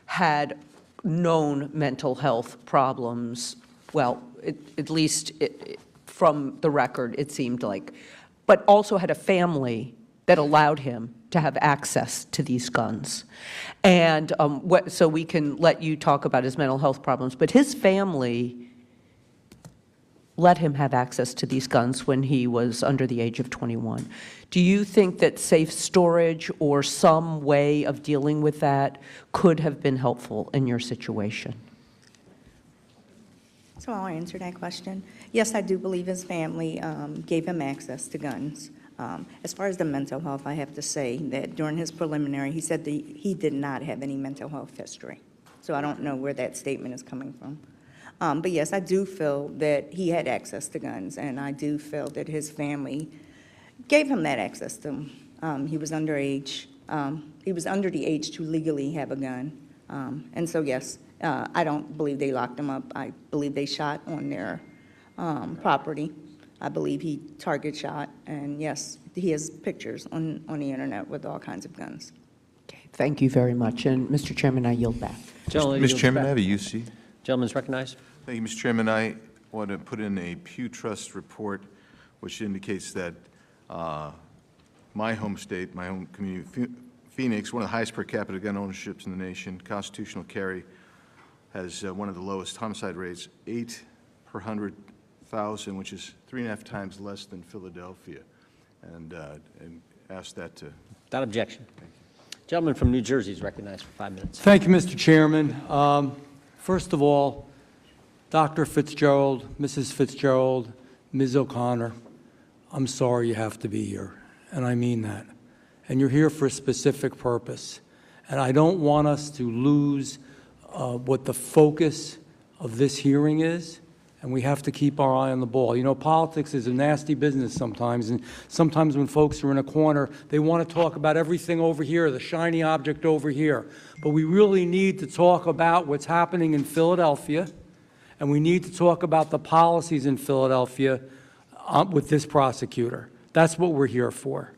had known mental health problems, well, at least from the record, it seemed like, but also had a family that allowed him to have access to these guns. And so we can let you talk about his mental health problems, but his family let him have access to these guns when he was under the age of 21. Do you think that safe storage or some way of dealing with that could have been helpful in your situation? So I'll answer that question. Yes, I do believe his family gave him access to guns. As far as the mental health, I have to say that during his preliminary, he said that he did not have any mental health history. So I don't know where that statement is coming from. But yes, I do feel that he had access to guns, and I do feel that his family gave him that access to them. He was underage. He was under the age to legally have a gun. And so, yes, I don't believe they locked him up. I believe they shot on their property. I believe he target shot, and yes, he has pictures on the internet with all kinds of guns. Okay, thank you very much. And Mr. Chairman, I yield back. Mr. Chairman, I have a UC. Gentleman's recognized. Thank you, Mr. Chairman. I want to put in a Pew Trust report which indicates that my home state, my home community, Phoenix, one of the highest per capita gun ownerships in the nation, constitutional carry, has one of the lowest homicide rates, 8 per 100,000, which is 3.5 times less than Philadelphia. And ask that to... Without objection. Thank you. Gentleman from New Jersey is recognized for 5 minutes. Thank you, Mr. Chairman. First of all, Dr. Fitzgerald, Mrs. Fitzgerald, Ms. O'Connor, I'm sorry you have to be here, and I mean that. And you're here for a specific purpose. And I don't want us to lose what the focus of this hearing is, and we have to keep our eye on the ball. You know, politics is a nasty business sometimes, and sometimes when folks are in a corner, they want to talk about everything over here, the shiny object over here. But we really need to talk about what's happening in Philadelphia, and we need to talk about the policies in Philadelphia with this prosecutor. That's what we're here for.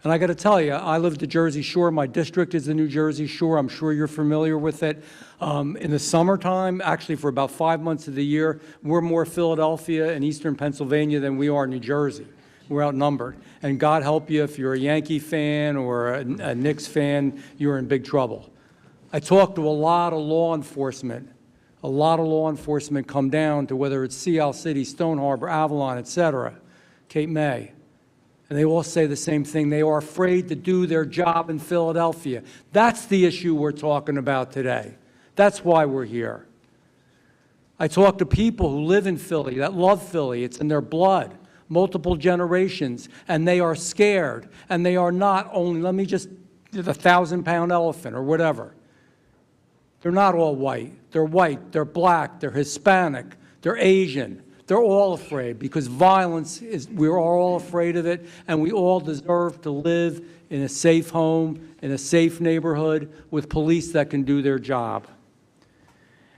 And I got to tell you, I live at the Jersey Shore. My district is the New Jersey Shore. I'm sure you're familiar with it. In the summertime, actually for about 5 months of the year, we're more Philadelphia and eastern Pennsylvania than we are New Jersey. We're outnumbered. And God help you, if you're a Yankee fan or a Knicks fan, you're in big trouble. I talked to a lot of law enforcement. A lot of law enforcement come down to whether it's Sea Isle City, Stone Harbor, Avalon, et cetera, Cape May. And they all say the same thing. They are afraid to do their job in Philadelphia. That's the issue we're talking about today. That's why we're here. I talk to people who live in Philly, that love Philly. It's in their blood, multiple generations, and they are scared. And they are not only, let me just, the 1,000-pound elephant or whatever. They're not all white. They're white, they're black, they're Hispanic, they're Asian. They're all afraid because violence is, we're all afraid of it, and we all deserve to live in a safe home, in a safe neighborhood with police that can do their job.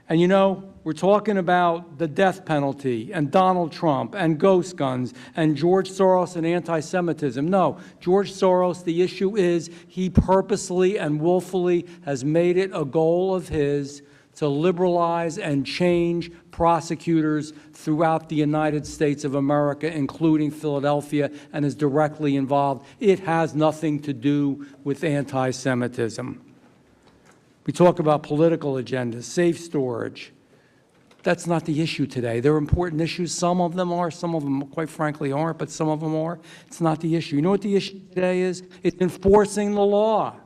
And you know, we're talking about the death penalty and Donald Trump and ghost guns and George Soros and anti-Semitism. No, George Soros, the issue is he purposely and willfully has made it a goal of his to liberalize and change prosecutors throughout the United States of America, including Philadelphia, and is directly involved. It has nothing to do with anti-Semitism. We talk about political agendas, safe storage. That's not the issue today. They're important issues. Some of them are, some of them, quite frankly, aren't, but some of them are. It's not the issue. You know what the issue today is? It's enforcing the law.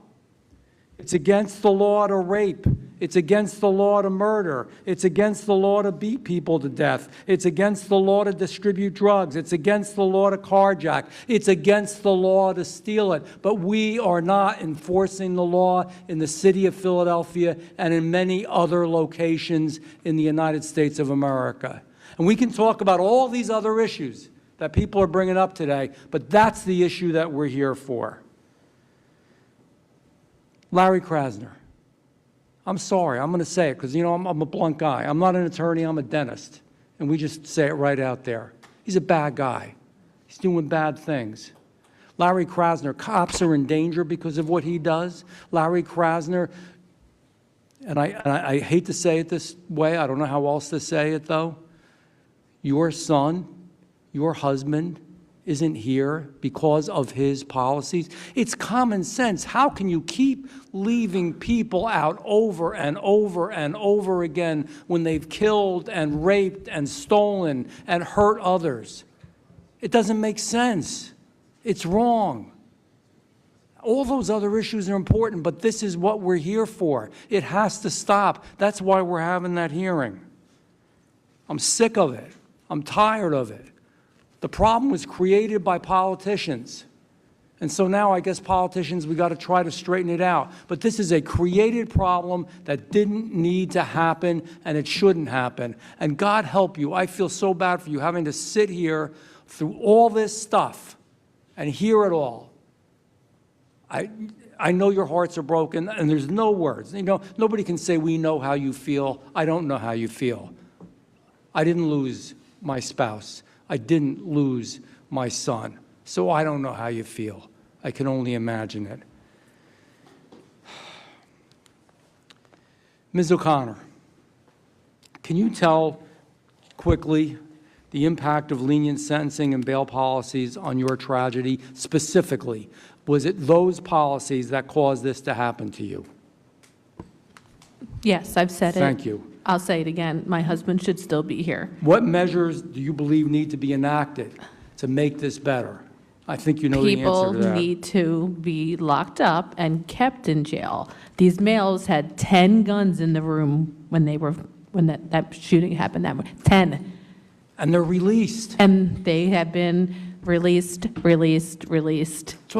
It's against the law to rape. It's against the law to murder. It's against the law to beat people to death. It's against the law to distribute drugs. It's against the law to carjack. It's against the law to steal it. But we are not enforcing the law in the city of Philadelphia and in many other locations in the United States of America. And we can talk about all these other issues that people are bringing up today, but that's the issue that we're here for. Larry Krasner. I'm sorry, I'm going to say it because, you know, I'm a blunt guy. I'm not an attorney, I'm a dentist. And we just say it right out there. He's a bad guy. He's doing bad things. Larry Krasner, cops are in danger because of what he does. Larry Krasner, and I hate to say it this way, I don't know how else to say it though. Your son, your husband, isn't here because of his policies. It's common sense. How can you keep leaving people out over and over and over again when they've killed and raped and stolen and hurt others? It doesn't make sense. It's wrong. All those other issues are important, but this is what we're here for. It has to stop. That's why we're having that hearing. I'm sick of it. I'm tired of it. The problem was created by politicians. And so now I guess politicians, we got to try to straighten it out. But this is a created problem that didn't need to happen, and it shouldn't happen. And God help you. I feel so bad for you having to sit here through all this stuff and hear it all. I know your hearts are broken, and there's no words. You know, nobody can say, we know how you feel. I don't know how you feel. I didn't lose my spouse. I didn't lose my son, so I don't know how you feel. I can only imagine it. Ms. O'Connor, can you tell quickly the impact of lenient sentencing and bail policies on your tragedy specifically? Was it those policies that caused this to happen to you? Yes, I've said it. Thank you. I'll say it again. My husband should still be here. What measures do you believe need to be enacted to make this better? I think you know the answer to that. People need to be locked up and kept in jail. These males had 10 guns in the room when that shooting happened. 10. And they're released. And they have been released. Talk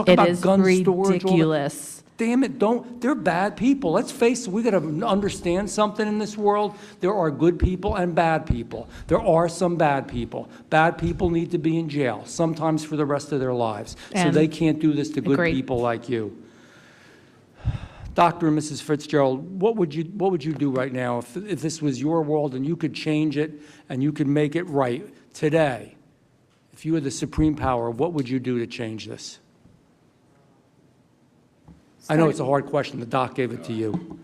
It about is gun storage, ridiculous. Damn it, they're bad people. Let's face it, we got to understand something in this world. There are good people and bad people. There are some bad people. Bad people need to be in jail, sometimes for the rest of their lives. So they can't do this to good people like you. Dr. and Mrs. Fitzgerald, what would you do right now if this was your world and you could change it and you could make it right today? If you had the supreme power, what would you do to change this? I know it's a hard question. The doc gave it to you.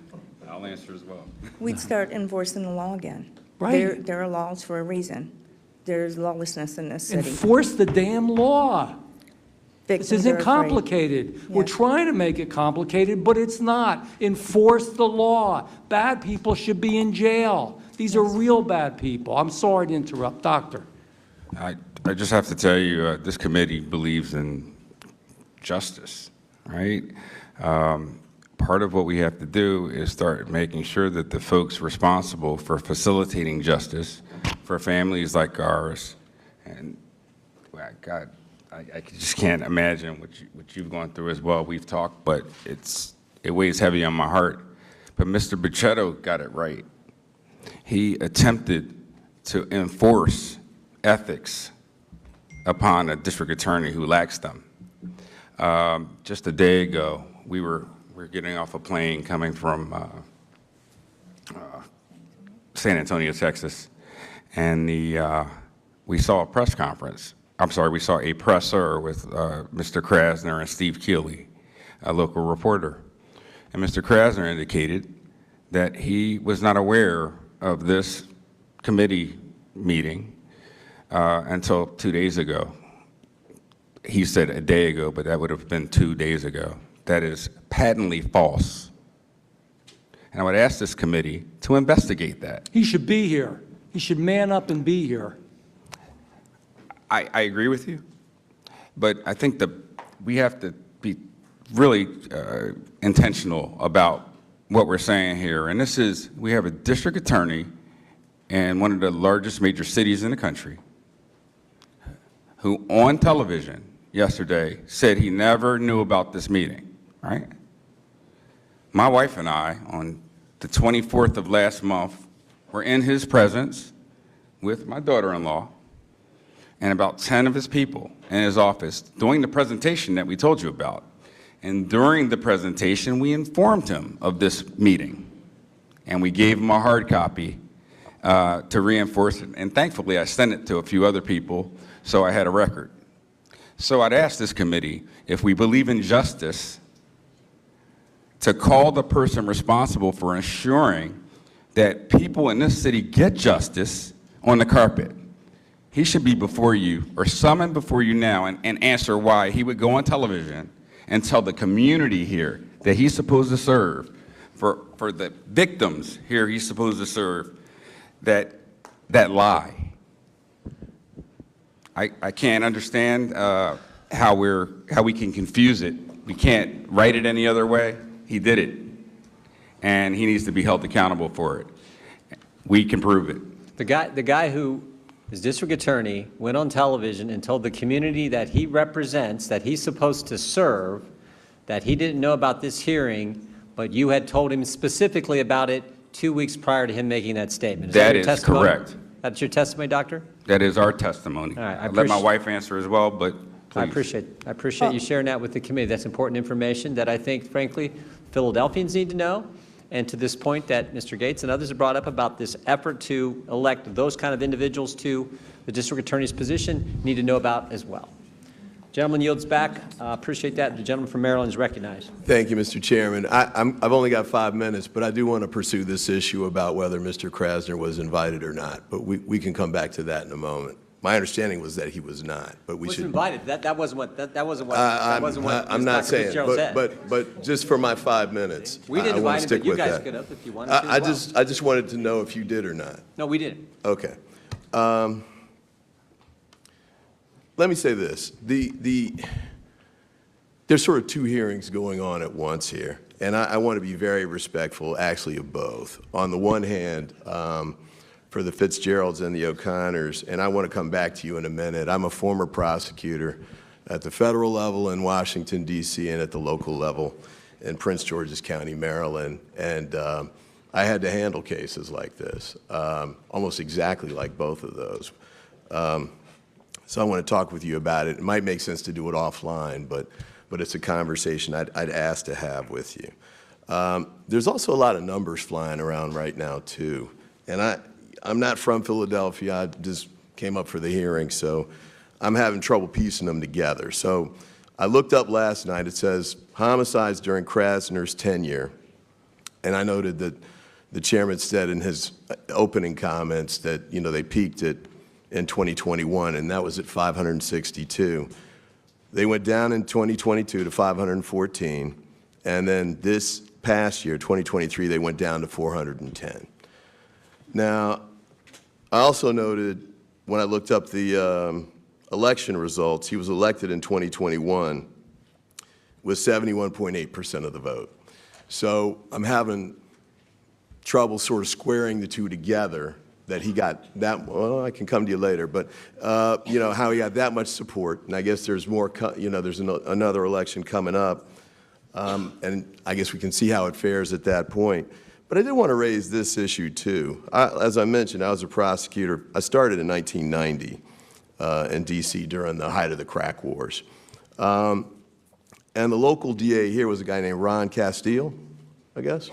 I'll answer as well. We'd start enforcing the law again. Right. There are laws for a reason. There's lawlessness in this city. Enforce the damn law. This isn't complicated. Yes. We're trying to make it complicated, but it's not. Enforce the law. Bad people should be in jail. These are real bad people. I'm sorry to interrupt. Doctor. I just have to tell you, this committee believes in justice, right? Part of what we have to do is start making sure that the folks responsible for facilitating justice for families like ours, and God, I just can't imagine what you've gone through as well. We've talked, but it weighs heavy on my heart. But Mr. Bochetto got it right. He attempted to enforce ethics upon a district attorney who lacks them. Just a day ago, we were getting off a plane coming from San Antonio, Texas, and we saw a press conference. I'm sorry, we saw a presser with Mr. Krasner and Steve Keeley, a local reporter. And Mr. Krasner indicated that he was not aware of this committee meeting until 2 days ago. He said a day ago, but that would have been 2 days ago. That is patently false. And I would ask this committee to investigate that. He should be here. He should man up and be here. I agree with you, but I think that we have to be really intentional about what we're saying here. And this is, we have a district attorney in one of the largest major cities in the country who on television yesterday said he never knew about this meeting, right? My wife and I, on the 24th of last month, were in his presence with my daughter-in-law and about 10 of his people in his office doing the presentation that we told you about. And during the presentation, we informed him of this meeting. And we gave him a hard copy to reinforce it. And thankfully, I sent it to a few other people, so I had a record. So I'd ask this committee, if we believe in justice, to call the person responsible for ensuring that people in this city get justice on the carpet. He should be before you, or summoned before you now, and answer why he would go on television and tell the community here that he's supposed to serve, for the victims here he's supposed to serve, that lie. I can't understand how we can confuse it. We can't write it any other way. He did it, and he needs to be held accountable for it. We can prove it. The guy who is district attorney went on television and told the community that he represents, that he's supposed to serve, that he didn't know about this hearing, but you had told him specifically about it 2 weeks prior to him making that statement. That is correct. That's your testimony, Doctor? That is our testimony. All right, I'll let my wife answer as well, but please. I appreciate you sharing that with the committee. That's important information that I think, frankly, Philadelphians need to know. And to this point that Mr. Gates and others have brought up about this effort to elect those kind of individuals to the district attorney's position, need to know about as well. Gentleman yields back. Appreciate that. The gentleman from Maryland is recognized. Thank you, Mr. Chairman. I've only got 5 minutes, but I do want to pursue this issue about whether Mr. Krasner was invited or not. But we can come back to that in a moment. My understanding was that he was not, but we should. Invited. That wasn't what. I'm not saying, but just for my 5 minutes, we didn't I want invite to him, stick but you with guys that. could have if you wanted to. I just wanted to know if you did or not. No, we didn't. Okay. Let me say this: there's sort of two hearings going on at once here, and I want to be very respectful, actually, of both. On the one hand, for the Fitzgeralds and the O'Connors, and I want to come back to you in a minute. I'm a former prosecutor at the federal level in Washington, D.C., and at the local level in Prince George's County, Maryland, and I had to handle cases like this, almost exactly like both of those. So I want to talk with you about it. It might make sense to do it offline, but it's a conversation I'd ask to have with you. There's also a lot of numbers flying around right now, too, and I'm not from Philadelphia. I just came up for the hearing, so I'm having trouble piecing them together. So I looked up last night. It says homicides during Krasner's tenure, and I noted that the chairman said in his opening comments that, they peaked in 2021, and that was at 562. They went down in 2022 to 514, and then this past year, 2023, they went down to 410. Now, I also noted when I looked up the election results, he was elected in 2021, with 71.8% of the vote. So I'm having trouble sort of squaring the two together, that he got that, well, I can come to you later, but, you know, how he got that much support. And I guess there's more, you know, there's another election coming up. And I guess we can see how it fares at that point. But I did want to raise this issue, too. As I mentioned, I was a prosecutor. I started in 1990 in D.C. during the height of the crack wars. And the local DA here was a guy named Ron Castile, I guess.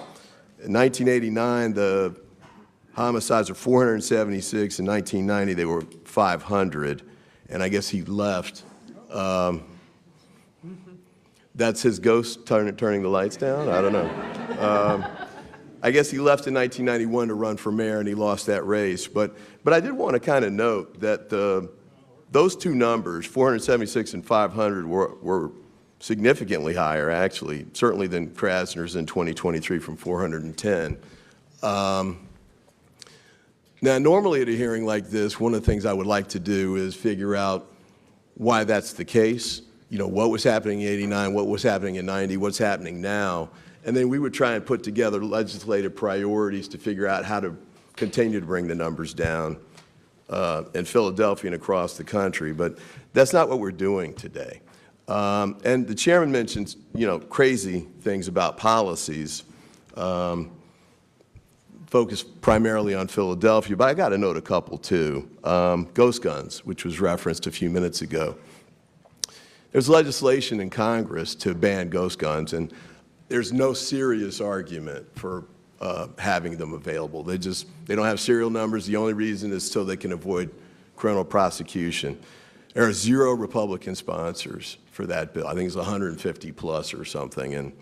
In 1989, the homicides were 476. In 1990, they were 500. And I guess he left. That's his ghost turning the lights down? I don't know. I guess he left in 1991 to run for mayor, and he lost that race. But I did want to kind of note that those two numbers, 476 and 500, were significantly higher, actually, certainly than Krasner's in 2023 from 410. Now, normally at a hearing like this, one of the things I would like to do is figure out why that's the case. You know, what was happening in 89, what was happening in 90, what's happening now. And then we would try and put together legislative priorities to figure out how to continue to bring the numbers down in Philadelphia and across the country. But that's not what we're doing today. And the chairman mentions, you know, crazy things about policies, focused primarily on Philadelphia, but I got to note a couple too. Ghost guns, which was referenced a few minutes ago. There's legislation in Congress to ban ghost guns, and there's no serious argument for having them available. They don't have serial numbers. The only reason is so they can avoid criminal prosecution. There are 0 Republican sponsors for that bill. I think it's 150 plus or something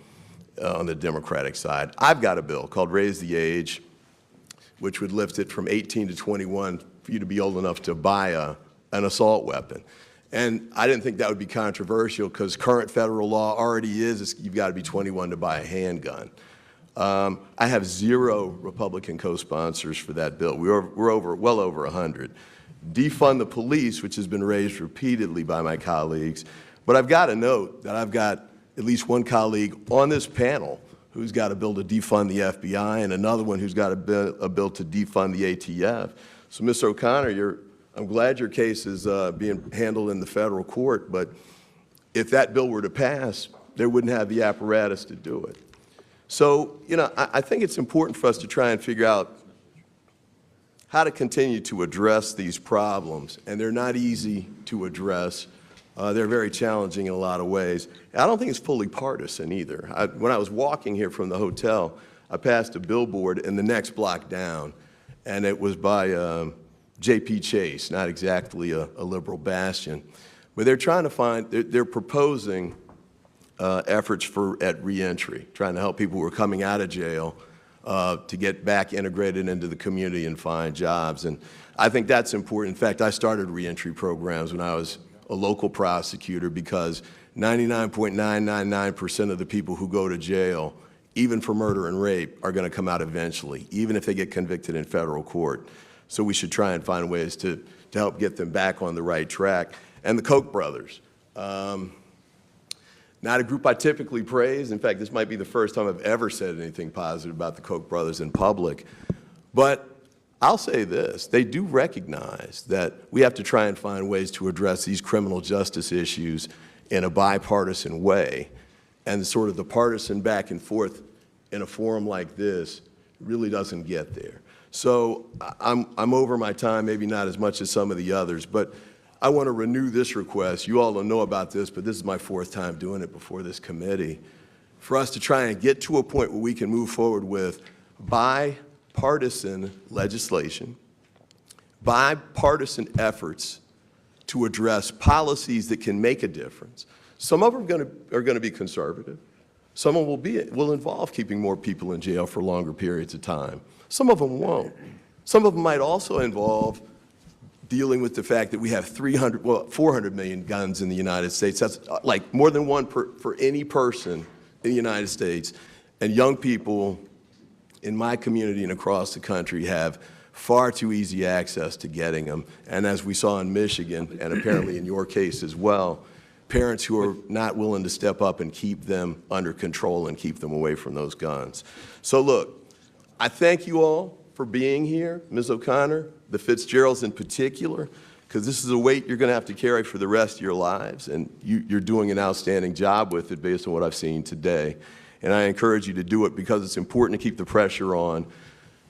on the Democratic side. I've got a bill called Raise the Age, which would lift it from 18 to 21 for you to be old enough to buy an assault weapon. And I didn't think that would be controversial because current federal law already is you've got to be 21 to buy a handgun. I have 0 Republican co-sponsors for that bill. We're well over 100. Defund the police, which has been raised repeatedly by my colleagues. But I've got to note that I've got at least one colleague on this panel who's got a bill to defund the FBI and another one who's got a bill to defund the ATF. So, Ms. O'Connor, I'm glad your case is being handled in the federal court, but if that bill were to pass, they wouldn't have the apparatus to do it. So, you know, I think it's important for us to try and figure out how to continue to address these problems, and they're not easy to address. They're very challenging in a lot of ways. I don't think it's fully partisan either. When I was walking here from the hotel, I passed a billboard in the next block down, and it was by J.P. Chase, not exactly a liberal bastion. But they're trying to find, they're proposing efforts at reentry, trying to help people who are coming out of jail to get back integrated into the community and find jobs. And I think that's important. In fact, I started reentry programs when I was a local prosecutor because 99.999% of the people who go to jail, even for murder and rape, are going to come out eventually, even if they get convicted in federal court. So we should try and find ways to help get them back on the right track. And the Koch brothers, not a group I typically praise. In fact, this might be the first time I've ever said anything positive about the Koch brothers in public. But I'll say this, they do recognize that we have to try and find ways to address these criminal justice issues in a bipartisan way. And sort of the partisan back and forth in a forum like this really doesn't get there. So I'm over my time, maybe not as much as some of the others, but I want to renew this request. You all don't know about this, but this is my 4th time doing it before this committee, for us to try and get to a point where we can move forward with bipartisan legislation, bipartisan efforts to address policies that can make a difference. Some of them are going to be conservative. Some of them will involve keeping more people in jail for longer periods of time. Some of them won't. Some of them might also involve dealing with the fact that we have 400 million guns in the United States. That's like more than one for any person in the United States. And young people in my community and across the country have far too easy access to getting them. And as we saw in Michigan, and apparently in your case as well, parents who are not willing to step up and keep them under control and keep them away from those guns. So look, I thank you all for being here, Ms. O'Connor, the Fitzgeralds in particular, because this is a weight you're going to have to carry for the rest of your lives, and you're doing an outstanding job with it based on what I've seen today. And I encourage you to do it because it's important to keep the pressure on.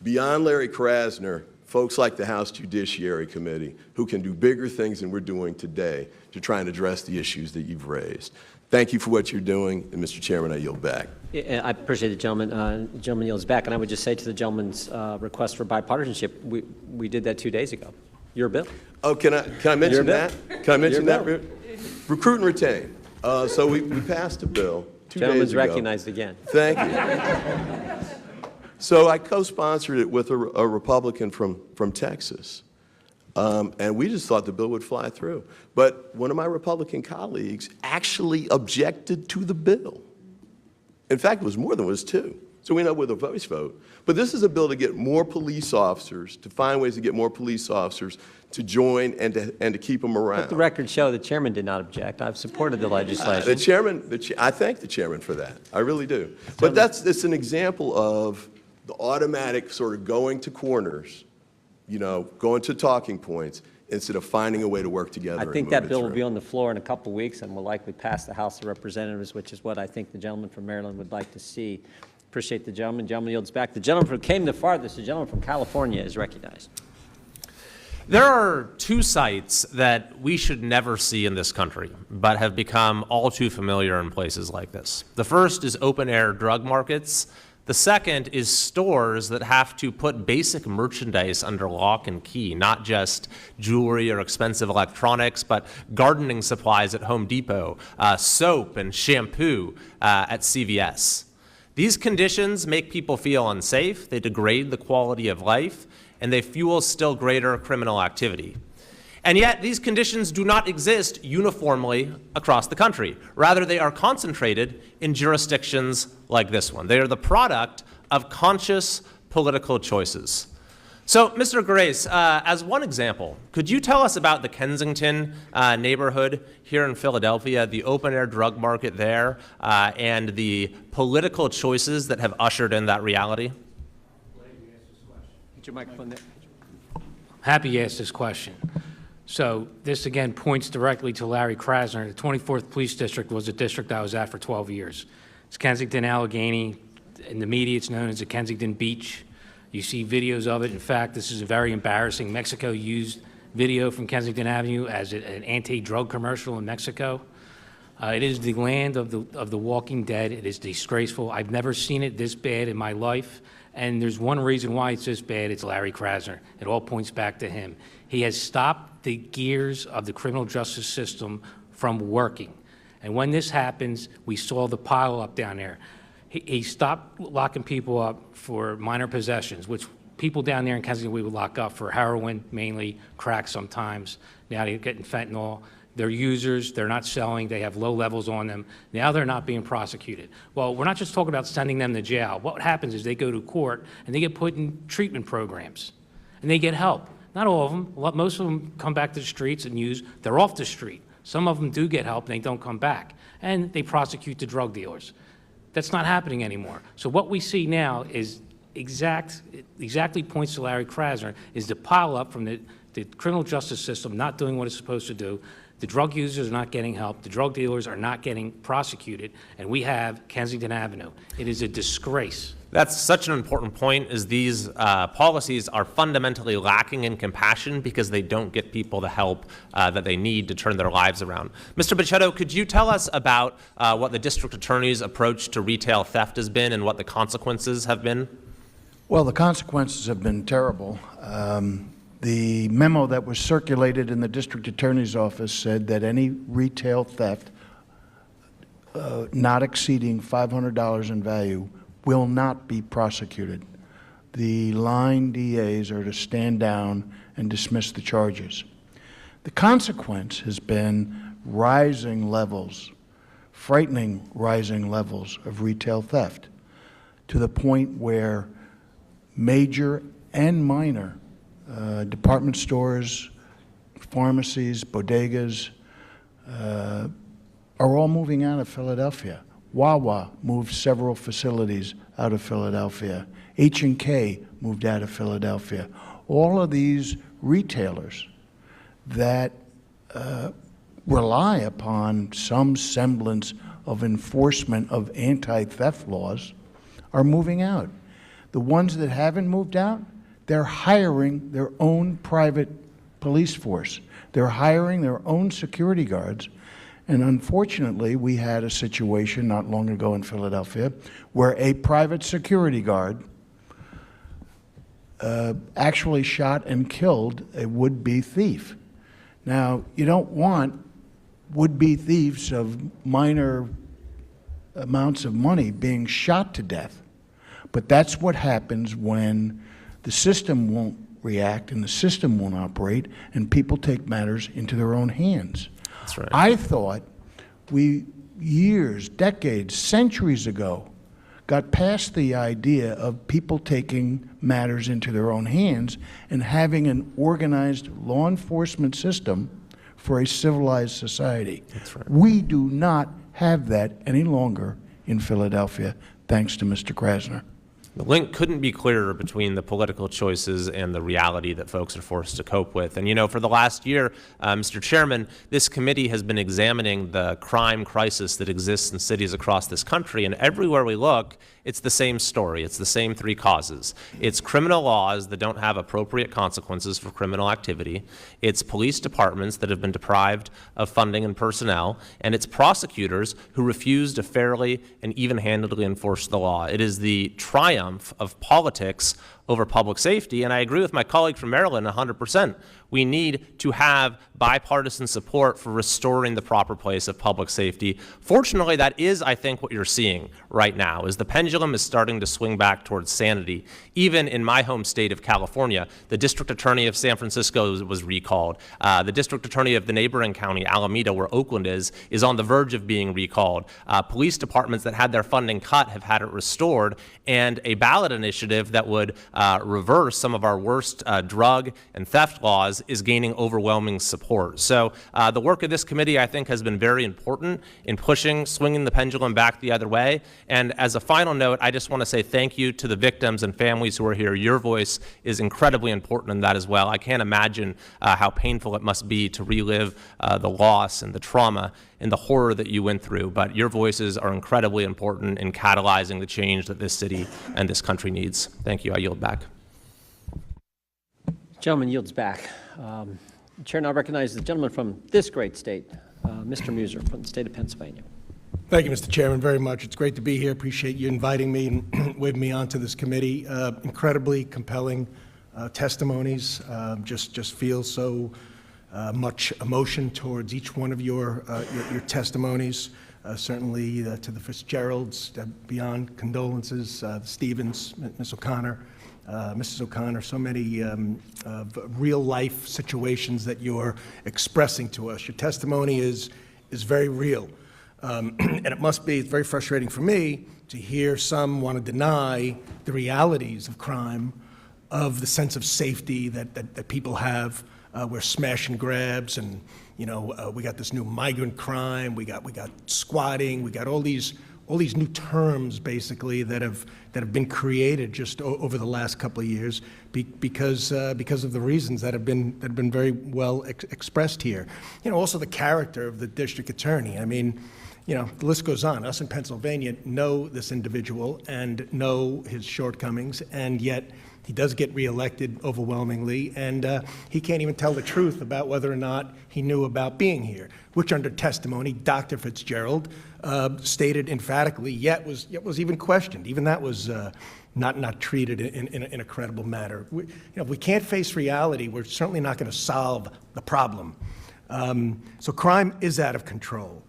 Beyond Larry Krasner, folks like the House Judiciary Committee who can do bigger things than we're doing today to try and address the issues that you've raised. Thank you for what you're doing, and Mr. Chairman, I yield back. I appreciate the gentleman. The gentleman yields back, and I would just say to the gentleman's request for bipartisanship, we did that 2 days ago. Your bill. Oh, can I mention that? Can I mention Your that? bill. Recruit and retain. So we passed a bill 2 days ago. Gentleman's recognized again. Thank you. So I co-sponsored it with a Republican from Texas. And we just thought the bill would fly through. But one of my Republican colleagues actually objected to the bill. In fact, it was more than it was two. So we know with a voice vote. But this is a bill to get more police officers, to find ways to get more police officers to join and to keep them around. Let the record show the chairman did not object. I've supported the legislation. I thank the chairman for that. I really do. But it's an example of the automatic sort of going to corners, you know, going to talking points instead of finding a way to work together. I think that bill will be on the floor in a couple of weeks and will likely pass the House of Representatives, which is what I think the gentleman from Maryland would like to see. Appreciate the gentleman. Gentleman yields back. The gentleman who came the farthest, the gentleman from California, is recognized. There are two sights that we should never see in this country, but have become all too familiar in places like this. The first is open-air drug markets. The second is stores that have to put basic merchandise under lock and key, not just jewelry or expensive electronics, but gardening supplies at Home Depot, soap and shampoo at CVS. These conditions make people feel unsafe, they degrade the quality of life, and they fuel still greater criminal activity. And yet, these conditions do not exist uniformly across the country. Rather, they are concentrated in jurisdictions like this one. They are the product of conscious political choices. So, Mr. Gerace, as one example, could you tell us about the Kensington neighborhood here in Philadelphia, the open-air drug market there, and the political choices that have ushered in that reality? Get your microphone there. Happy you asked this question. So this again points directly to Larry Krasner. The 24th Police District was a district I was at for 12 years. It's Kensington, Allegheny. In the media, it's known as the Kensington Beach. You see videos of it. In fact, this is a very embarrassing. Mexico used video from Kensington Avenue as an anti-drug commercial in Mexico. It is the land of the Walking Dead. It is disgraceful. I've never seen it this bad in my life. And there's one reason why it's this bad. It's Larry Krasner. It all points back to him. He has stopped the gears of the criminal justice system from working. And when this happens, we saw the pile up down there. He stopped locking people up for minor possessions, which people down there in Kensington we would lock up for heroin, mainly crack sometimes. Now they're getting fentanyl. They're users, they're not selling, they have low levels on them. Now they're not being prosecuted. Well, we're not just talking about sending them to jail. What happens is they go to court and they get put in treatment programs and they get help. Not all of them. Most of them come back to the streets and they're off the street. Some of them do get help and they don't come back. And they prosecute the drug dealers. That's not happening anymore. So what we see now is exactly points to Larry Krasner, is the pile up from the criminal justice system not doing what it's supposed to do. The drug users are not getting help. The drug dealers are not getting prosecuted. And we have Kensington Avenue. It is a disgrace. That's such an important point, is these policies are fundamentally lacking in compassion because they don't get people the help that they need to turn their lives around. Mr. Bochetto, could you tell us about what the district attorney's approach to retail theft has been and what the consequences have been? Well, the consequences have been terrible. The memo that was circulated in the district attorney's office said that any retail theft not exceeding $500 in value will not be prosecuted. The line DAs are to stand down and dismiss the charges. The consequence has been rising levels, frightening rising levels of retail theft, to the point where major and minor department stores, pharmacies, bodegas, are all moving out of Philadelphia. Wawa moved several facilities out of Philadelphia. H&K moved out of Philadelphia. All of these retailers that rely upon some semblance of enforcement of anti-theft laws are moving out. The ones that haven't moved out, they're hiring their own private police force. They're hiring their own security guards. And unfortunately, we had a situation not long ago in Philadelphia where a private security guard actually shot and killed a would-be thief. Now, you don't want would-be thieves of minor amounts of money being shot to death. But that's what happens when the system won't react and the system won't operate and people take matters into their own hands. That's right. I thought we, years, decades, centuries ago, got past the idea of people taking matters into their own hands and having an organized law enforcement system for a civilized society. That's right. We do not have that any longer in Philadelphia, thanks to Mr. Krasner. The link couldn't be clearer between the political choices and the reality that folks are forced to cope with. And, you know, for the last year, Mr. Chairman, this committee has been examining the crime crisis that exists in cities across this country, and everywhere we look, it's the same story. It's the same three causes. It's criminal laws that don't have appropriate consequences for criminal activity. It's police departments that have been deprived of funding and personnel. And it's prosecutors who refuse to fairly and even-handedly enforce the law. It is the triumph of politics over public safety. And I agree with my colleague from Maryland 100%. We need to have bipartisan support for restoring the proper place of public safety. Fortunately, that is, I think, what you're seeing right now, is the pendulum is starting to swing back towards sanity. Even in my home state of California, the district attorney of San Francisco was recalled. The district attorney of the neighboring county, Alameda, where Oakland is on the verge of being recalled. Police departments that had their funding cut have had it restored, and a ballot initiative that would reverse some of our worst drug and theft laws is gaining overwhelming support. So the work of this committee, I think, has been very important in swinging the pendulum back the other way. And as a final note, I just want to say thank you to the victims and families who are here. Your voice is incredibly important in that as well. I can't imagine how painful it must be to relive the loss and the trauma and the horror that you went through, but your voices are incredibly important in catalyzing the change that this city and this country needs. Thank you. I yield back. Gentleman yields back. The chair now recognizes the gentleman from this great state, Mr. Muser from the state of Pennsylvania. Thank you, Mr. Chairman, very much. It's great to be here. Appreciate you inviting me and waving me onto this committee. Incredibly compelling testimonies. Just feel so much emotion towards each one of your testimonies. Certainly to the Fitzgeralds, beyond condolences, the Stevens, Ms. O'Connor, Mrs. O'Connor, so many real-life situations that you're expressing to us. Your testimony is very real. And it must be very frustrating for me to hear some want to deny the realities of crime, of the sense of safety that people have. We're smash and grabs, and we got this new migrant crime. We got squatting. We got all these new terms basically that have been created just over the last couple of years because of the reasons that have been very well expressed here. Also the character of the district attorney. I mean, the list goes on. Us in Pennsylvania know this individual and know his shortcomings, and yet he does get reelected overwhelmingly, and he can't even tell the truth about whether or not he knew about being here, which under testimony, Dr. Fitzgerald stated emphatically, yet was even questioned. Even that was not treated in a credible manner. If we can't face reality, we're certainly not going to solve the problem. So crime is out of control.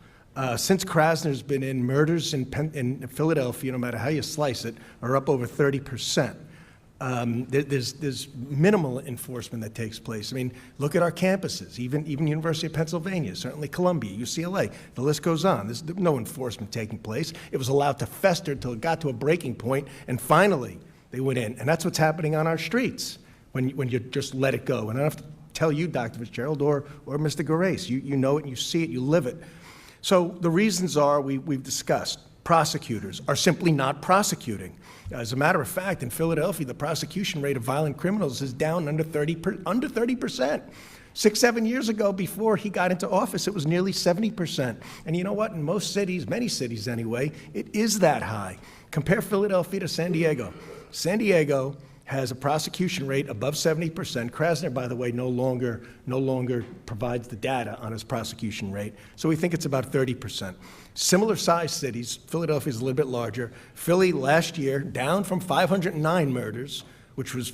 Since Krasner's been in, murders in Philadelphia, no matter how you slice it, are up over 30%. There's minimal enforcement that takes place. I mean, look at our campuses, even University of Pennsylvania, certainly Columbia, UCLA, the list goes on. There's no enforcement taking place. It was allowed to fester until it got to a breaking point, and finally they went in. And that's what's happening on our streets when you just let it go. And I don't have to tell you, Dr. Fitzgerald or Mr. Gerace, you know it, and you see it, you live it. So the reasons are, we've discussed. Prosecutors are simply not prosecuting. As a matter of fact, in Philadelphia, the prosecution rate of violent criminals is down under 30%. 6-7 years ago, before he got into office, it was nearly 70%. And you know what? In most cities, many cities anyway, it is that high. Compare Philadelphia to San Diego. San Diego has a prosecution rate above 70%. Krasner, by the way, no longer provides the data on his prosecution rate. So we think it's about 30%. Similar sized cities, Philadelphia is a little bit larger. Philly last year, down from 509 murders, which was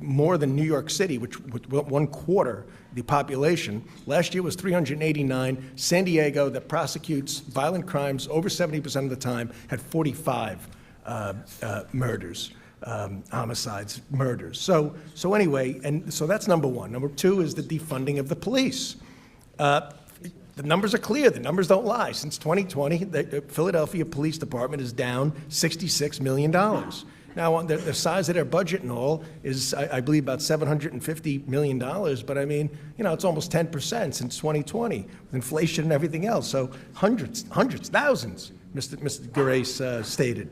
more than New York City, which with 1/4 the population. Last year was 389. San Diego, that prosecutes violent crimes over 70% of the time, had 45 murders. Homicides, murders. So anyway, and so that's number one. Number two is the defunding of the police. The numbers are clear. The numbers don't lie. Since 2020, the Philadelphia Police Department is down $66 million. Now, the size of their budget and all is, I believe, about $750 million. But I mean, you know, it's almost 10% since 2020, with inflation and everything else. So hundreds, thousands, Mr. Gerace stated,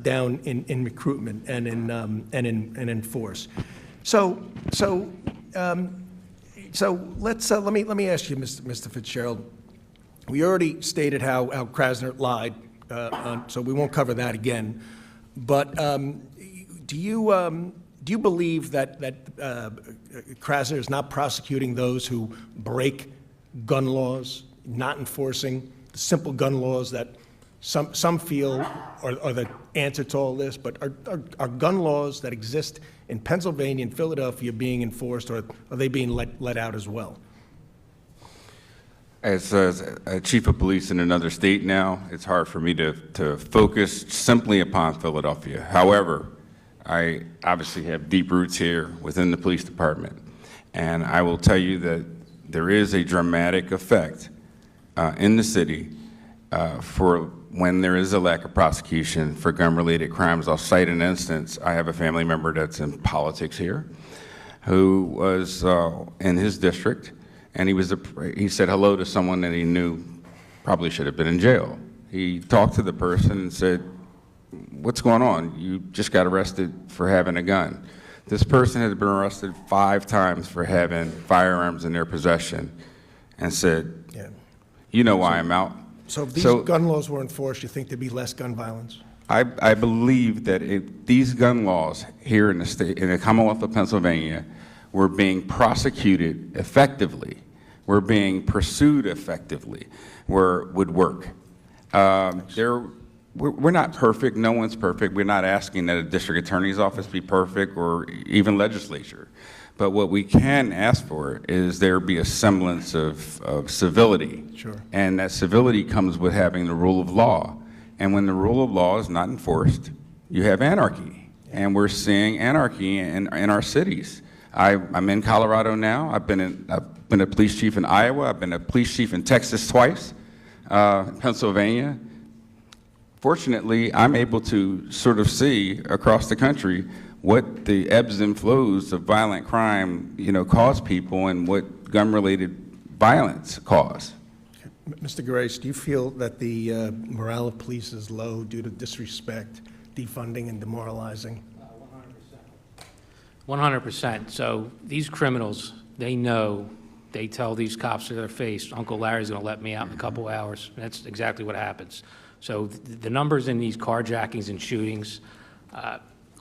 down in recruitment and in force. So let's let me ask you, Mr. Fitzgerald. We already stated how Krasner lied, so we won't cover that again. But do you believe that Krasner is not prosecuting those who break gun laws, not enforcing the simple gun laws that some feel are the answer to all this? But are gun laws that exist in Pennsylvania and Philadelphia being enforced, or are they being let out as well? As a chief of police in another state now, it's hard for me to focus simply upon Philadelphia. However, I obviously have deep roots here within the police department, and I will tell you that there is a dramatic effect in the city for when there is a lack of prosecution for gun-related crimes. I'll cite an instance. I have a family member that's in politics here who was in his district, and he said hello to someone that he knew probably should have been in jail. He talked to the person and said, "What's going on? You just got arrested for having a gun." This person had been arrested 5 times for having firearms in their possession, and said, "You know why I'm out." So if these gun laws were enforced, you think there'd be less gun violence? I believe that if these gun laws here in the state, in the Commonwealth of Pennsylvania, were being prosecuted effectively, were being pursued effectively, would work. We're not perfect. No one's perfect. We're not asking that a district attorney's office be perfect, or even legislature. But what we can ask for is there be a semblance of civility. Sure. And that civility comes with having the rule of law. And when the rule of law is not enforced, you have anarchy. And we're seeing anarchy in our cities. I'm in Colorado now. I've been a police chief in Iowa. I've been a police chief in Texas twice, Pennsylvania. Fortunately, I'm able to sort of see across the country what the ebbs and flows of violent crime, cause people, and what gun-related violence cause. Mr. Gerace, do you feel that the morale of police is low due to disrespect, defunding, and demoralizing? 100%. So these criminals, they know, they tell these cops to their face, Uncle Larry's going to let me out in a couple hours. That's exactly what happens. So the numbers in these carjackings and shootings,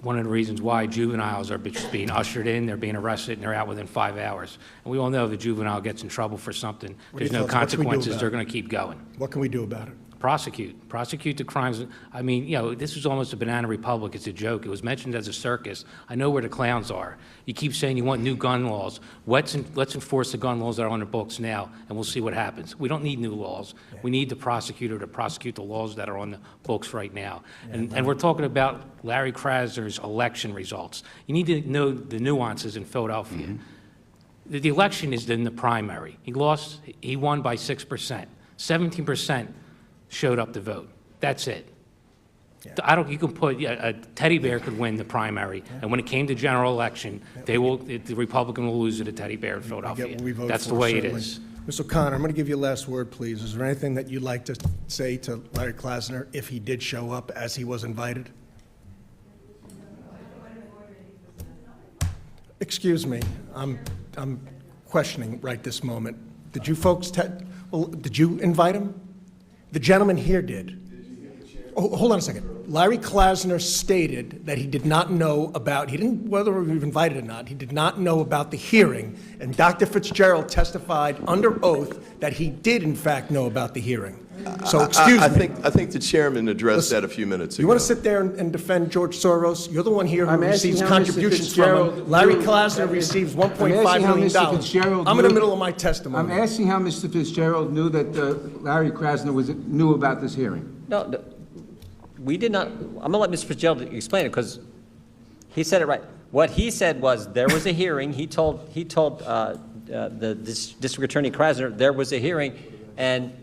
one of the reasons why juveniles are being ushered in, they're being arrested, and they're out within 5 hours. And we all know if a juvenile gets in trouble for something, there's no consequences, they're going to keep going. What can we do about it? Prosecute the crimes. I mean, this was almost a banana republic. It's a joke. It was mentioned as a circus. I know where the clowns are. You keep saying you want new gun laws. Let's enforce the gun laws that are on the books now, and we'll see what happens. We don't need new laws. Yeah. We need the prosecutor to prosecute the laws that are on the books right now. Yeah, and we're talking about Larry Krasner's election results. You need to know the nuances in Philadelphia. Mm-hmm. The election is in the primary. He won by 6%. 17% showed up to vote. That's it. Yeah. You can put a teddy bear could win the primary, and when it came to general election, the Republican will lose to the teddy bear in Philadelphia. That's the way it is. Ms. O'Connor, I'm going to give you a last word, please. Is there anything that you'd like to say to Larry Krasner if he did show up as he was invited? Excuse me, I'm questioning right this moment. Did you folks, did you invite him? The gentleman here did. Oh, hold on a second. Larry Krasner stated that he did not know about, he didn't, whether we were invited or not, he did not know about the hearing, and Dr. Fitzgerald testified under oath that he did in fact know about the hearing. So, excuse me. I think the chairman addressed that a few minutes ago. You want to sit there and defend George Soros? You're the one here who I'm asking receives how Mr. contributions from him. Fitzgerald Larry knew- Krasner receives I'm $1.5 asking how million. Mr. Fitzgerald I'm in the knew- middle of my testimony. I'm asking how Mr. Fitzgerald knew that Larry Krasner knew about this hearing. No, we did not. I'm going to let Mr. Fitzgerald explain it because he said it right. What he said was there was a hearing. He told the District Attorney Krasner there was a hearing, and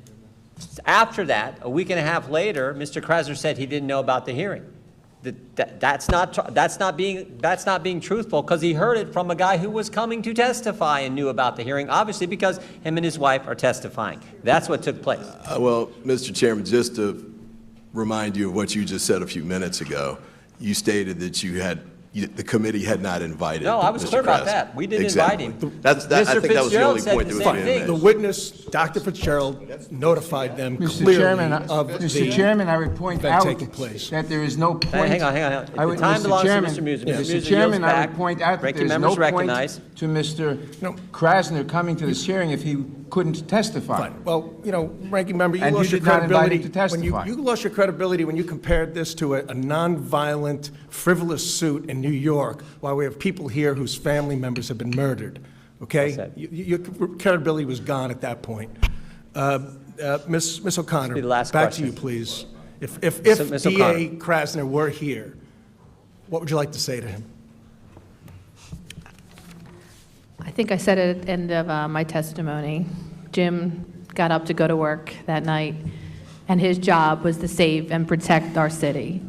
after that, a week and a half later, Mr. Krasner said he didn't know about the hearing. That's not being truthful because he heard it from a guy who was coming to testify and knew about the hearing, obviously because him and his wife are testifying. That's what took place. Well, Mr. Chairman, just to remind you of what you just said a few minutes ago, you stated that the committee had not invited. No, I was Mr. clear about Krasner. that. We didn't Exactly. invite him. I think that was the Fitzgerald only said point the that was same being thing. made. The witness, Dr. Fitzgerald, notified them Mr. clearly Chairman, of the Mr. Chairman, I would point event out taking place. that there is no point. Hang on. The time belongs to Mr. Musa. Mr. Musa Mr. Chairman, yields I back. would point out that Ranking there's no members point recognized. to Mr. Krasner coming to this hearing if he couldn't testify. Fine. Well, Ranking Member, you And lost you your did not invite credibility. him to testify. You lost your credibility when you compared this to a nonviolent, frivolous suit in New York while we have people here whose family members have been murdered, okay? Your credibility was gone at that point. Ms. O'Connor, be the last back question. to you, please. If Ms. DA O'Connor. Krasner were here, what would you like to say to him? I think I said it at the end of my testimony. Jim got up to go to work that night, and his job was to save and protect our city.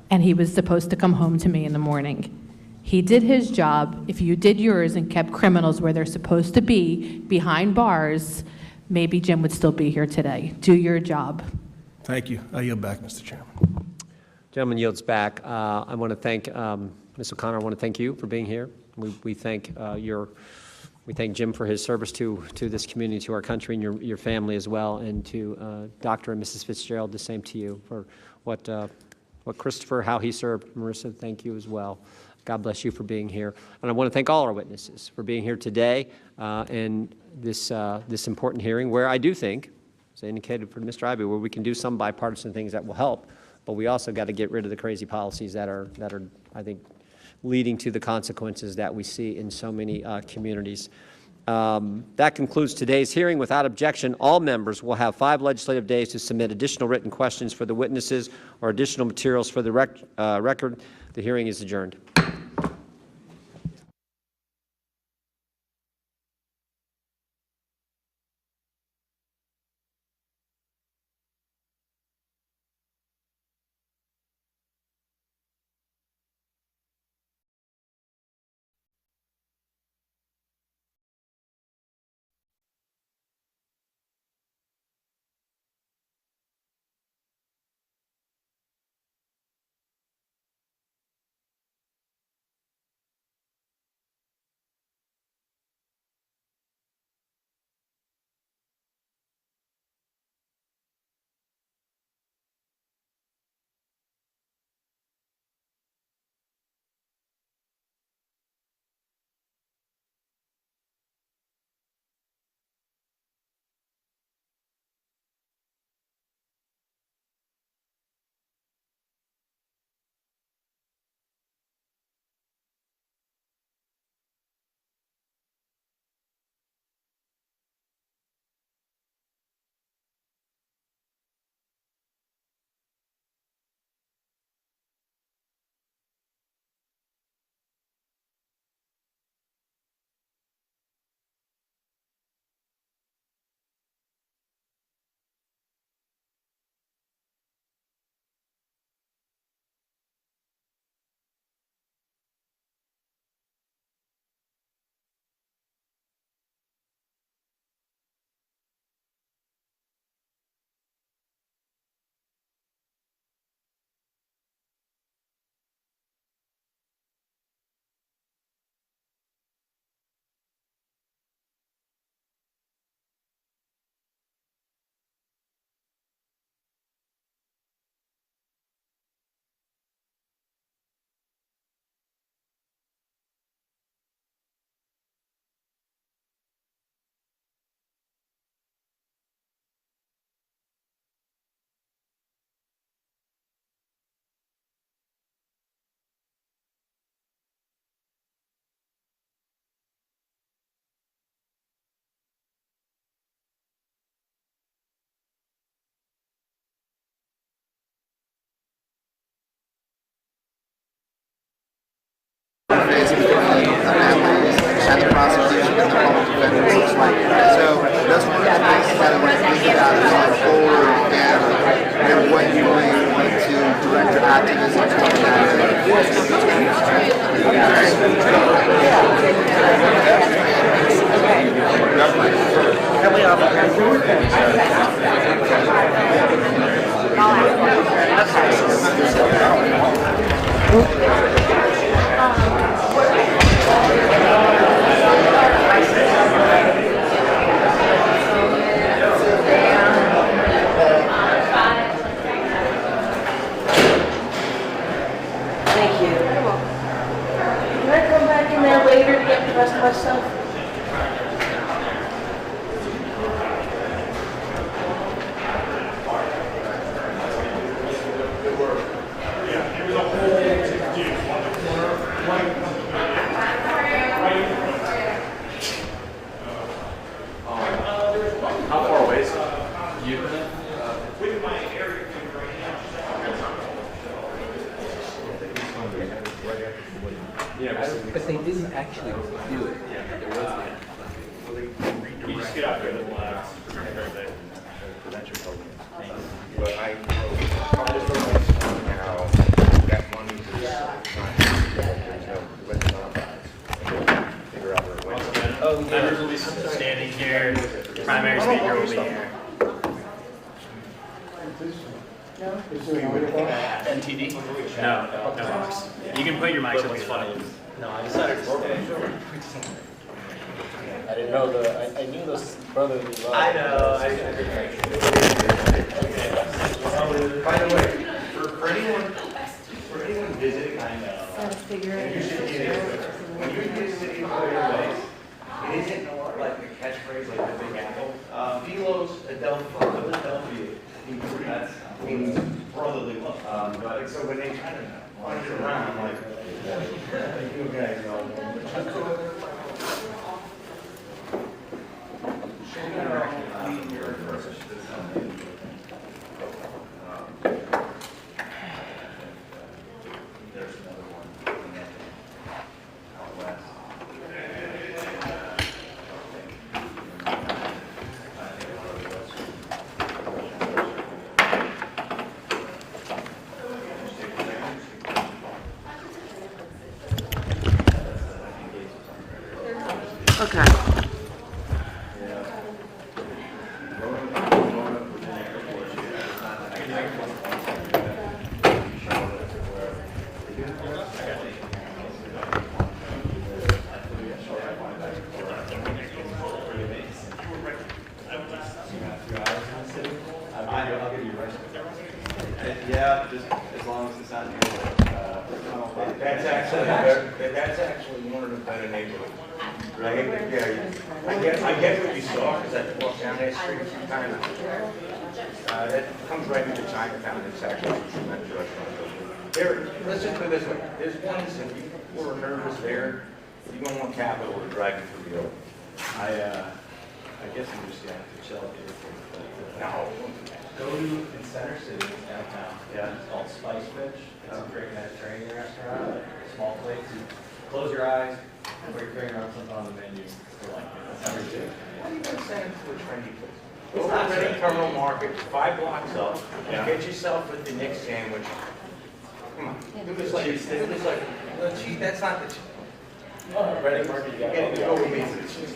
And he was supposed to come home to me in the morning. He did his job. If you did yours and kept criminals where they're supposed to be, behind bars, maybe Jim would still be here today. Do your job. Thank you. I yield back, Mr. Chairman. Gentleman yields back. I want to thank Ms. O'Connor. I want to thank you for being here. We thank we thank Jim for his service to this community, to our country, and your family as well, and to Dr. and Mrs. Fitzgerald. The same to you for what Christopher, how he served. Marissa, thank you as well. God bless you for being here. And I want to thank all our witnesses for being here today in this important hearing where I do think, as I indicated for Mr. Ivey, where we can do some bipartisan things that will help, but we also got to get rid of the crazy policies that are, I think, leading to the consequences that we see in so many communities. That concludes today's hearing. Without objection, all members will have 5 legislative days to submit additional written questions for the witnesses or additional materials for the record. The hearing is adjourned. actually do it. You just get out there and But I just don't understand how that money is figure out where it went. members will be standing here, primary speaker will be here. NTD? No. You can put your mics up, it's funny. No, I decided to stay. I didn't know I knew those brotherly love. I know. By the way, for anyone visiting, I know. You should get it. When you visit Philadelphia, it isn't like a catchphrase like the Big Apple. Philos Philadelphia means brotherly love. But so when they kind of punch it around, I'm like, you guys know. Okay. Yeah, just as long as it's not near That's actually one of the better neighborhoods. Right? Yeah, I get what you saw because I walked down that street a few times. That comes right into Chinatown. It's actually a tremendous restaurant. There, let's just put it this way. There's one if you were nervous there, you don't want capital to drag you through the open. I guess I'm just gonna have to chill here. No. Go to in Center City, downtown. Yeah. It's called Spice Fish. It's a great Mediterranean restaurant. Small plates. You close your eyes, put your finger on something on the menu. You're like, that's everything. Why are you going to send it to a trendy place? Go to Reading Terminal Market, 5 blocks up, Yeah. get yourself a Nick sandwich. Come on, do this like, no, cheese, that's not the cheese. Reading Market, you gotta Go with me to the cheese.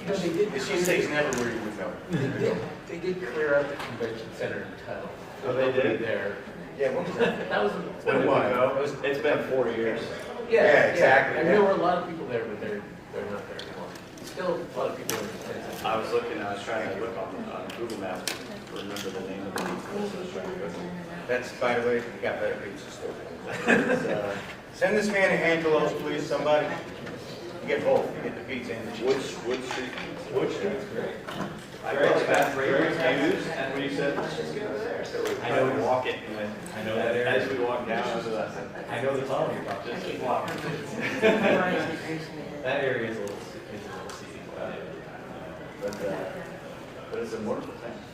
You know, they did, the cheesesteak's never where you would go. They did clear out the convention center in title. Oh, they did? There. Yeah, when was that? That was. When did we go? It's been 4 years. Yeah, exactly. And there were a lot of people there, but they're not there anymore. Still a lot of people in attendance. I was trying to look on Google Maps to remember the name of the pizza, so I was trying to go. That's, by the way, we got better pizza stores. Send this man a Angelo's, please, somebody. You get both, you get the pizza and the cheese. Wood Street. Wood Street's great. Very confused, and when you said, let's just go there. I know we walk it, and I know that area. As we walk down, I know the tunnel you're about to just keep walking. That area is a little seedy, but it's a wonderful